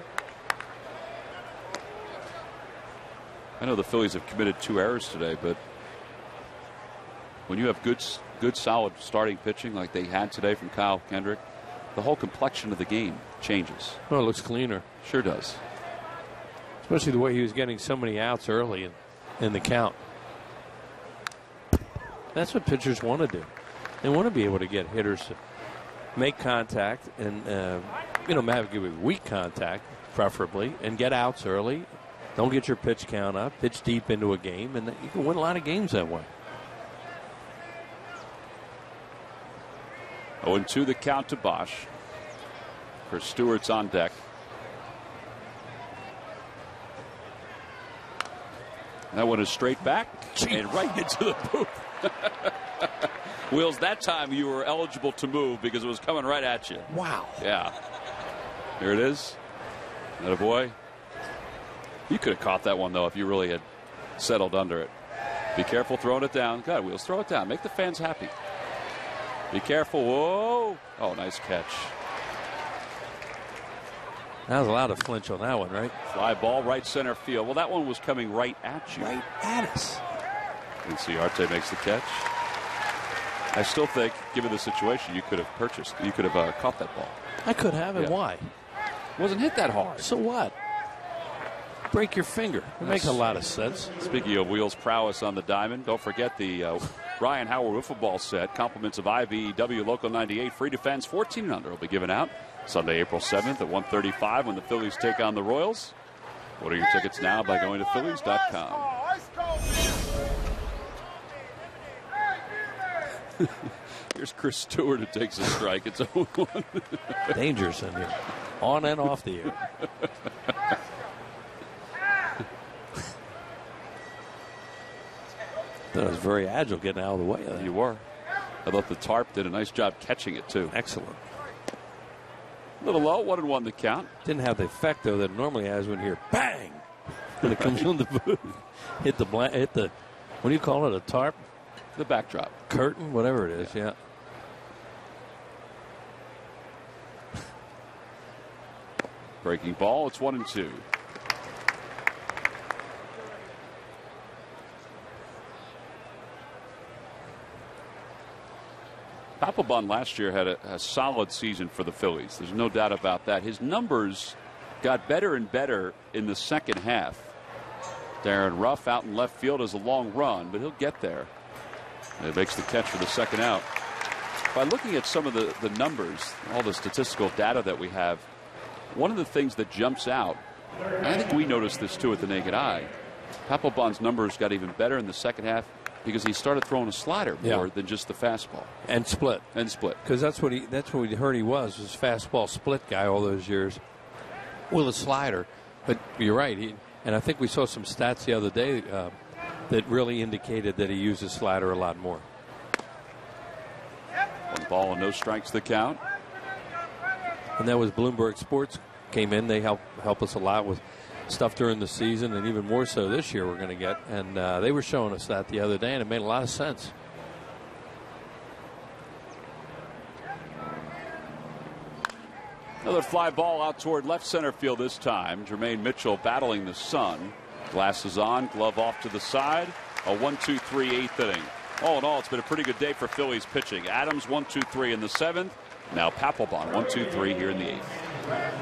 I know the Phillies have committed 2 errors today, but when you have good solid starting pitching like they had today from Kyle Kendrick, the whole complexion of the game changes. Well, it looks cleaner. Sure does. Especially the way he was getting so many outs early in the count. That's what pitchers want to do. They want to be able to get hitters to make contact and, give a weak contact, preferably, and get outs early. Don't get your pitch count up. Pitch deep into a game, and you can win a lot of games that way. 0-2 the count to Bosch. Chris Stewart's on deck. That one is straight back and right into the booth. Wheels, that time you were eligible to move because it was coming right at you. Wow. Yeah. Here it is. Atta boy. You could have caught that one, though, if you really had settled under it. Be careful throwing it down. God, Wheels, throw it down. Make the fans happy. Be careful. Whoa. Oh, nice catch. That was a lot of flinch on that one, right? Fly ball, right center field. Well, that one was coming right at you. Right at us. And see, Arte makes the catch. I still think, given the situation, you could have caught that ball. I could have, and why? Wasn't hit that hard. So what? Break your finger. It makes a lot of sense. Speaking of Wheels prowess on the diamond, don't forget the Ryan Howard wiffle ball set. Compliments of IBEW Local 98. Free defense 14 and under will be given out Sunday, April 7th at 1:35 when the Phillies take on the Royals. Order your tickets now by going to Phillies.com. Here's Chris Stewart who takes a strike. It's 0-1. Dangerous in here. On and off the air. That was very agile getting out of the way of that. You were. I thought the tarp did a nice job catching it, too. Excellent. A little low, 1-1 the count. Didn't have the effect, though, that it normally has when you hear bang when it comes on the booth. Hit the, what do you call it, a tarp? The backdrop. Curtain, whatever it is, yeah. Breaking ball, it's 1-2. Papelbon last year had a solid season for the Phillies. There's no doubt about that. His numbers got better and better in the second half. Darren Ruff out in left field is a long run, but he'll get there. And it makes the catch for the second out. By looking at some of the numbers, all the statistical data that we have, one of the things that jumps out, and I think we noticed this too with the naked eye, Papelbon's numbers got even better in the second half because he started throwing a slider more than just the fastball. And split. Because that's what we heard he was fastball split guy all those years with a slider. But you're right. And I think we saw some stats the other day that really indicated that he used his slider a lot more. 1 ball and no strikes the count. And that was Bloomberg Sports came in. They help us a lot with stuff during the season, and even more so this year we're going to get. And they were showing us that the other day, and it made a lot of sense. Another fly ball out toward left center field this time. Jermaine Mitchell battling the sun. Glasses on, glove off to the side. A 1-2-3 8th inning. All in all, it's been a pretty good day for Phillies pitching. Adams 1-2-3 in the 7th. Now Papelbon 1-2-3 here in the 8th.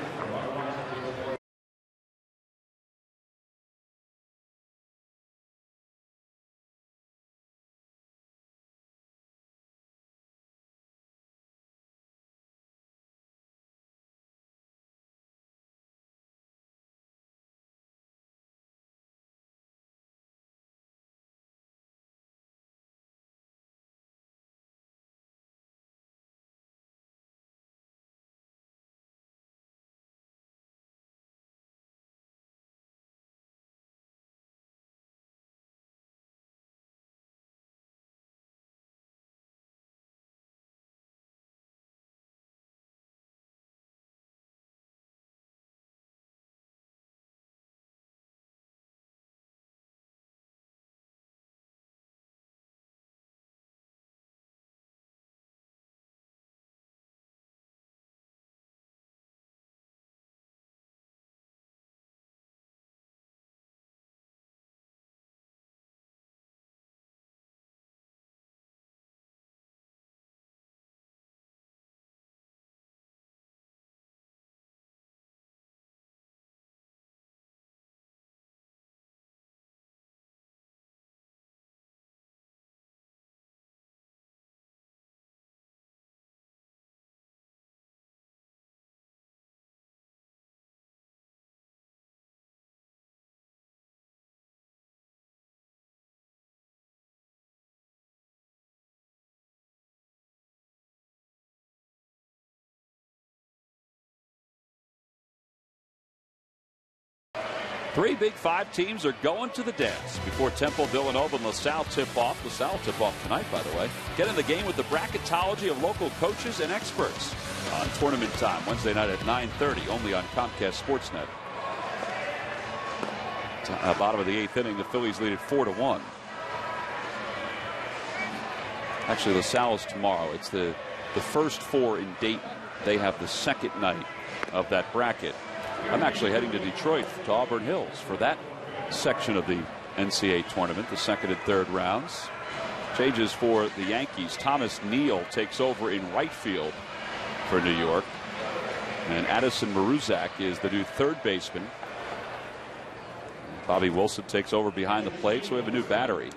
Three Big Five teams are going to the dance before Temple, Villanova, and LaSalle tip off. LaSalle tip off tonight, by the way. Get in the game with the bracketology of local coaches and experts on Tournament Time, Wednesday night at 9:30, only on Comcast Sportsnet. Bottom of the 8th inning, the Phillies lead it 4-1. Actually, LaSalle is tomorrow. It's the first 4 in Dayton. They have the second night of that bracket. I'm actually heading to Detroit to Auburn Hills for that section of the NCAA tournament, the second and third rounds. Changes for the Yankees. Thomas Neal takes over in right field for New York. And Addison Maruzak is the new third baseman. Bobby Wilson takes over behind the plate, so we have a new battery.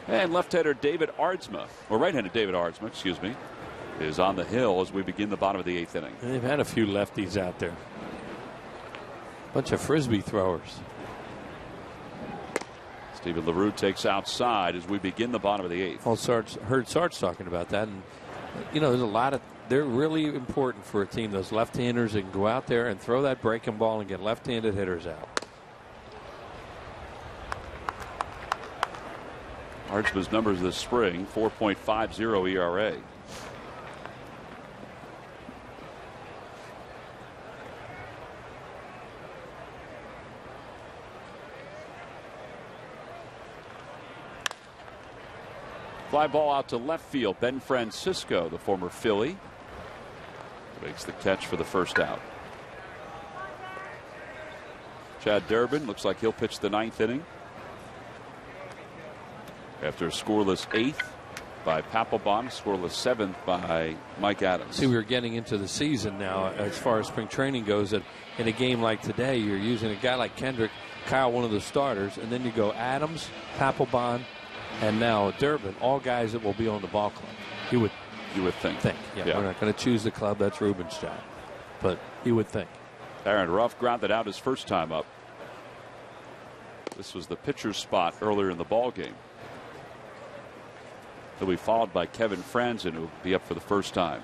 And left-hander David Aardsma, or right-handed David Aardsma, excuse me, is on the hill as we begin the bottom of the 8th inning. And they've had a few lefties out there. Bunch of frisbee throwers. Stephen LaRue takes outside as we begin the bottom of the 8th. Well, heard Sarge talking about that, and you know, there's a lot of. They're really important for a team. Those left-handers that can go out there and throw that breaking ball and get left-handed hitters out. Aardsma's numbers this spring: 4.50 ERA. Fly ball out to left field. Ben Francisco, the former Philly, makes the catch for the first out. Chad Durbin looks like he'll pitch the 9th inning after a scoreless 8th by Papelbon, scoreless 7th by Mike Adams. See, we're getting into the season now as far as spring training goes. That in a game like today, you're using a guy like Kendrick, Kyle, one of the starters, and then you go Adams, Papelbon, and now Durbin, all guys that will be on the ball club. You would think. Yeah. We're not going to choose the club. That's Ruben's job. But you would think. Aaron Ruff grounded out his first time up. This was the pitcher's spot earlier in the ball game. He'll be followed by Kevin Franzen, who will be up for the first time.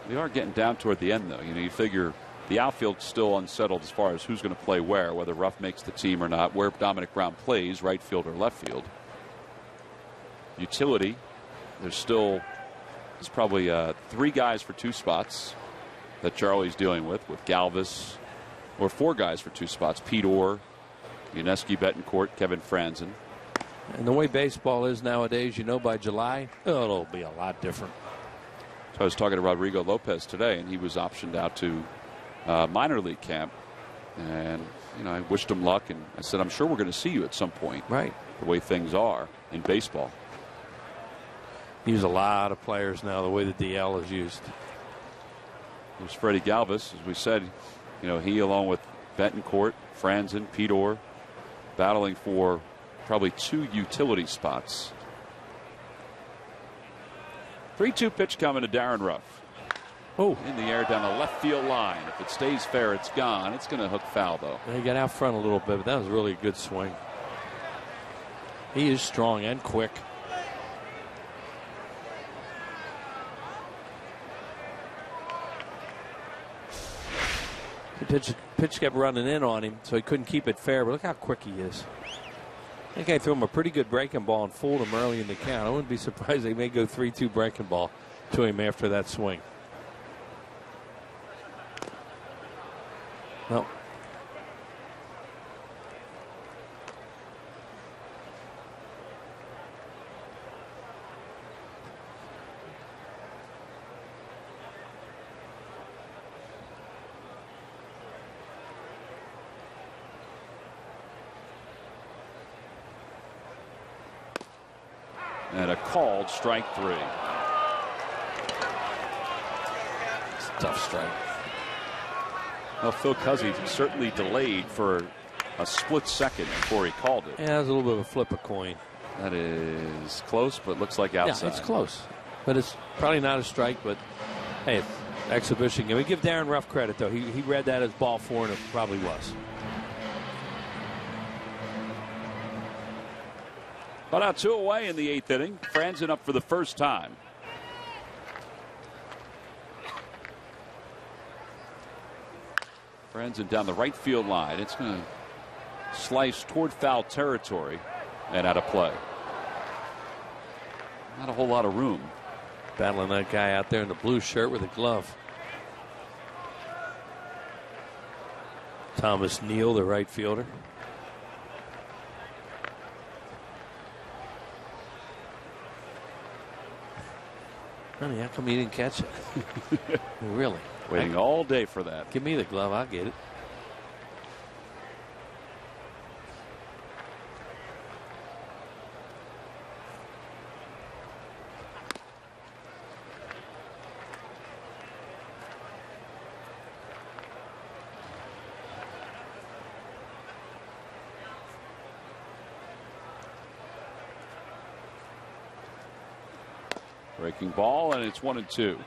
We are getting down toward the end, though. You know, you figure the outfield's still unsettled as far as who's going to play where, whether Ruff makes the team or not, where Dominic Brown plays, right field or left field. Utility, there's probably 3 guys for 2 spots that Charlie's dealing with Galvis, or 4 guys for 2 spots: Pete Orr, Yuneski Betancourt, Kevin Franzen. And the way baseball is nowadays, you know, by July, it'll be a lot different. So I was talking to Rodrigo Lopez today, and he was optioned out to minor league camp. And, you know, I wished him luck, and I said, I'm sure we're going to see you at some point. Right. The way things are in baseball. Use a lot of players now, the way the DL is used. There's Freddie Galvis, as we said. You know, he, along with Betancourt, Franzen, Pete Orr, battling for probably 2 utility spots. 3-2 pitch coming to Darren Ruff. Oh, in the air down the left field line. If it stays fair, it's gone. It's going to hook foul, though. He got out front a little bit, but that was really a good swing. He is strong and quick. The pitch kept running in on him, so he couldn't keep it fair, but look how quick he is. I think I threw him a pretty good breaking ball and fooled him early in the count. I wouldn't be surprised they may go 3-2 breaking ball to him after that swing. No. And a called strike 3. It's a tough strike. Well, Phil Cuzzy certainly delayed for a split second before he called it. Yeah, it was a little bit of a flip a coin. That is close, but looks like outside. Yeah, it's close. But it's probably not a strike, but hey, exhibition game. We give Darren Ruff credit, though. He read that as ball 4, and it probably was. But out 2 away in the 8th inning. Franzen up for the first time. Franzen down the right field line. It's going to slice toward foul territory and out of play. Not a whole lot of room. Battling that guy out there in the blue shirt with a glove. Thomas Neal, the right fielder. Honey, how come you didn't catch it? Really? Waiting all day for that. Give me the glove. I'll get it. Breaking ball, and it's 1-2.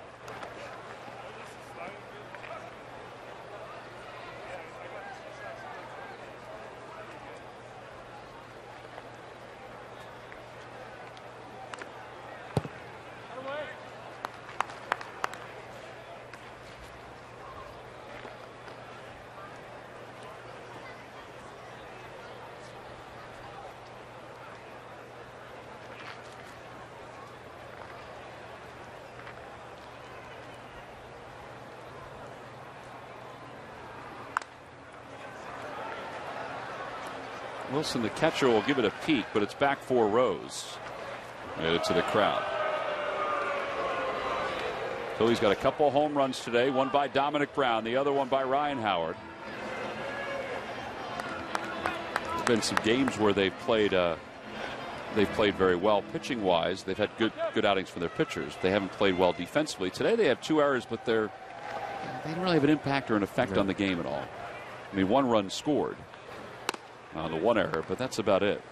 Wilson, the catcher, will give it a peek, but it's back 4 rows. Headed to the crowd. Phillies got a couple home runs today, one by Dominic Brown, the other one by Ryan Howard. There's been some games where they've played very well pitching wise. They've had good outings for their pitchers. They haven't played well defensively. Today they have 2 errors, but they don't really have an impact or an effect on the game at all. I mean, 1 run scored on the 1 error, but that's about it.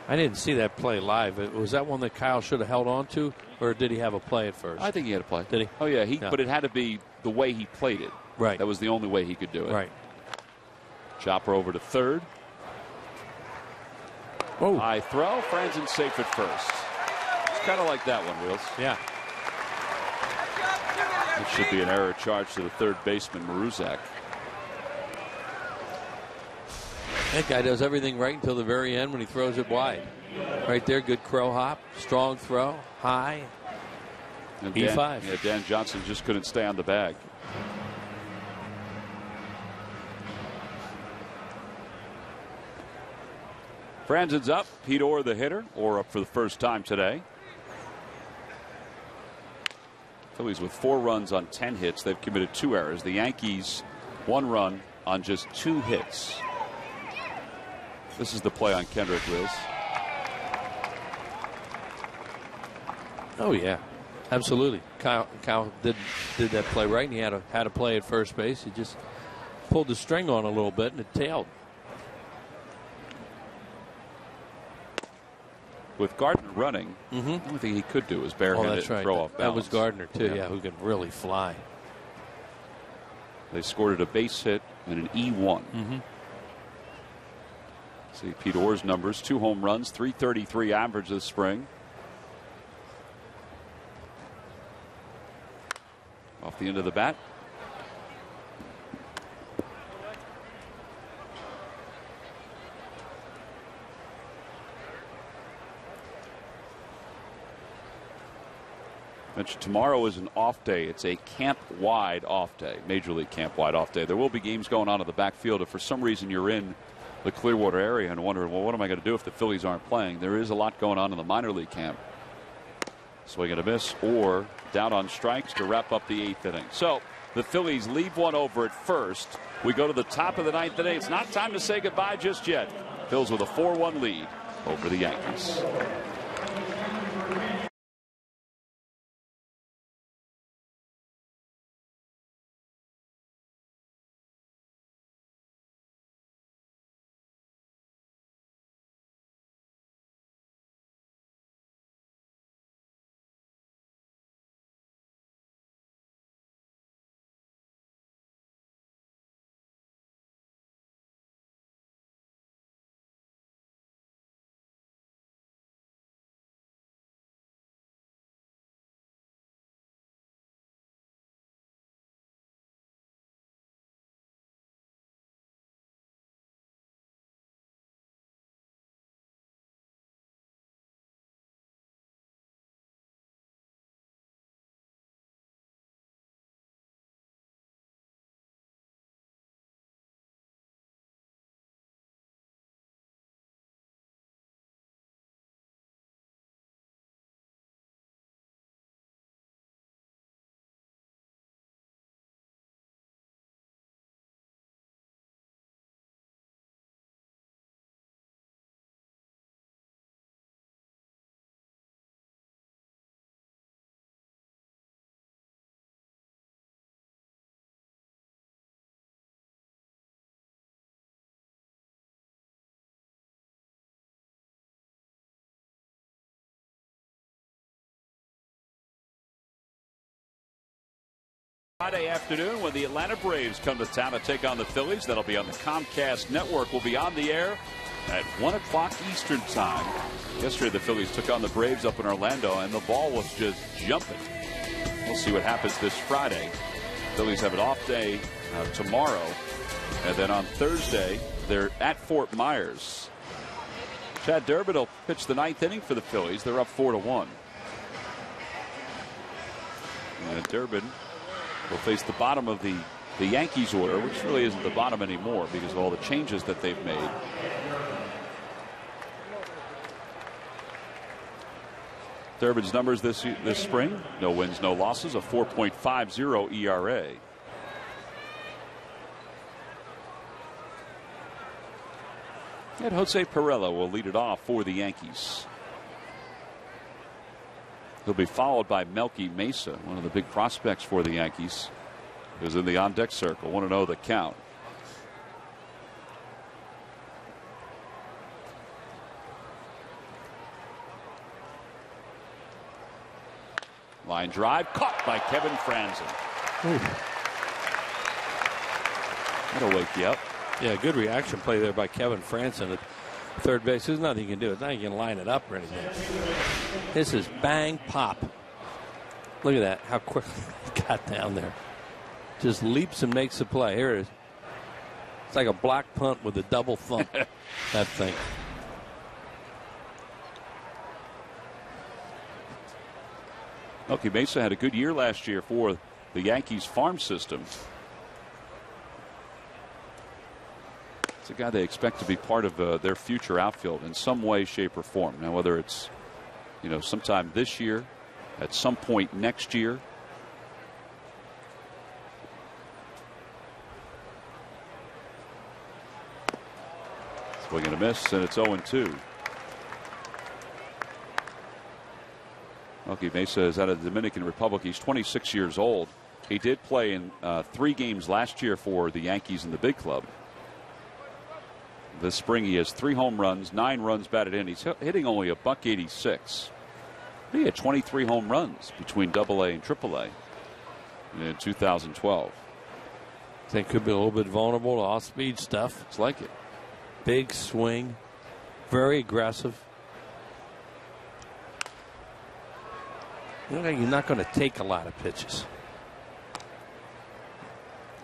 I didn't see that play live. Was that one that Kyle should have held on to, or did he have a play at first? I think he had a play. Did he? Oh, yeah. But it had to be the way he played it. Right. That was the only way he could do it. Right. Chopper over to third. Oh. High throw. Franzen safe at first. It's kind of like that one, Wheels. Yeah. It should be an error charge to the third baseman, Maruzak. That guy does everything right until the very end when he throws it wide. Right there, good crow hop, strong throw, high. And E5. Dan Johnson just couldn't stay on the bag. Franzen's up. Pete Orr, the hitter, Orr up for the first time today. Phillies with 4 runs on 10 hits. They've committed 2 errors. The Yankees 1 run on just 2 hits. This is the play on Kendrick, Wills. Oh yeah, absolutely. Kyle did that play right, and he had a play at first base. He just pulled the string on a little bit, and it tailed. With Gardner running, the only thing he could do is barehanded that's right. and throw off balance. That was Gardner too, yeah, who can really fly. They scored a base hit and an E1. See Pete Orr's numbers: 2 home runs, 333 average this spring. Off the end of the bat. Mentioned tomorrow is an off day. It's a camp-wide off day, Major League camp-wide off day. There will be games going on in the backfield. If for some reason you're in the Clearwater area and wondering, well, what am I going to do if the Phillies aren't playing? There is a lot going on in the minor league camp. Swing and a miss, or down on strikes to wrap up the 8th inning. So the Phillies leave one over at first. We go to the top of the 9th inning. It's not time to say goodbye just yet. Phillies with a 4-1 lead over the Yankees. Friday afternoon when the Atlanta Braves come to town to take on the Phillies. That'll be on the Comcast Network. We'll be on the air at 1 o'clock Eastern time. Yesterday, the Phillies took on the Braves up in Orlando, and the ball was just jumping. We'll see what happens this Friday. Phillies have an off day tomorrow, and then on Thursday, they're at Fort Myers. Chad Durbin will pitch the 9th inning for the Phillies. They're up 4-1. And Durbin will face the bottom of the Yankees order, which really isn't the bottom anymore because of all the changes that they've made. Durbin's numbers this spring: no wins, no losses, a 4.50 ERA. And Jose Pirela will lead it off for the Yankees. He'll be followed by Melky Mesa, one of the big prospects for the Yankees, who's in the on-deck circle. 1-0 the count. Line drive caught by Kevin Franzen. That'll wake you up. Yeah, good reaction play there by Kevin Franzen at third base. There's nothing you can do. It's not you can line it up or anything. This is bang pop. Look at that, how quickly he got down there. Just leaps and makes the play. Here it is. It's like a block punt with a double thump. That thing. Melky Mesa had a good year last year for the Yankees farm system. It's a guy they expect to be part of their future outfield in some way, shape, or form. Now, whether it's, sometime this year, at some point next year. Swing and a miss, and it's 0-2. Melky Mesa is out of the Dominican Republic. He's 26 years old. He did play in 3 games last year for the Yankees in the big club. This spring he has 3 home runs, 9 runs batted in. He's hitting only a .186. He had 23 home runs between AA and AAA in 2012. I think could be a little bit vulnerable to off-speed stuff. It's like it. Big swing, very aggressive. You're not going to take a lot of pitches.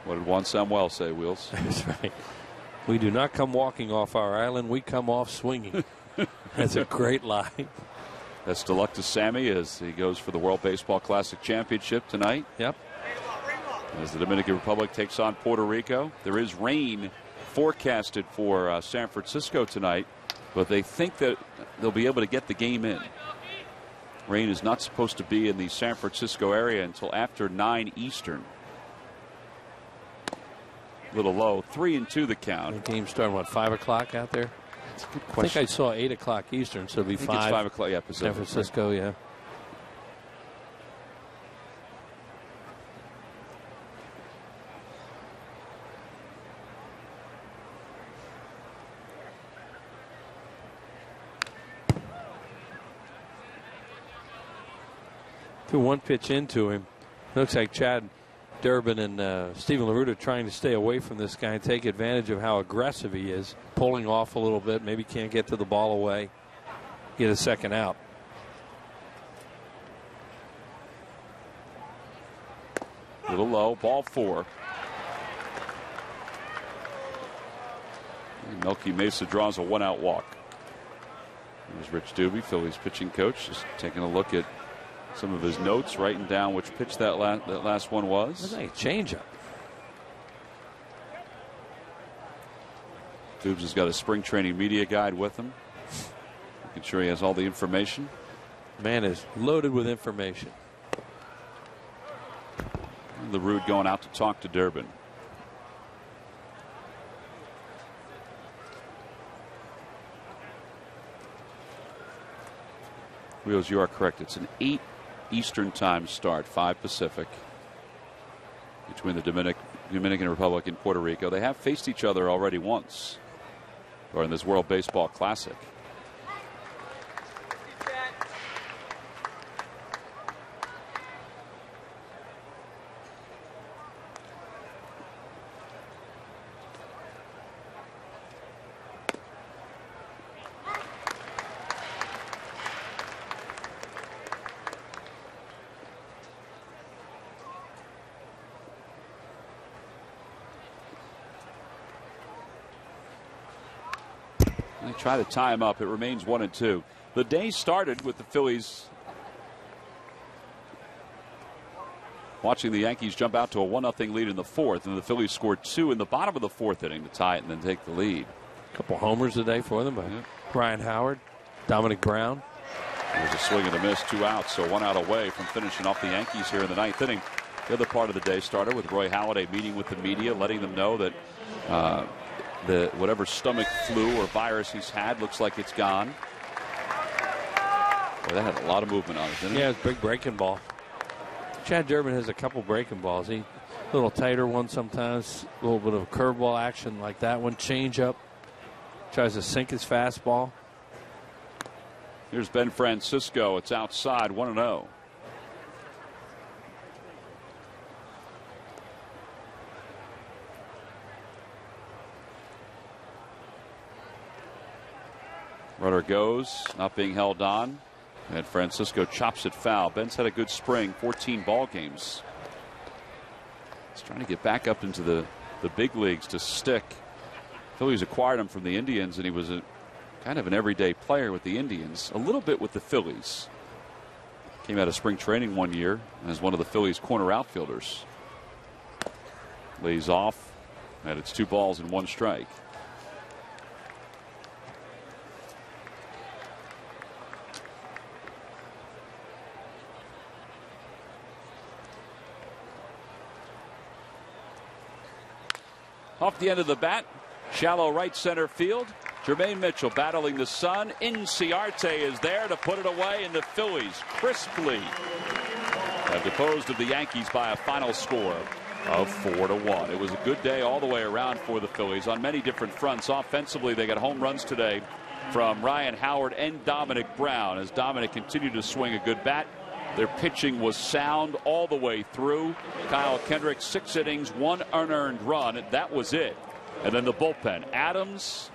What did Juan Samuel say, Wheels? That's right. We do not come walking off our island. We come off swinging. That's a great line. That's to luck to Sammy as he goes for the World Baseball Classic Championship tonight. Yep. As the Dominican Republic takes on Puerto Rico. There is rain forecasted for San Francisco tonight, but they think that they'll be able to get the game in. Rain is not supposed to be in the San Francisco area until after 9 Eastern. Little low. 3-2 the count. The game starting, 5 o'clock out there? That's a good question. I think I saw 8 o'clock Eastern, so it'll be 5. It's 5 o'clock, yeah, Pacific. San Francisco, yeah. Threw one pitch into him. Looks like Chad Durbin and Steven LaRuda trying to stay away from this guy and take advantage of how aggressive he is. Pulling off a little bit. Maybe can't get to the ball away. Get a second out. A little low. Ball 4. And Melky Mesa draws a 1-out walk. There's Rich Doobie, Phillies pitching coach, just taking a look at some of his notes, writing down which pitch that last one was. Looks like a changeup. Doobs has got a spring training media guide with him, making sure he has all the information. Man is loaded with information. LaRude going out to talk to Durbin. Wheels, you are correct. It's an 8 Eastern time start, 5 Pacific, between the Dominican Republic and Puerto Rico. They have faced each other already once, or in this World Baseball Classic. They try to tie him up. It remains 1-2. The day started with the Phillies watching the Yankees jump out to a 1-0 lead in the fourth, and the Phillies scored 2 in the bottom of the fourth inning to tie it and then take the lead. A couple homers today for them by Ryan Howard, Dominic Brown. There's a swing and a miss, 2 outs, so 1 out away from finishing off the Yankees here in the ninth inning. The other part of the day started with Roy Halladay meeting with the media, letting them know that whatever stomach flu or virus he's had looks like it's gone. Boy, that had a lot of movement on it, didn't it? Yeah, it's a big breaking ball. Chad Durbin has a couple breaking balls. He a little tighter one sometimes, a little bit of curveball action like that one. Change up, tries to sink his fastball. Here's Ben Francisco. It's outside, 1-0. Runner goes, not being held on. And Francisco chops it foul. Ben's had a good spring, 14 ball games. He's trying to get back up into the big leagues to stick. Phillies acquired him from the Indians, and he was kind of an everyday player with the Indians, a little bit with the Phillies. Came out of spring training one year as one of the Phillies' corner outfielders. Lays off, and it's 2 balls and 1 strike. Off the end of the bat, shallow right center field. Jermaine Mitchell battling the sun. Inciarte is there to put it away, and the Phillies crisply have disposed of the Yankees by a final score of 4-1. It was a good day all the way around for the Phillies on many different fronts. Offensively, they got home runs today from Ryan Howard and Dominic Brown as Dominic continued to swing a good bat. Their pitching was sound all the way through. Kyle Kendrick, 6 innings, 1 unearned run. That was it. And then the bullpen. Adams,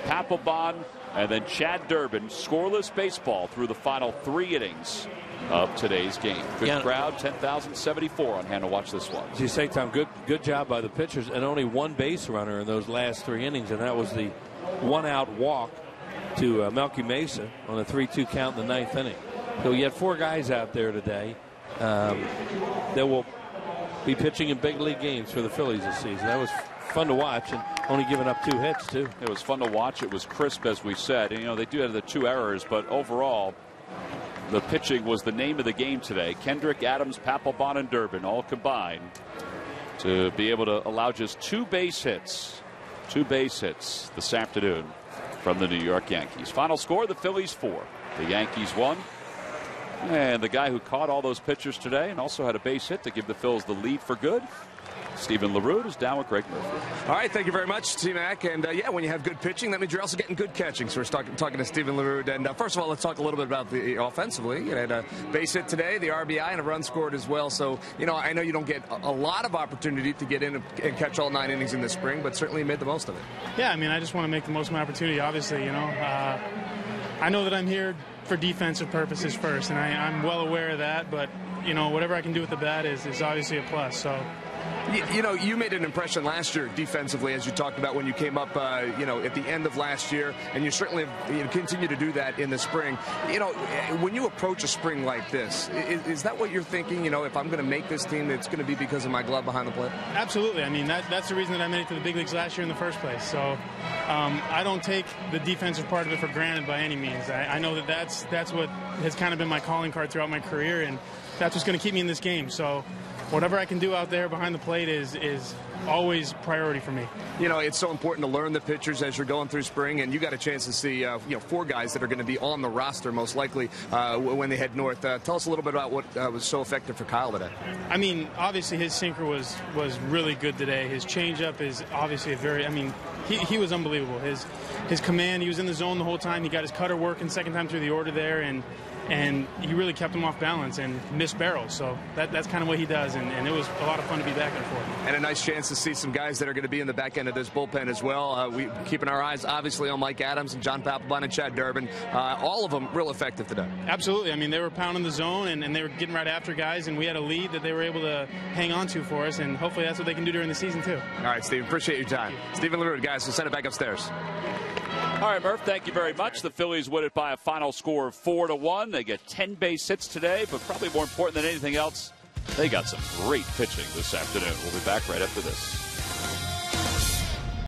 Papelbon, and then Chad Durbin. Scoreless baseball through the final 3 innings of today's game. Good crowd, 10,074 on hand to watch this one. As you say, Tom, good job by the pitchers, and only 1 base runner in those last 3 innings, and that was the 1-out walk to Melky Mesa on a 3-2 count in the 9th inning. So you had 4 guys out there today that will be pitching in big league games for the Phillies this season. That was fun to watch, and only giving up 2 hits too. It was fun to watch. It was crisp, as we said. And, they do have the 2 errors, but overall, the pitching was the name of the game today. Kendrick, Adams, Papelbon, and Durbin all combined to be able to allow just 2 base hits. 2 base hits this afternoon from the New York Yankees. Final score: the Phillies 4, the Yankees 1. And the guy who caught all those pitchers today and also had a base hit to give the Phils the lead for good, Stephen LaRue, is down with Greg Murphy. All right, thank you very much, T-Mac. And, yeah, when you have good pitching, that means you're also getting good catching. So we're talking to Stephen LaRue. And, first of all, let's talk a little bit about the offensively. You had a base hit today, the RBI, and a run scored as well. So, I know you don't get a lot of opportunity to get in and catch all 9 innings in the spring, but certainly you made the most of it. Yeah, I just want to make the most of my opportunity, obviously. I know that I'm here for defensive purposes first, and I'm well aware of that, but whatever I can do with the bat is obviously a plus. So You made an impression last year defensively, as you talked about when you came up, at the end of last year, and you certainly continue to do that in the spring. When you approach a spring like this, is that what you're thinking? If I'm going to make this team, it's going to be because of my glove behind the plate? Absolutely. That's the reason that I made it to the big leagues last year in the first place. So I don't take the defensive part of it for granted by any means. I know that that's what has kind of been my calling card throughout my career, and that's what's going to keep me in this game. So whatever I can do out there behind the plate is always priority for me. It's so important to learn the pitchers as you're going through spring, and you got a chance to see 4 guys that are going to be on the roster most likely when they head north. Tell us a little bit about what was so effective for Kyle today. Obviously his sinker was really good today. His changeup is obviously he was unbelievable. His command, he was in the zone the whole time. He got his cutter working second time through the order there, and he really kept him off balance and missed barrels. So that's kind of what he does, and it was a lot of fun to be back there for him. And a nice chance to see some guys that are going to be in the back end of this bullpen as well. We keeping our eyes obviously on Mike Adams and John Papelbon and Chad Durbin. All of them real effective today. Absolutely. They were pounding the zone, and they were getting right after guys, and we had a lead that they were able to hang on to for us, and hopefully that's what they can do during the season too. All right, Steve, appreciate your time. Stephen LaRue, guys, we'll send it back upstairs. All right, Murph, thank you very much. The Phillies win it by a final score of 4-1. They get 10 base hits today, but probably more important than anything else, they got some great pitching this afternoon. We'll be back right after this.